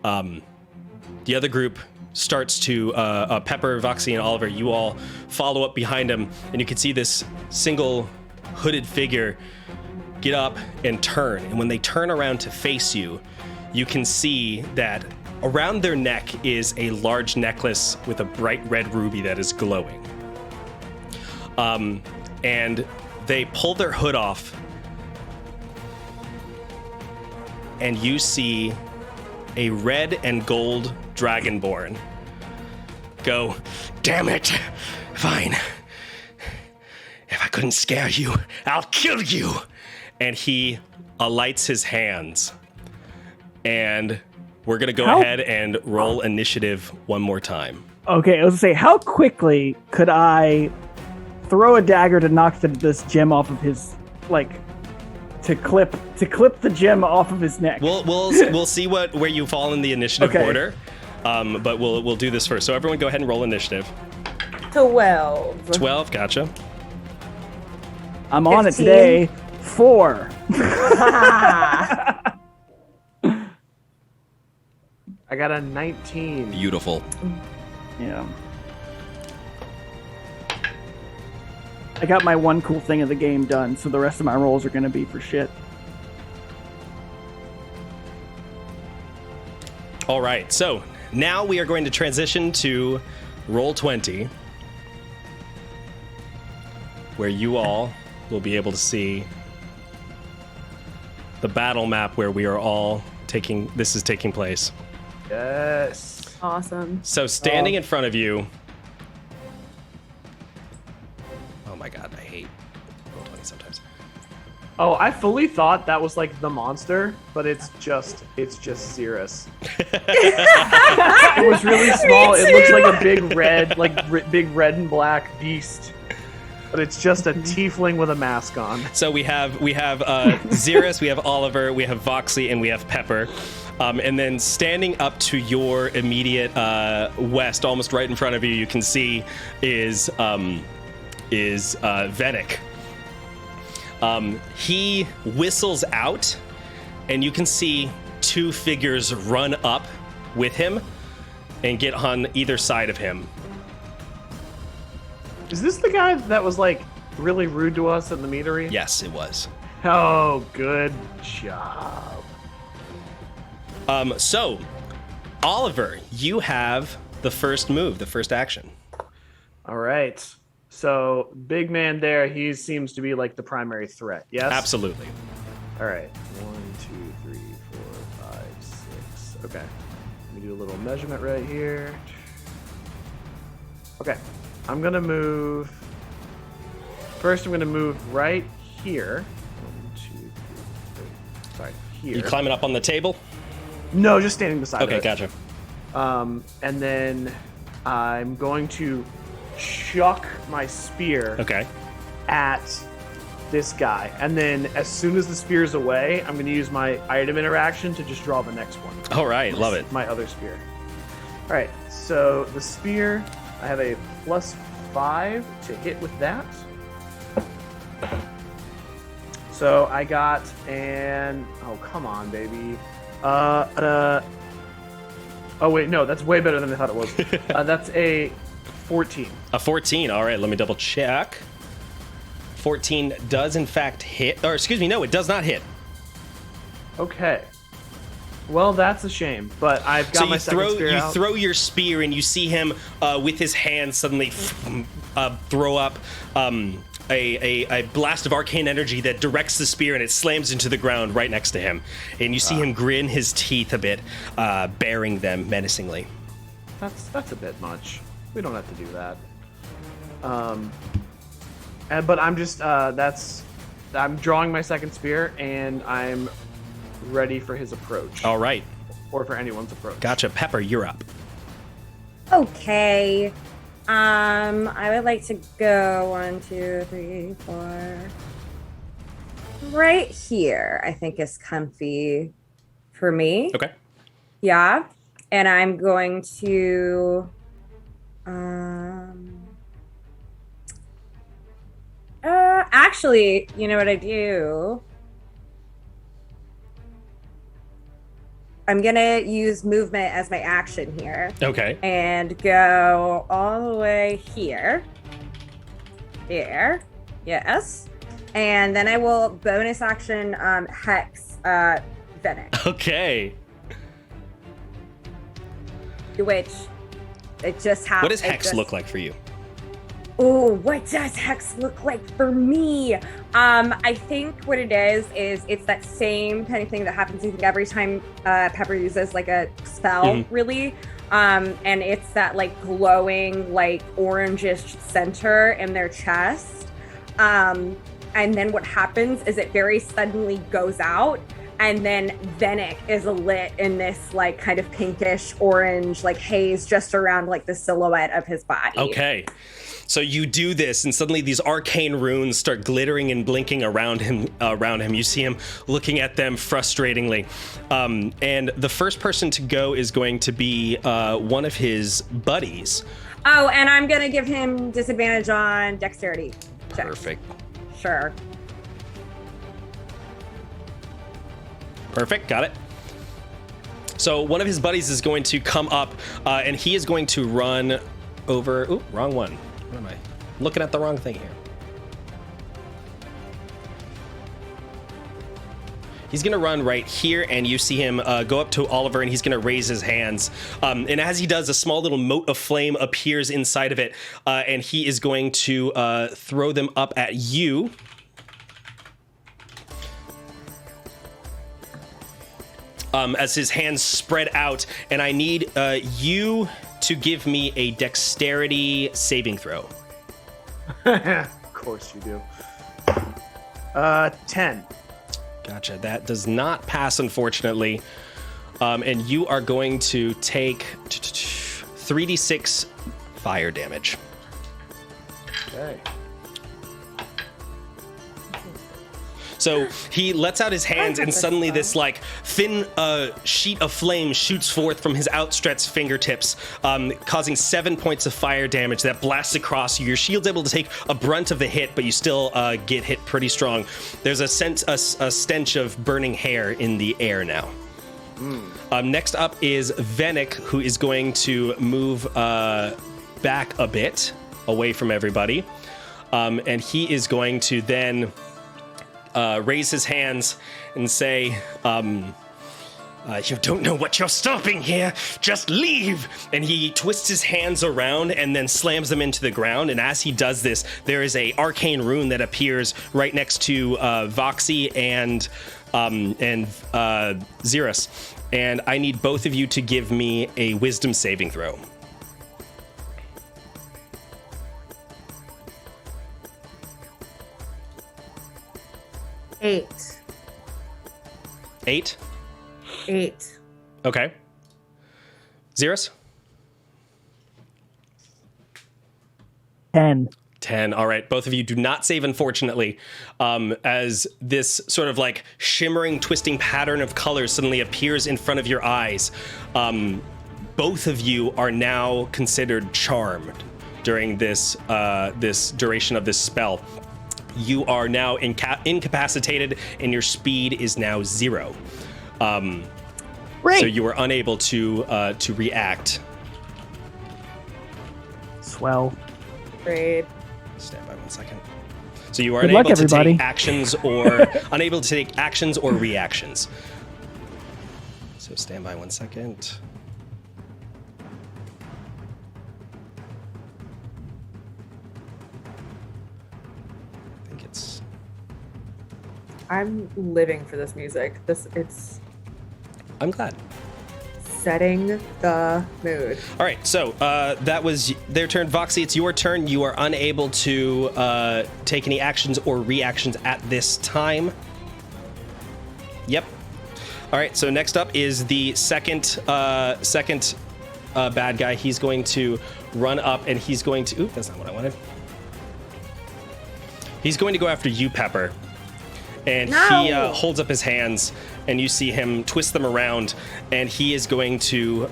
The other group starts to, Pepper, Voxy, and Oliver, you all follow up behind him, and you can see this single hooded figure get up and turn. And when they turn around to face you, you can see that around their neck is a large necklace with a bright red ruby that is glowing. And they pull their hood off, and you see a red and gold dragonborn go, "Damn it, fine. If I couldn't scare you, I'll kill you." And he alights his hands. And we're going to go ahead and roll initiative one more time. Okay, I was going to say, how quickly could I throw a dagger to knock this gem off of his, to clip the gem off of his neck? We'll see where you fall in the initiative order. But we'll do this first. So everyone go ahead and roll initiative. 12. 12, gotcha. I'm on it today. 4. I got a 19. Beautiful. Yeah. I got my one cool thing of the game done, so the rest of my rolls are going to be for shit. All right, so now we are going to transition to Roll20. where you all will be able to see the battle map where we are all taking place. Yes. Awesome. So standing in front of you. Oh my god, I hate Roll20 sometimes. Oh, I fully thought that was like the monster, but it's just Cirrus. It was really small. It looks like a big red and black beast. But it's just a tiefling with a mask on. So we have Xerus, we have Oliver, we have Voxley, and we have Pepper. And then standing up to your immediate west, almost right in front of you, you can see is Venick. He whistles out, and you can see two figures run up with him and get on either side of him. Is this the guy that was like really rude to us in the meadery? Yes, it was. Oh, good job. So, Oliver, you have the first move, the first action. All right. So, big man there, he seems to be like the primary threat, yes? Absolutely. All right. 1, 2, 3, 4, 5, 6. Okay. Let me do a little measurement right here. Okay. I'm going to move... First, I'm going to move right here. 1, 2, 3, 4. Sorry, here. You climbing up on the table? No, just standing beside it. Okay, gotcha. And then I'm going to chuck my spear at this guy. And then as soon as the spear's away, I'm going to use my item interaction to just draw the next one. All right, love it. My other spear. All right, so the spear, I have a +5 to hit with that. So I got an... Oh, come on, baby. Oh, wait, no, that's way better than I thought it was. That's a 14. A 14, all right, let me double check. 14 does in fact hit, or excuse me, no, it does not hit. Okay. Well, that's a shame, but I've got my second spear out. You throw your spear and you see him with his hand suddenly throw up a blast of arcane energy that directs the spear and it slams into the ground right next to him. And you see him grin his teeth a bit, baring them menacingly. That's a bit much. We don't have to do that. But I'm just I'm drawing my second spear and I'm ready for his approach. All right. Or for anyone's approach. Gotcha. Pepper, you're up. Okay. I would like to go 1, 2, 3, 4. Right here, I think is comfy for me. Okay. Yeah. And I'm going to actually, you know what I do? I'm gonna use movement as my action here. Okay. And go all the way here. There. Yes. And then I will bonus action Hex Venick. Okay. Which it just happens. What does Hex look like for you? Oh, what does Hex look like for me? I think what it is it's that same kind of thing that happens, I think, every time Pepper uses like a spell, really. And it's that like glowing, like orangish center in their chest. And then what happens is it very suddenly goes out. And then Venick is lit in this like kind of pinkish orange, like haze just around like the silhouette of his body. Okay. So you do this, and suddenly these arcane runes start glittering and blinking around him. You see him looking at them frustratingly. And the first person to go is going to be one of his buddies. Oh, and I'm going to give him disadvantage on dexterity checks. Perfect. Sure. Perfect, got it. So one of his buddies is going to come up, and he is going to run over... Ooh, wrong one. What am I? Looking at the wrong thing here. He's going to run right here, and you see him go up to Oliver, and he's going to raise his hands. And as he does, a small little mote of flame appears inside of it, and he is going to throw them up at you. As his hands spread out, and I need you to give me a dexterity saving throw. Of course you do. 10. Gotcha. That does not pass, unfortunately. And you are going to take 3d6 fire damage. Okay. So he lets out his hands, and suddenly this like thin sheet of flame shoots forth from his outstretched fingertips, causing 7 points of fire damage that blasts across you. Your shield's able to take a brunt of the hit, but you still get hit pretty strong. There's a stench of burning hair in the air now. Next up is Venik, who is going to move back a bit away from everybody, and he is going to then raise his hands and say, you don't know what you're stopping here. Just leave. And he twists his hands around and then slams them into the ground. And as he does this, there is a arcane rune that appears right next to Voxy and Xerus. And I need both of you to give me a wisdom saving throw. Eight. 8? 8. Okay. Xerus? 10. 10. All right. Both of you do not save, unfortunately, as this sort of like shimmering, twisting pattern of colors suddenly appears in front of your eyes. Both of you are now considered charmed during this this duration of this spell. You are now incapacitated, and your speed is now 0. Great. So you are unable to react. Swell. Great. Stand by 1 second. So you are Good unable luck, to everybody. take actions or unable to take actions or reactions. So stand by 1 second. I think it's. I'm living for this music. It's I'm glad. setting the mood. All right, so that was their turn. Voxy, it's your turn. You are unable to take any actions or reactions at this time. Yep. All right, so next up is the second bad guy. He's going to run up, and he's going to... Ooh, that's not what I wanted. He's going to go after you, Pepper. And he holds up his hands, and you see him twist them around, and he is going to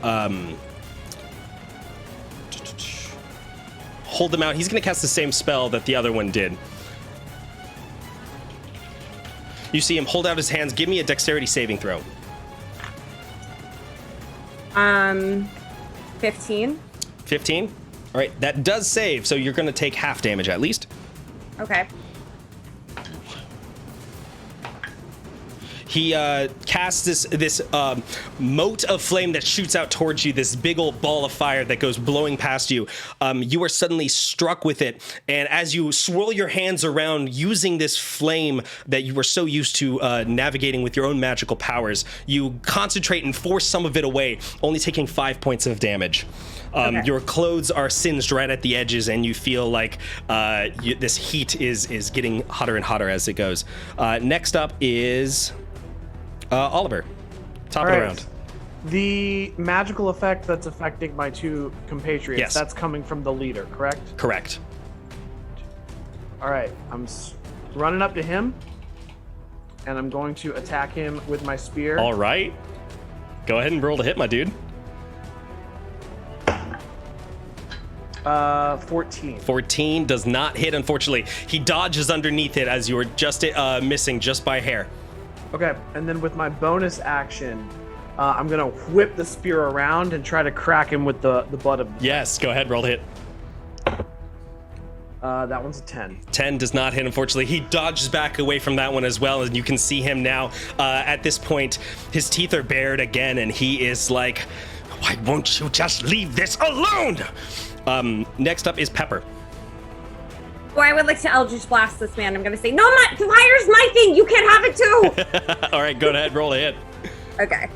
hold them out. He's going to cast the same spell that the other one did. You see him hold out his hands. Give me a dexterity saving throw. 15. 15? All right, that does save, so you're going to take half damage at least. Okay. He casts this mote of flame that shoots out towards you, this big old ball of fire that goes blowing past you. You are suddenly struck with it, and as you swirl your hands around using this flame that you were so used to navigating with your own magical powers, you concentrate and force some of it away, only taking 5 points of damage. Okay. Your clothes are singed right at the edges, and you feel like this heat is getting hotter and hotter as it goes. Next up is... Oliver, top of the round. The magical effect that's affecting my two compatriots, Yes. that's coming from the leader, correct? Correct. All right, I'm running up to him, and I'm going to attack him with my spear. All right. Go ahead and roll to hit, my dude. 14. 14 does not hit, unfortunately. He dodges underneath it as you were just missing just by a hair. Okay, and then with my bonus action, I'm gonna whip the spear around and try to crack him with the butt of. Yes, go ahead, roll to hit. That one's a 10. 10 does not hit, unfortunately. He dodges back away from that one as well, and you can see him now. At this point, his teeth are bared again, and he is like, why won't you just leave this alone? Next up is Pepper. Well, I would like to Eldritch Blast this man. I'm going to say, no, fire's my thing. You can't have it too. All right, go ahead, roll a hit. Okay.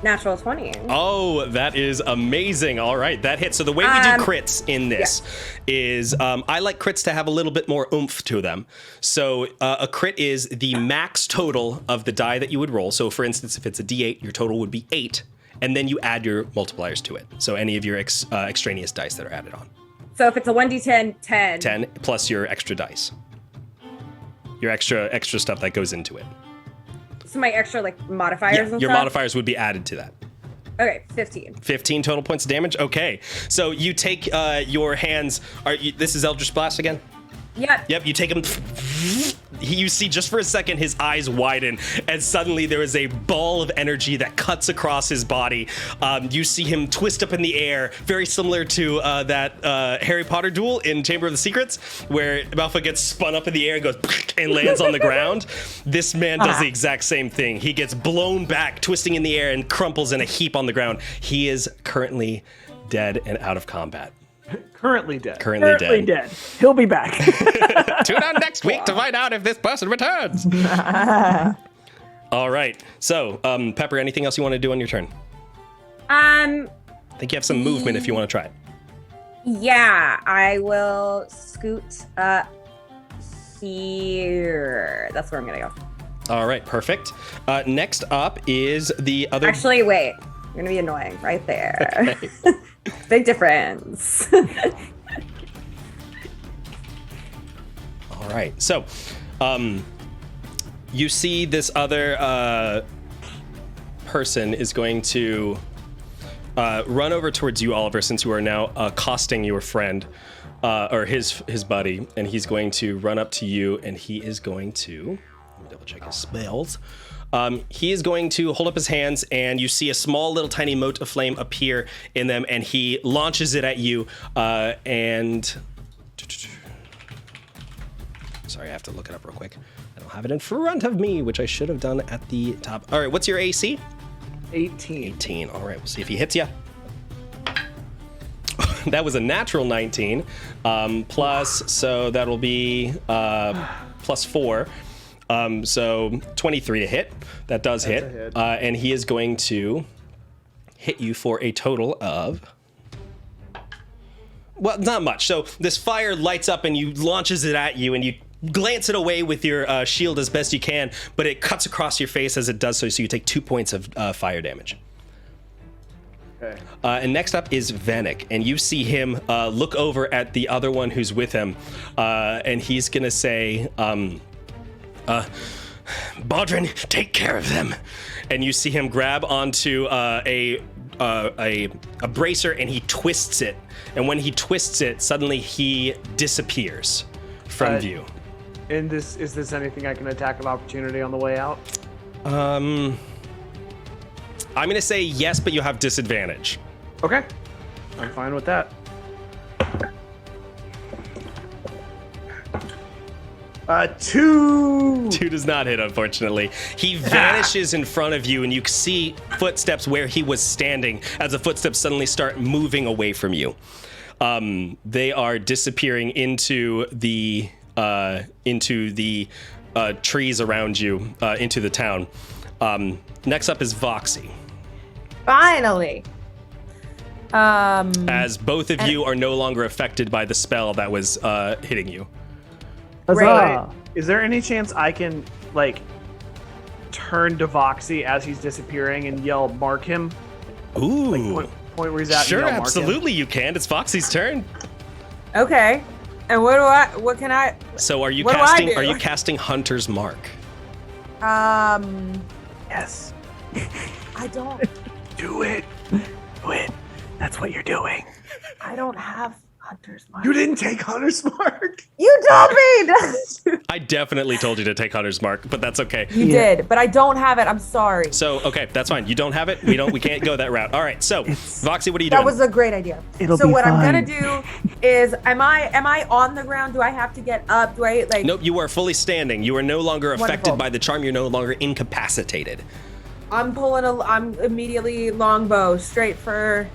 Natural 20. Oh, that is amazing. All right, that hits. So the way we do crits in this is I like crits to have a little bit more oomph to them. So a crit is the max total of the die that you would roll. So for instance, if it's a D8, your total would be 8, and then you add your multipliers to it. So any of your extraneous dice that are added on. So if it's a 1d10, 10. 10 plus your extra dice. Your extra stuff that goes into it. So my extra modifiers and your stuff? modifiers would be added to that. Okay, 15. 15 total points of damage? Okay. So you take your hands. This is Eldritch Blast again? Yep, you take him. You see just for a second his eyes widen, and suddenly there is a ball of energy that cuts across his body. You see him twist up in the air, very similar to that Harry Potter duel in Chamber of the Secrets, where Malfoy gets spun up in the air and goes and lands on the ground. This man does the exact same thing. He gets blown back, twisting in the air, and crumples in a heap on the ground. He is currently dead and out of combat. Currently dead. Currently dead. He'll be back. Tune in next week to find out if this person returns. All right. So, Pepper, anything else you want to do on your turn? I think you have some movement if you want to try it. Yeah, I will scoot here. That's where I'm gonna go. All right, perfect. Next up is the other. Actually, wait. You're gonna be annoying right there. Okay. Big difference. All right. So, you see this other person is going to run over towards you, Oliver, since you are now accosting your friend or his buddy, and he's going to run up to you, and he is going to let me double check his spells. He is going to hold up his hands, and you see a small little tiny mote of flame appear in them, and he launches it at you. And sorry, I have to look it up real quick. I don't have it in front of me, which I should have done at the top. All right, what's your AC? 18. 18. All right, we'll see if he hits you. That was a natural 19 plus, so that'll be plus 4. So 23 to hit. That does hit. And he is going to hit you for a total of, well, not much. So this fire lights up and you launches it at you, and you glance it away with your shield as best you can, but it cuts across your face as it does so you take 2 points of fire damage. Okay. And next up is Vanek, and you see him look over at the other one who's with him, and he's gonna say, Baldrin, take care of them. And you see him grab onto a bracer, and he twists it. And when he twists it, suddenly he disappears from view. And is this anything I can attack of opportunity on the way out? I'm gonna say yes, but you have disadvantage. Okay, I'm fine with that. 2. 2 does not hit, unfortunately. He vanishes in front of you, and you see footsteps where he was standing as the footsteps suddenly start moving away from you. They are disappearing into the trees around you, into the town. Next up is Voxy. Finally. As both of you are no longer affected by the spell that was hitting you. Huzzah. Is there any chance I can turn to Voxy as he's disappearing and yell, "Mark him"? Ooh. Point where he's at. Sure, and yell, "Mark him"? absolutely you can. It's Foxy's turn. Okay. And what can I? So are you What do I casting do? are you casting Hunter's Mark? Yes. I don't. Do it. Do it. That's what you're doing. I don't have Hunter's mark. You didn't take Hunter's mark. You told me. I definitely told you to take Hunter's mark, but that's okay. You did, but I don't have it. I'm sorry. So, okay, that's fine. You don't have it. We can't go that route. All right. So, Voxy, what are you doing? That was a great idea. It'll so be what I'm fine. gonna do is, am I on the ground? Do I have to get up? Do I like? Nope, you are fully standing. You are no longer affected Wonderful. by the charm. You're no longer incapacitated. I'm immediately longbow straight for him.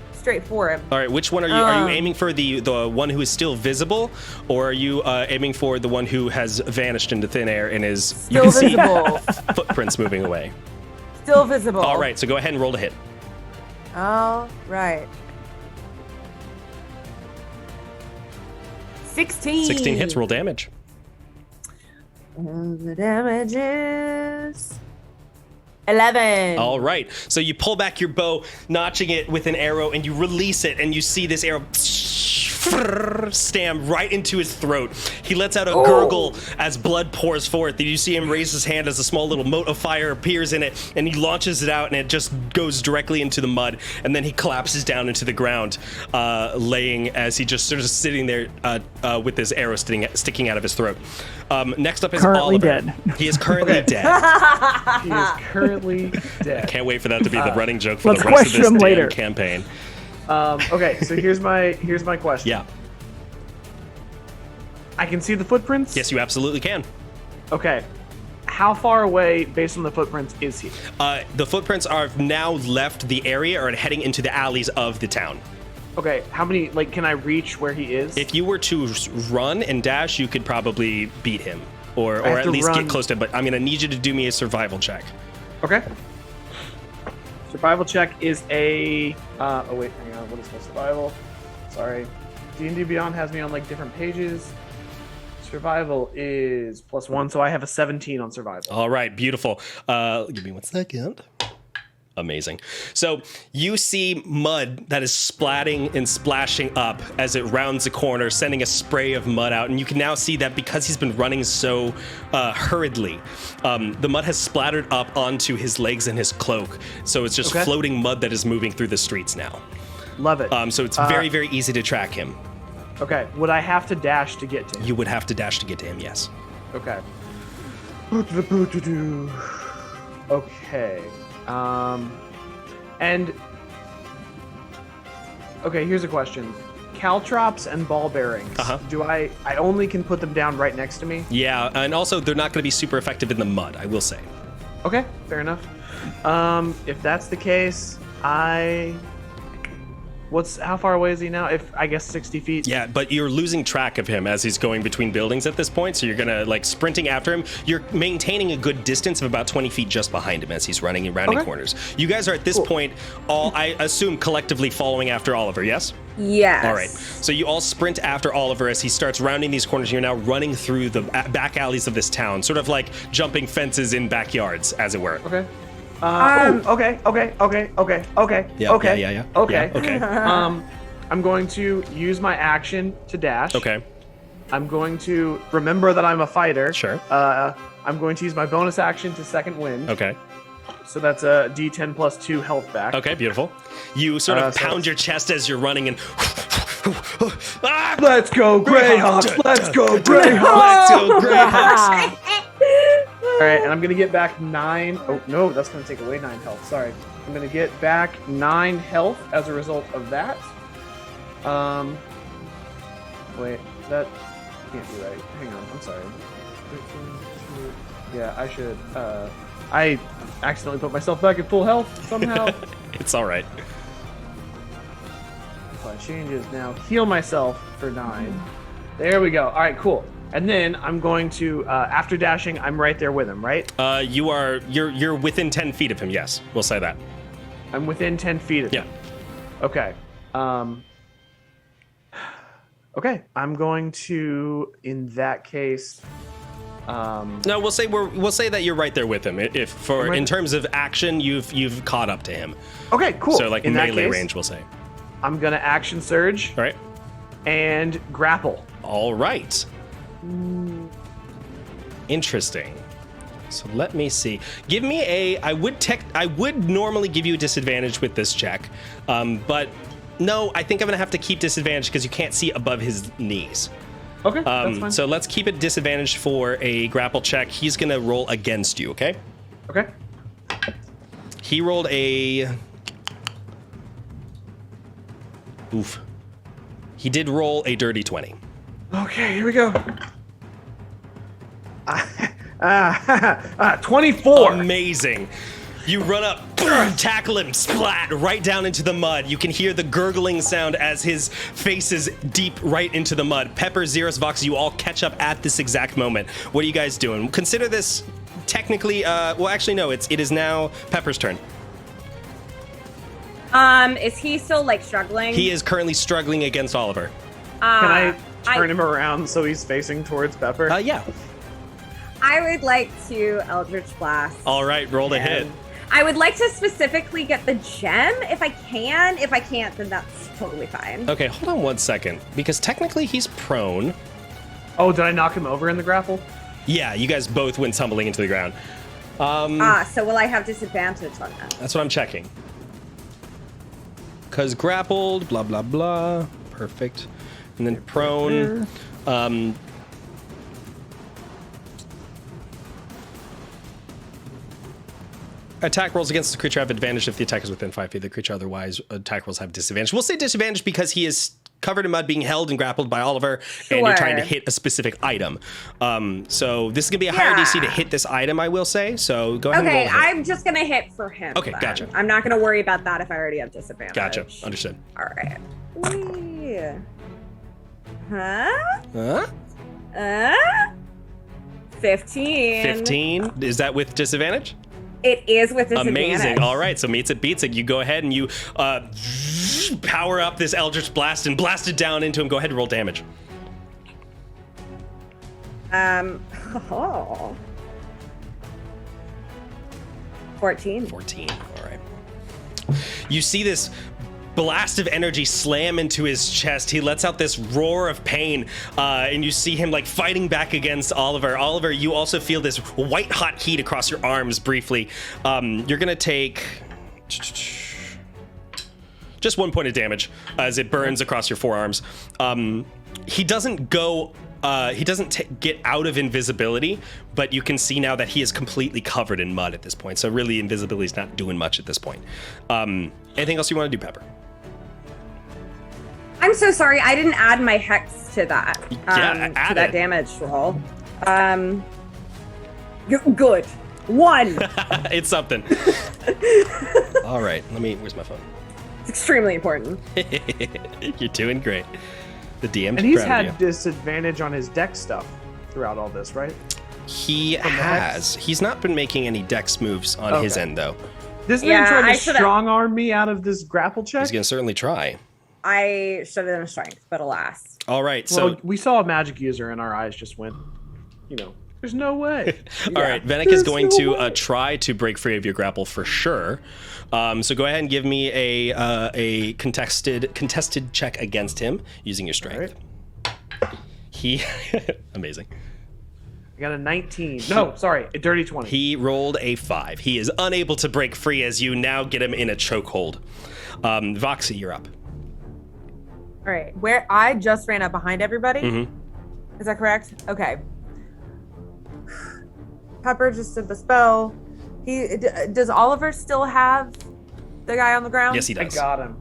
All right, which one are you? Are you aiming for the one who is still visible, or are you aiming for the one who has vanished into thin air and is Still visible. footprints moving away? Still visible. All right, so go ahead and roll to hit. All right. 16. 16 hits. Roll damage. And the damage is 11. All right. So you pull back your bow, notching it with an arrow, and you release it, and you see this arrow stab right into his throat. He lets out a gurgle as blood pours forth. You see him raise his hand as a small little mote of fire appears in it, and he launches it out, and it just goes directly into the mud. And then he collapses down into the ground, laying as he just sort of sitting there with his arrow sticking out of his throat. Next up is Currently Oliver. dead. He is currently dead. He is currently dead. Can't wait for that to be the running joke for let's the rest of question this him damn later. campaign. Okay, so here's my question. Yeah. I can see the footprints? Yes, you absolutely can. Okay. How far away, based on the footprints, is he? The footprints are now left the area or heading into the alleys of the town. Okay, how many, can I reach where he is? If you were to run and dash, you could probably beat him. Or have at to least run. get close to him. But I'm going to need you to do me a survival check. Okay. Survival check is a, oh wait, hang on, what is my survival? Sorry. D&D Beyond has me on, different pages. Survival is +1, so I have a 17 on survival. All right, beautiful. Give me 1 second. Amazing. So you see mud that is splatting and splashing up as it rounds a corner, sending a spray of mud out. And you can now see that because he's been running so hurriedly, the mud has splattered up onto his legs and his cloak. So it's just floating mud that is moving through the streets now. Love it. So it's very, very easy to track him. Okay, would I have to dash to get to him? You would have to dash to get to him, yes. Okay. Okay. And okay, here's a question. Caltrops and ball bearings. Do I only can put them down right next to me? Yeah, and also they're not going to be super effective in the mud, I will say. Okay, fair enough. If that's the case, how far away is he now? I guess 60 feet. Yeah, but you're losing track of him as he's going between buildings at this point, so you're gonna sprinting after him. You're maintaining a good distance of about 20 feet just behind him as he's running and rounding corners. You guys are at this point all, I assume, collectively following after Oliver, yes? Yes. All right. So you all sprint after Oliver as he starts rounding these corners. You're now running through the back alleys of this town, sort of like jumping fences in backyards, as it were. Okay. Okay. Yeah. Okay. I'm going to use my action to dash. Okay. I'm going to remember that I'm a fighter. Sure. I'm going to use my bonus action to second wind. Okay. So that's a D10 plus 2 health back. Okay, beautiful. You sort of pound your chest as you're running and... Let's go, Greyhawks! Let's go, Greyhawks! Let's go, Greyhawks! All right, and I'm going to get back 9... Oh, no, that's going to take away 9 health. Sorry. I'm going to get back 9 health as a result of that. Wait, that can't be right. Hang on, I'm sorry. Yeah, I should... I accidentally put myself back at full health somehow. It's all right. Apply changes now. Heal myself for 9. There we go. All right, cool. And then I'm going to, after dashing, I'm right there with him, right? You're within 10 feet of him, yes. We'll say that. I'm within 10 feet of him. Yeah. Okay. Okay. I'm going to, in that case... No, we'll say that you're right there with him. In terms of action, you've caught up to him. Okay, cool. So in melee that case, range, we'll say. I'm gonna action surge. All right. And grapple. All right. Interesting. So let me see. Give me I would normally give you a disadvantage with this check, but No, I think I'm gonna have to keep disadvantage because you can't see above his knees. Okay, that's fine. So let's keep it disadvantaged for a grapple check. He's gonna roll against you, okay? Okay. He rolled a... Oof. He did roll a dirty 20. Okay, here we go. 24. Amazing. You run up, tackle him, splat, right down into the mud. You can hear the gurgling sound as his face is deep right into the mud. Pepper, Xeris, Vox, you all catch up at this exact moment. What are you guys doing? Consider this technically, well, actually, no, it is now Pepper's turn. Is he still like struggling? He is currently struggling against Oliver. Can I turn him around so he's facing towards Pepper? Yeah. I would like to Eldritch Blast. All right, roll the hit. I would like to specifically get the gem if I can. If I can't, then that's totally fine. Okay, hold on 1 second, because technically he's prone. Oh, did I knock him over in the grapple? Yeah, you guys both went tumbling into the ground. So will I have disadvantage on that? That's what I'm checking. Because grappled, blah, blah, blah. Perfect. And then prone. Attack rolls against the creature have advantage if the attack is within 5 feet of the creature. Otherwise, attack rolls have disadvantage. We'll say disadvantage because he is covered in mud, being held and grappled by Oliver, and you're trying to hit a specific item. So this is going to be a higher DC to hit this item, I will say. So go ahead and roll. Okay, I'm just going to hit for him. Okay, then. gotcha. I'm not going to worry about that if I already have disadvantage. Gotcha. Understood. All right. Whee. Huh? 15. 15. Is that with disadvantage? It is with disadvantage. Amazing. All right, so meets it beats it. You go ahead and you power up this Eldritch Blast and blast it down into him. Go ahead and roll damage. 14. 14. All right. You see this blast of energy slam into his chest. He lets out this roar of pain, and you see him like fighting back against Oliver. Oliver, you also feel this white hot heat across your arms briefly. You're gonna take just 1 point of damage as it burns across your forearms. He doesn't go. He doesn't get out of invisibility, but you can see now that he is completely covered in mud at this point. So really, invisibility is not doing much at this point. Anything else you want to do, Pepper? I'm so sorry. I didn't add my hex to that. Add to that it. damage roll. Good. 1. It's something. All right. Where's my phone? It's extremely important. You're doing great. The DM's And he's proud of had disadvantage on his deck stuff throughout all this, right? you. He has. He's not been making any dex moves on his end, though. This man Yeah, tried I to should've- strong arm me out of this grapple check. He's going to certainly try. I should have done a strength, but alas. All right. So, Well, we saw a magic user and our eyes just went, there's no way. all right. Venick is going to try to break free of your grapple for sure. So go ahead and give me a contested check against him using your strength. He amazing. I got a 19. No, sorry, a dirty 20. He rolled a 5. He is unable to break free as you now get him in a chokehold. Voxy, you're up. All right, where I just ran up behind everybody. Mm-hmm. Is that correct? Okay. Pepper just did the spell. Does Oliver still have the guy on the ground? Yes, he I does. got him.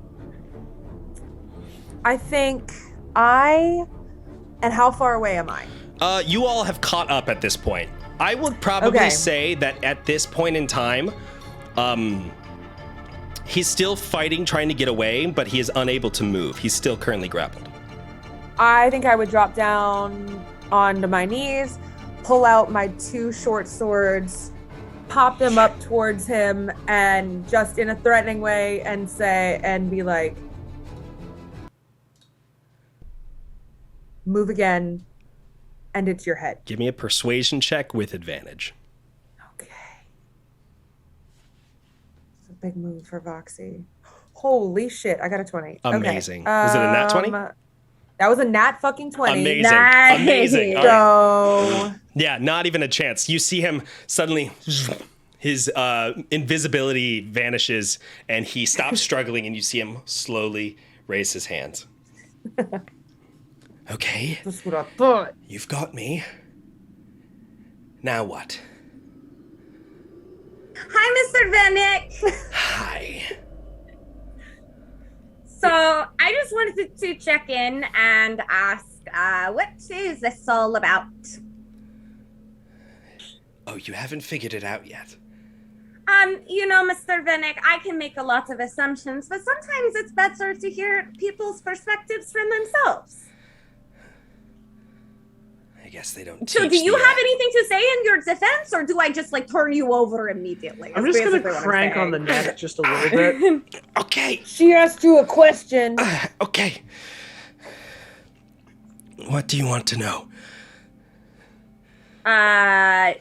I think and how far away am I? You all have caught up at this point. I would probably say that at this point in time, he's still fighting, trying to get away, but he is unable to move. He's still currently grappled. I think I would drop down onto my knees, pull out my 2 short swords, pop them up towards him, and just in a threatening way and be like, move again, and it's your head. Give me a persuasion check with advantage. Okay. It's a big move for Voxy. Holy shit, I got a 20. Amazing. Okay. Was it a nat 20? That was a nat fucking 20. Amazing. Nice. Amazing. All right. So, Yeah, not even a chance. You see him suddenly, his invisibility vanishes and he stops struggling and you see him slowly raise his hands. Okay. That's what I thought. You've got me. Now what? Hi, Mr. Vanek. Hi. So I just wanted to check in and ask, what is this all about? Oh, you haven't figured it out yet. Mr. Vanek, I can make a lot of assumptions, but sometimes it's better to hear people's perspectives from themselves. I guess they don't. So, do you have anything to say in your defense, or do I just turn you over immediately? I'm just going to crank on the neck just a little bit. Okay. She asked you a question. Okay. What do you want to know?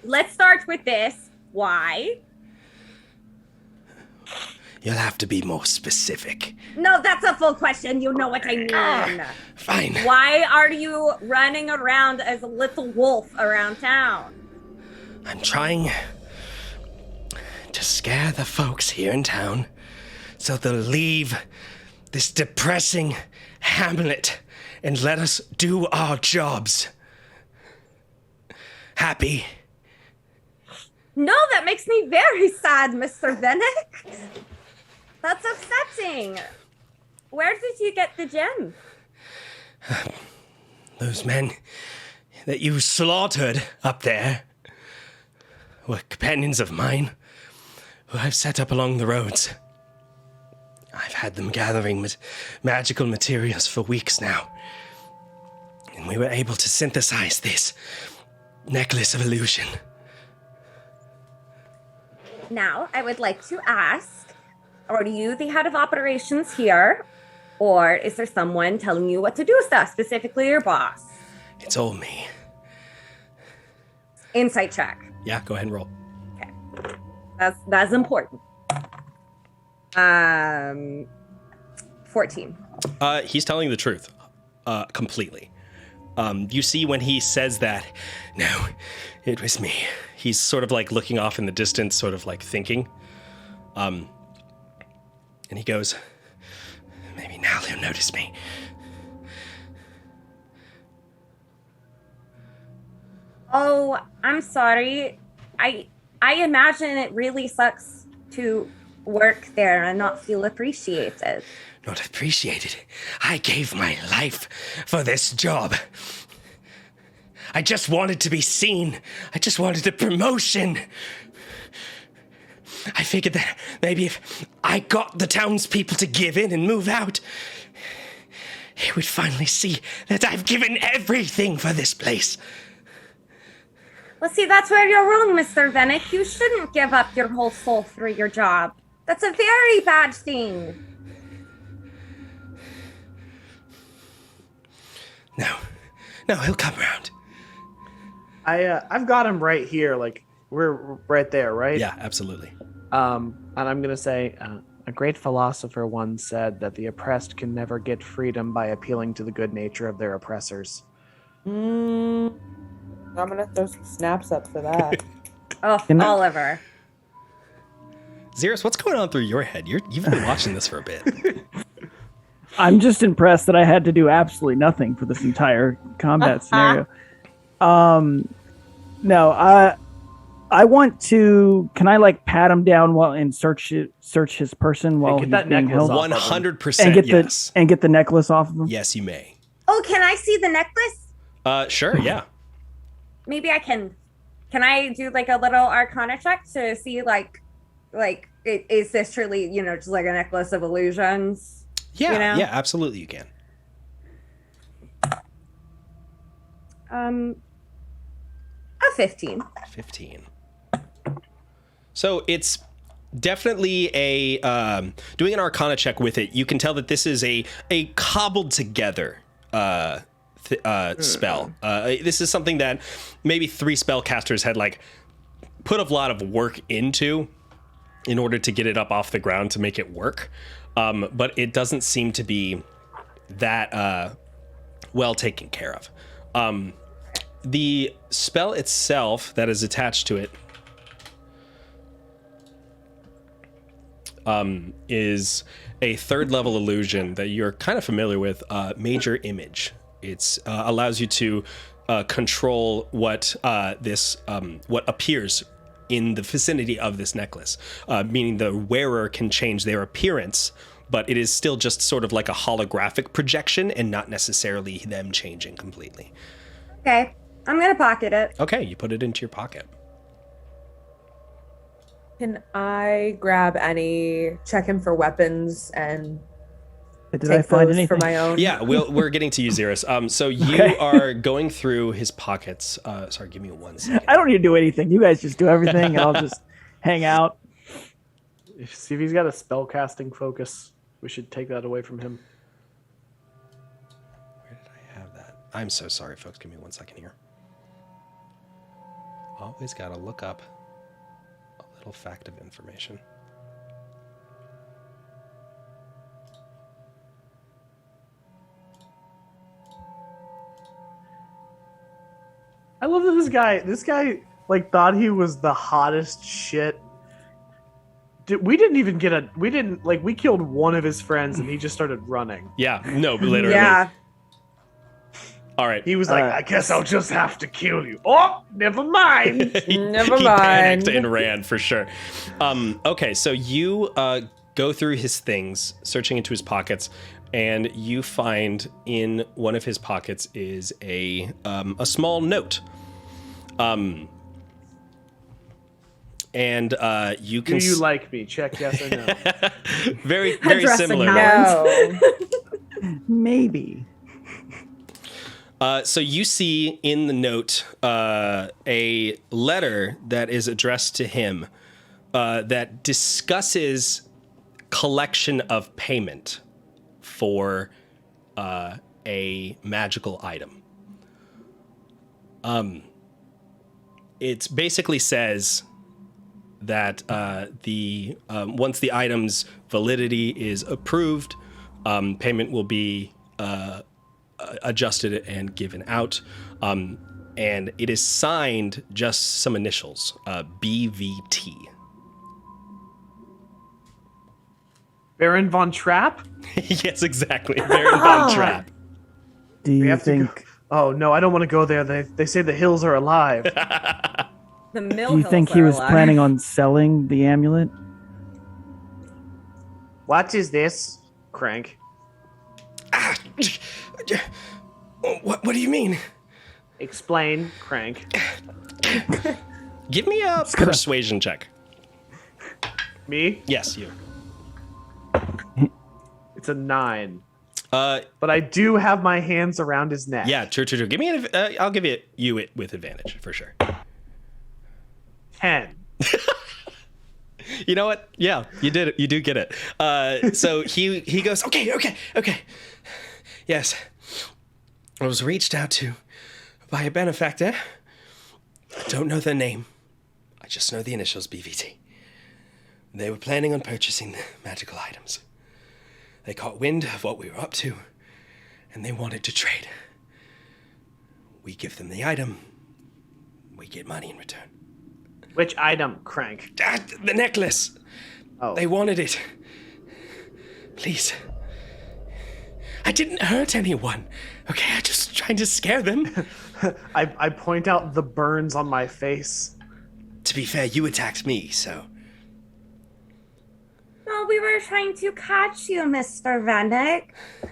Let's start with this. Why? You'll have to be more specific. No, that's a full question. You know what I mean. Fine. Why are you running around as a little wolf around town? I'm trying to scare the folks here in town so they'll leave this depressing hamlet and let us do our jobs. Happy? No, that makes me very sad, Mr. Vanek. That's upsetting. Where did you get the gem? Those men that you slaughtered up there were companions of mine who I've set up along the roads. I've had them gathering magical materials for weeks now, and we were able to synthesize this necklace of illusion. Now, I would like to ask, are you the head of operations here, or is there someone telling you what to do stuff, specifically your boss? It's all me. Insight check. Yeah, go ahead and roll. Okay. That's important. 14. He's telling the truth, completely. You see when he says that, no, it was me. He's sort of looking off in the distance, sort of thinking. And he goes, maybe now he'll notice me. Oh, I'm sorry. I imagine it really sucks to work there and not feel appreciated. Not appreciated. I gave my life for this job. I just wanted to be seen. I just wanted a promotion. I figured that maybe if I got the townspeople to give in and move out, he would finally see that I've given everything for this place. Well, see, that's where you're wrong, Mr. Vanek. You shouldn't give up your whole soul for your job. That's a very bad thing. No, he'll come around. I've got him right here. We're right there, right? Yeah, absolutely. And I'm gonna say, a great philosopher once said that the oppressed can never get freedom by appealing to the good nature of their oppressors. I'm gonna throw some snaps up for that. Oh, Oliver. Xeris, what's going on through your head? You've been watching this for a bit. I'm just impressed that I had to do absolutely nothing for this entire combat scenario. No, I want to. Can I pat him down and search his person while get he's that being necklace held? off. 100%. Yes. And get the necklace off of him. Yes, you may. Oh, can I see the necklace? Sure. Yeah. Maybe I can. Can I do a little Arcana check to see is this truly just a necklace of illusions? Yeah. Yeah. Absolutely, you can. A 15. 15. So it's definitely a doing an Arcana check with it. You can tell that this is a cobbled together spell. This is something that maybe 3 spellcasters had put a lot of work into in order to get it up off the ground to make it work. But it doesn't seem to be that well taken care of. The spell itself that is attached to it is a third level illusion that you're kind of familiar with, Major Image. It's allows you to control what what appears in the vicinity of this necklace, meaning the wearer can change their appearance, but it is still just sort of like a holographic projection and not necessarily them changing completely. Okay, I'm gonna pocket it. Okay, you put it into your pocket. Can I grab check him for weapons and Did take I find those anything? for my own? Yeah, we're getting to you, Xeris. So you Okay. are going through his pockets. Sorry, give me 1 second. I don't need to do anything. You guys just do everything, and I'll just hang out. See if he's got a spellcasting focus. We should take that away from him. Where did I have that? I'm so sorry, folks. Give me 1 second here. Always gotta look up a little fact of information. I love that this guy like thought he was the hottest shit. We killed one of his friends and he just started running. Yeah, no, literally. Yeah. All right. He was like, I guess I'll just have to kill you. Oh, never mind. Never he mind. panicked and ran for sure. Okay, so you go through his things, searching into his pockets, and you find in one of his pockets is a small note. And you can Do you like me? Check yes or no. very very Addressing similar. Howard. No. Maybe. So you see in the note a letter that is addressed to him that discusses collection of payment for a magical item. It basically says that the once the item's validity is approved, payment will be adjusted and given out. And it is signed just some initials, BVT. Baron Von Trapp? Yes, exactly. Baron Von Trapp. Do you have to go- think? Oh no, I don't want to go there. They say the hills are alive. The mill. Do you think he was planning on selling the amulet? What is this? Crank. What do you mean? Explain, Crank. Give me a persuasion check. Me? Yes, you. It's a 9. Uh, But I do have my hands around his neck. yeah, true. Give me I'll give you it with advantage for sure. 10. You know what? Yeah, you did it. You do get it. So he goes, okay. Yes. I was reached out to by a benefactor. I don't know their name. I just know the initials BVT. They were planning on purchasing the magical items. They caught wind of what we were up to, and they wanted to trade. We give them the item. We get money in return. Which item, Crank? The necklace. Oh. They wanted it. Please. I didn't hurt anyone. Okay, I just trying to scare them. I point out the burns on my face. To be fair, you attacked me, so. No, we were trying to catch you, Mr. Vanek.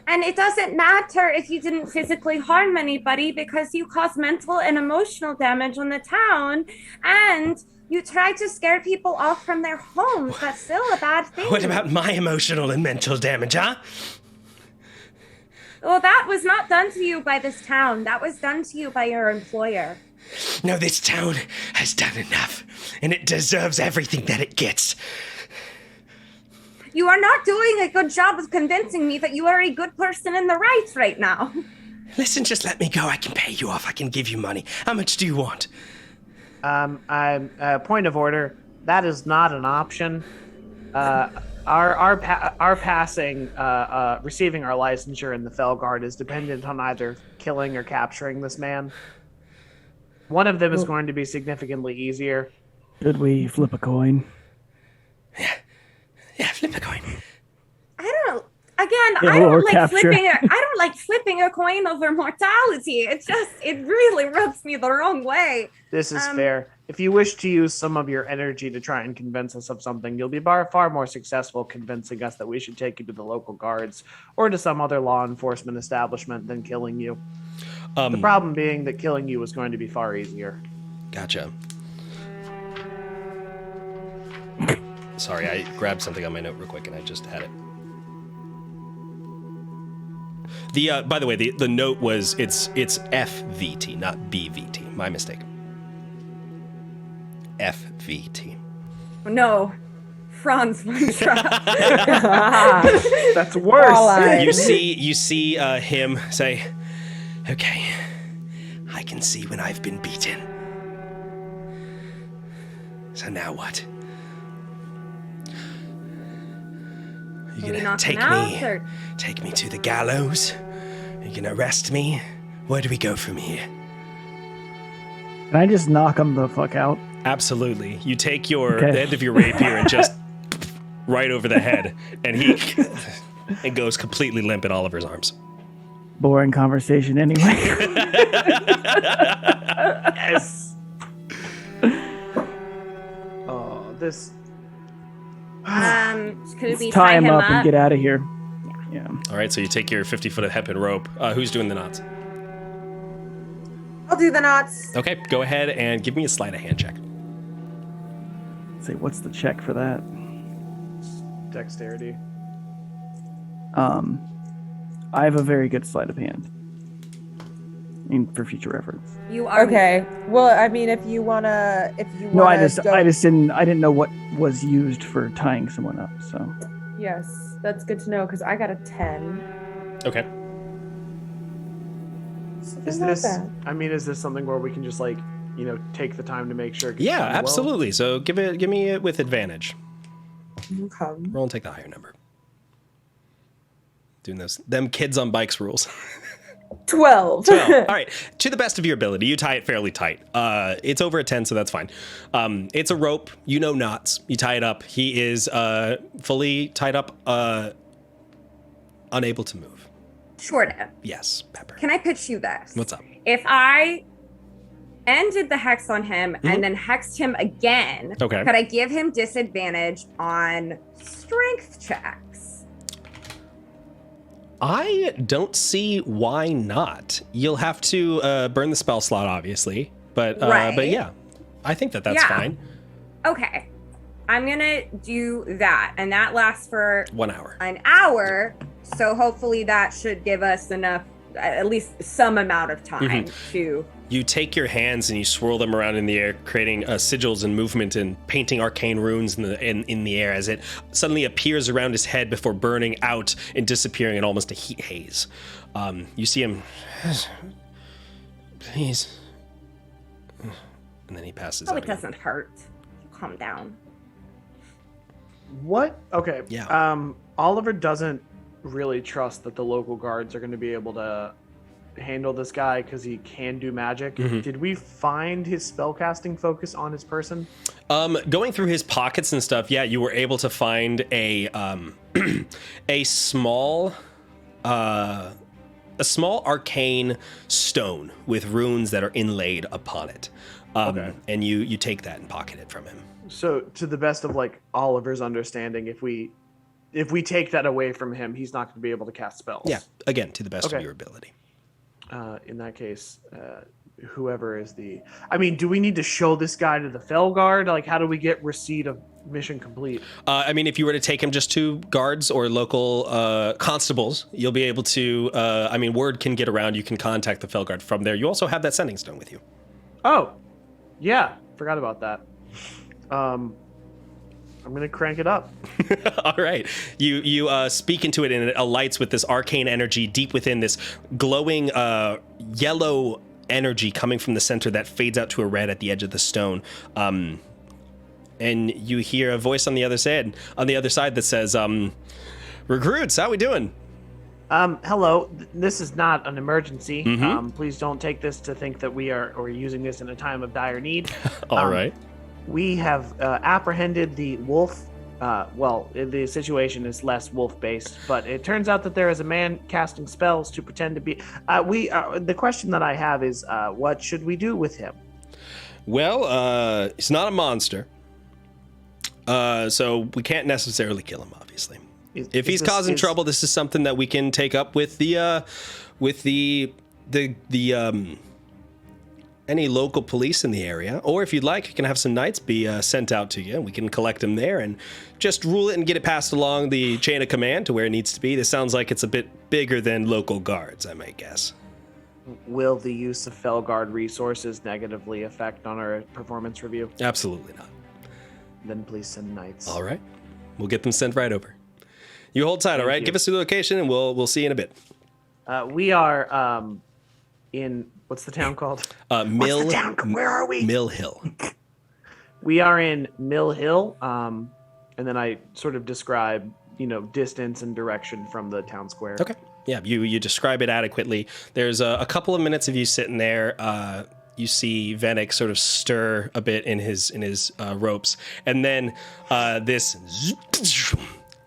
And it doesn't matter if you didn't physically harm anybody because you caused mental and emotional damage on the town. And you tried to scare people off from their homes. That's still a bad thing. What about my emotional and mental damage, huh? Well, that was not done to you by this town. That was done to you by your employer. No, this town has done enough, and it deserves everything that it gets. You are not doing a good job of convincing me that you are a good person in the right now. Listen, just let me go. I can pay you off. I can give you money. How much do you want? Point of order. That is not an option. Our passing, receiving our licensure in the Fellguard is dependent on either killing or capturing this man. One of them is going to be significantly easier. Should we flip a coin? Yeah, flip I don't or like capture. flipping a coin over mortality. It really rubs me the wrong way. This is fair. If you wish to use some of your energy to try and convince us of something, you'll be far more successful convincing us that we should take you to the local guards or to some other law enforcement establishment than killing you. The problem being that killing you is going to be far easier. Gotcha. Sorry, I grabbed something on my note real quick and I just had it. By the way, the note was it's FVT, not BVT. My mistake. FVT. No, Franz von Trapp. That's worse. You see him say, "Okay, I can see when I've been beaten. So now what? Are you gonna take me to the gallows? Are you gonna arrest me? Where do we go from here?" Can I just knock him the fuck out? Absolutely. You take the end of your rapier and just right over the head, and he and goes completely limp in Oliver's arms. Boring conversation anyway. Yes. Oh, this. Could it be Tie him up up and get out of here. Yeah. All right, so you take your 50-foot of hempen rope. Who's doing the knots? I'll do the knots. Okay, go ahead and give me a sleight of hand check. Let's see, what's the check for that? Dexterity. I have a very good sleight of hand. I mean, for future reference. You are Okay. Well, I mean, if you wanna No, I didn't know what was used for tying someone up. So Yes, that's good to know because I got a 10. Okay. So Is not this? bad. I mean, is this something where we can just take the time to make sure? It gets Yeah, done well? absolutely. So give me it with advantage. Okay. Roll and take the higher number. Doing them kids on bikes rules. 12. 12. All right. To the best of your ability, you tie it fairly tight. It's over a 10, so that's fine. It's a rope. You know knots. You tie it up. He is fully tied up, unable to move. Shorta. Yes, Pepper. Can I pitch you this? What's up? If I ended the hex on him and then hexed him again, Okay. could I give him disadvantage on strength checks? I don't see why not. You'll have to burn the spell slot, obviously, but yeah, I think that's fine. Okay. I'm gonna do that, and that lasts for 1 hour. an hour. So hopefully that should give us enough, at least some amount of time to. You take your hands and you swirl them around in the air, creating sigils and movement and painting arcane runes in the air as it suddenly appears around his head before burning out and disappearing in almost a heat haze. You see him. Please. And then he passes Oh, out. it doesn't hurt. Calm down. What? Okay. Yeah. Oliver doesn't really trust that the local guards are going to be able to handle this guy because he can do magic. Did we find his spellcasting focus on his person? Going through his pockets and stuff, yeah, you were able to find a small arcane stone with runes that are inlaid upon it. Okay. And you take that and pocket it from him. So, to the best of Oliver's understanding, if we take that away from him, he's not going to be able to cast spells. Yeah, again, to the best of Okay. your ability. In that case, whoever is the... I mean, do we need to show this guy to the Fellguard? How do we get receipt of mission complete? I mean, if you were to take him just to guards or local constables, you'll be able to... word can get around. You can contact the Fellguard from there. You also have that sending stone with you. Oh, yeah. Forgot about that. I'm going to crank it up. All right. You speak into it, and it alights with this arcane energy deep within this glowing yellow energy coming from the center that fades out to a red at the edge of the stone. And you hear a voice on the other side that says, "Recruits, how we doing?" Hello. This is not an emergency. Mhm. Please don't take this to think that we're using this in a time of dire need. All right. We have apprehended the wolf the situation is less wolf-based, but it turns out that there is a man casting spells to pretend to be. The question that I have is, what should we do with him? Well, he's not a monster, so we can't necessarily kill him. Obviously, if he's causing trouble, this is something that we can take up with the any local police in the area, or if you'd like, you can have some knights be sent out to you, and we can collect them there and just rule it and get it passed along the chain of command to where it needs to be. This sounds like it's a bit bigger than local guards, I might guess. Will the use of Fellguard resources negatively affect on our performance review? Absolutely not. Then please send knights. All right, we'll get them sent right over. You hold tight, all right? you. Give us the location, and we'll see you in a bit. We are in. What's the town called? Mill. What's the town? Where are we? Mill Hill. We are in Mill Hill, and then I sort of describe, distance and direction from the town square. Okay. Yeah, you describe it adequately. There's a couple of minutes of you sitting there. You see Venick sort of stir a bit in his ropes, and then this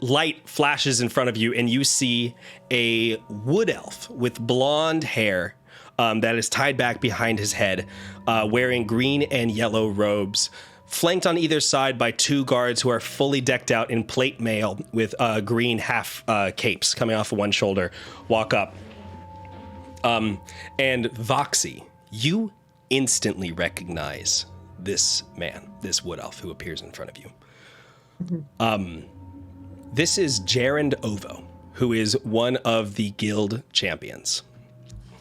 light flashes in front of you, and you see a wood elf with blonde hair that is tied back behind his head, wearing green and yellow robes, flanked on either side by two guards who are fully decked out in plate mail with green half capes coming off of one shoulder, walk up. And Voxy, you instantly recognize this man, this wood elf who appears in front of you. This is Gerund Ovo, who is one of the guild champions.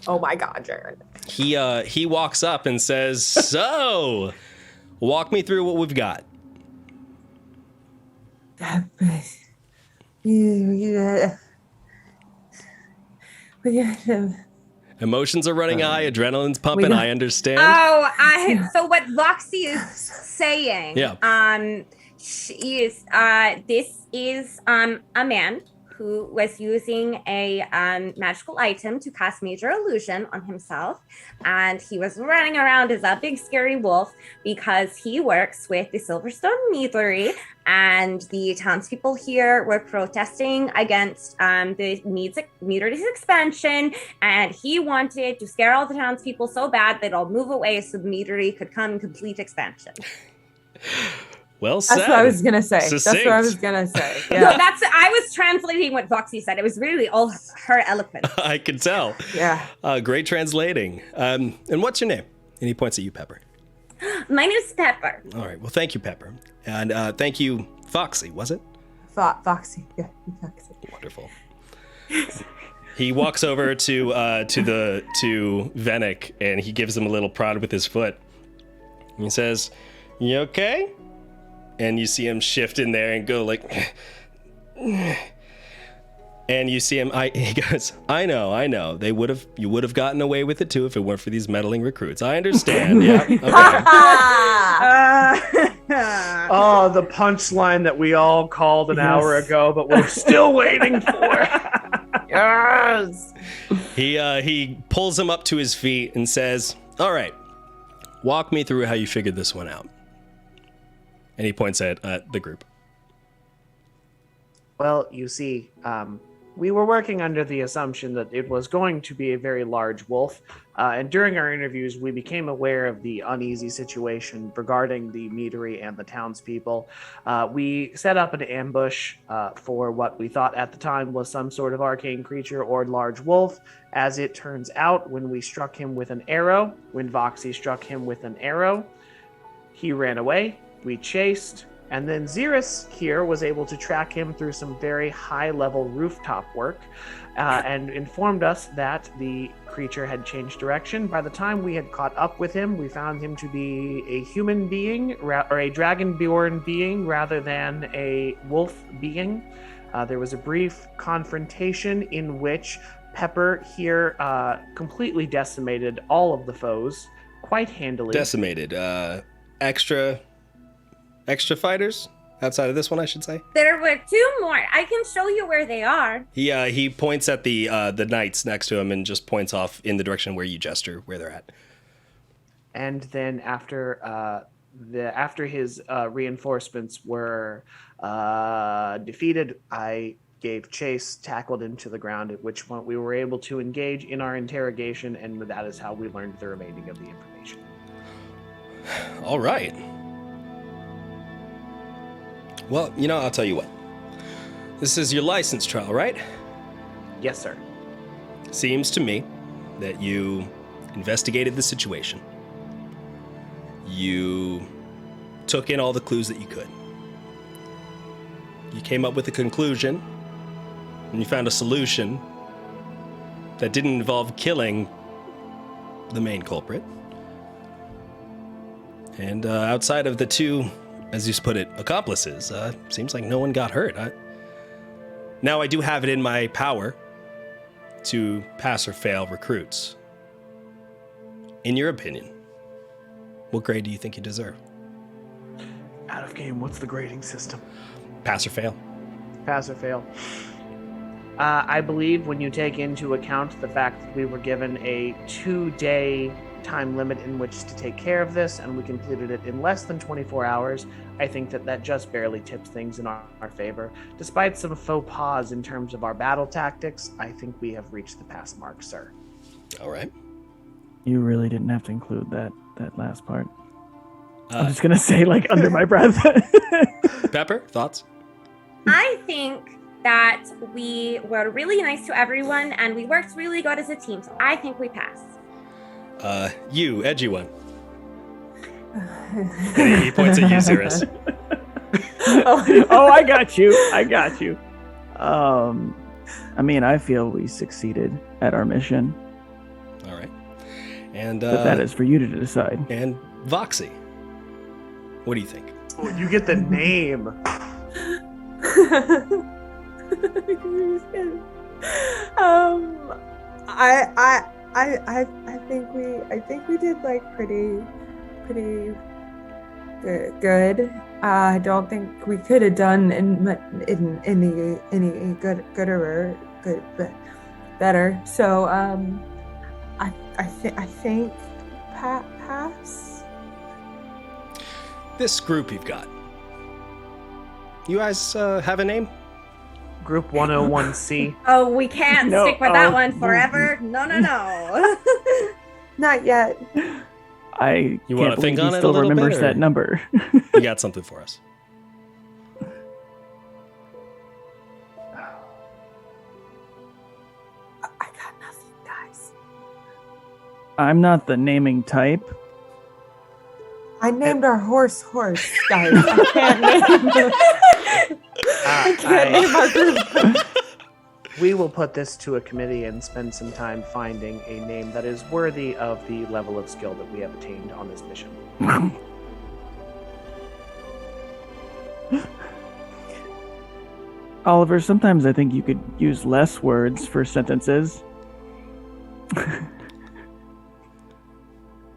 Oh my God, Jared. He walks up and says, "So, walk me through what we've got." Emotions are running high, adrenaline's pumping. I understand. So what Voxy is saying? Yeah. This is a man who was using a magical item to cast major illusion on himself, and he was running around as a big scary wolf because he works with the Silverstone Meadery, and the townspeople here were protesting against the Meadery's expansion, and he wanted to scare all the townspeople so bad they'd all move away so the Meadery could come and complete expansion. Well said. That's what I was gonna say. Succinct. That's what I was gonna say. Yeah. No, I was translating what Voxy said. It was really all her eloquence. I can tell. Yeah. Great translating. And what's your name? And he points at you, Pepper. My name's Pepper. All right. Well, thank you, Pepper. And thank you, Foxy, was it? Foxy. Yeah, Foxy. Wonderful. He walks over to Venick, and he gives him a little prod with his foot. He says, "You okay?" And you see him shift in there and go like, and you see him. He goes, "I know. You would have gotten away with it too if it weren't for these meddling recruits. I understand." Yeah. Okay. Oh, the punchline that we all called an hour ago, but we're still waiting for. Yes. He pulls him up to his feet and says, "All right, walk me through how you figured this one out." And he points at the group. Well, you see, we were working under the assumption that it was going to be a very large wolf. And during our interviews, we became aware of the uneasy situation regarding the Meadery and the townspeople. We set up an ambush for what we thought at the time was some sort of arcane creature or large wolf. As it turns out, when we struck him with an arrow, when Voxy struck him with an arrow, he ran away. We chased, and then Xeris here was able to track him through some very high-level rooftop work and informed us that the creature had changed direction. By the time we had caught up with him, we found him to be a human being, or a dragonborn being, rather than a wolf being. There was a brief confrontation in which Pepper here completely decimated all of the foes, quite handily. Decimated. Extra fighters outside of this one, I should say. There were two more. I can show you where they are. He points at the knights next to him and just points off in the direction where you gesture where they're at. And then after after his reinforcements were defeated, I gave chase, tackled him to the ground, at which point we were able to engage in our interrogation, and that is how we learned the remaining of the information. All right. Well, I'll tell you what. This is your license trial, right? Yes, sir. Seems to me that you investigated the situation. You took in all the clues that you could. You came up with a conclusion, and you found a solution that didn't involve killing the main culprit. And outside of the two, as you put it, accomplices, seems like no one got hurt. Now I do have it in my power to pass or fail recruits. In your opinion, what grade do you think you deserve? Out of game, what's the grading system? Pass or fail? Pass or fail. I believe when you take into account the fact that we were given a 2-day time limit in which to take care of this, and we completed it in less than 24 hours, I think that just barely tips things in our favor. Despite some faux pas in terms of our battle tactics, I think we have reached the pass mark, sir. All right. You really didn't have to include that last part. I'm just gonna say, like, under my breath. Pepper, thoughts? I think that we were really nice to everyone and we worked really good as a team. So I think we passed. You, edgy one. And he points at you, Cirrus. Oh, I got you. I mean, I feel we succeeded at our mission. All right. And But that is for you to decide. And Voxy, what do you think? Oh, you get the name. I think we did like pretty good. I don't think we could have done any better. So I think pass. This group you've got. You guys have a name? Group 101C. Oh, we can't No, stick with that one forever. No. Not yet. I You can't wanna believe think he on it a still little remembers bit, or- that number. You got something for us? I got nothing, guys. I'm not the naming type. I named our horse, guys. I can't name I can't name our group. We will put this to a committee and spend some time finding a name that is worthy of the level of skill that we have attained on this mission. Oliver, sometimes I think you could use less words for sentences.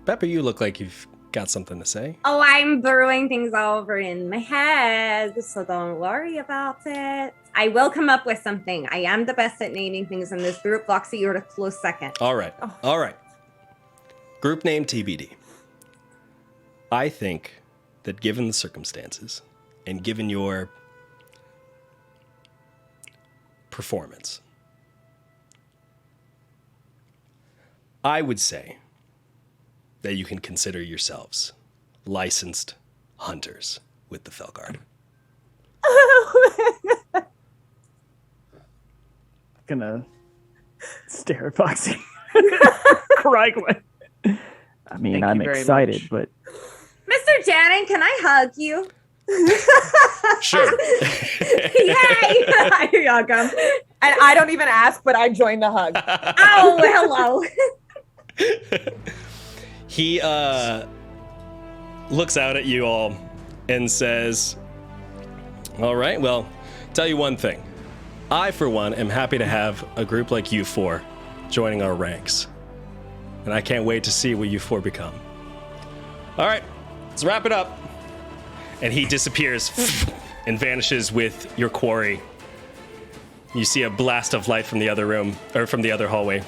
Pepper, you look like you've got something to say. Oh, I'm brewing things over in my head, so don't worry about it. I will come up with something. I am the best at naming things in this group. Foxy, you're a close second. All right. All right. Group name TBD. I think that given the circumstances and given your performance, I would say that you can consider yourselves licensed hunters with the Fellguard. Gonna stare at Foxy. Crying. I mean, Thank I'm you very excited, much. but Mr. Janning, can I hug you? Sure. Yay! You're welcome. And I don't even ask, but I join the hug. Oh, hello. He looks out at you all and says, all right, well, tell you one thing. I, for one, am happy to have a group like you four joining our ranks. And I can't wait to see what you four become. All right, let's wrap it up. And he disappears and vanishes with your quarry. You see a blast of light from the other room, or from the other hallway.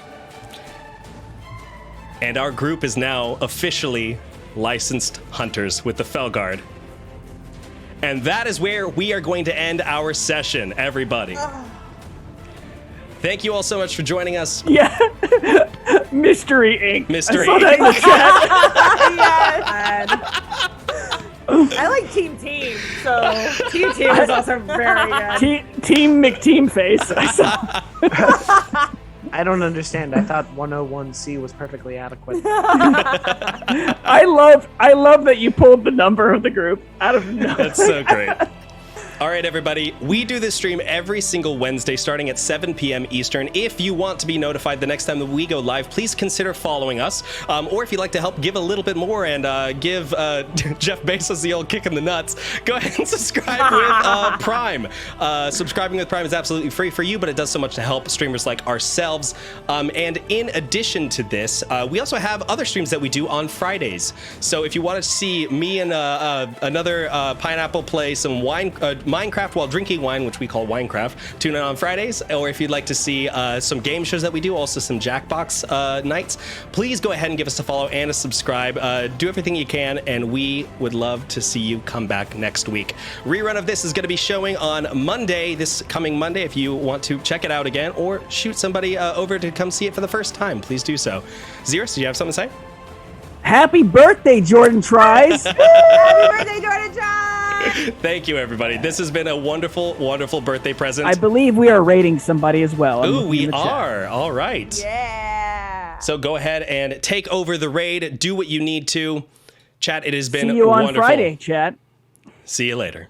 And our group is now officially licensed hunters with the Fellguard. And that is where we are going to end our session, everybody. Thank you all so much for joining us. Yeah. Mystery Inc. Mystery I saw that in the chat. I like Team, so Team is also very good. Team McTeamface. I saw. I don't understand. I thought 101C was perfectly adequate. I love that you pulled the number of the group out of nowhere. That's so great. All right, everybody. We do this stream every single Wednesday starting at 7 p.m. Eastern. If you want to be notified the next time that we go live, please consider following us. Or if you'd like to help give a little bit more and give Jeff Bezos the old kick in the nuts, go ahead and subscribe with Prime. Subscribing with Prime is absolutely free for you, but it does so much to help streamers like ourselves. And in addition to this, we also have other streams that we do on Fridays. So if you want to see me and another pineapple play some Minecraft while drinking wine, which we call Winecraft, tune in on Fridays. Or if you'd like to see some game shows that we do, also some Jackbox nights, please go ahead and give us a follow and a subscribe. Do everything you can, and we would love to see you come back next week. Rerun of this is going to be showing on Monday, this coming Monday. If you want to check it out again or shoot somebody over to come see it for the first time, please do so. Xerus, do you have something to say? Happy birthday, Jordan Tries. Happy birthday, Jordan John! Thank you, everybody. This has been a wonderful, wonderful birthday present. I believe we are rating somebody as well. I'm Ooh, looking we in the chat. are. All right. Yeah. So go ahead and take over the raid. Do what you need to. Chat, it has been See you on wonderful. Friday, chat. See you later.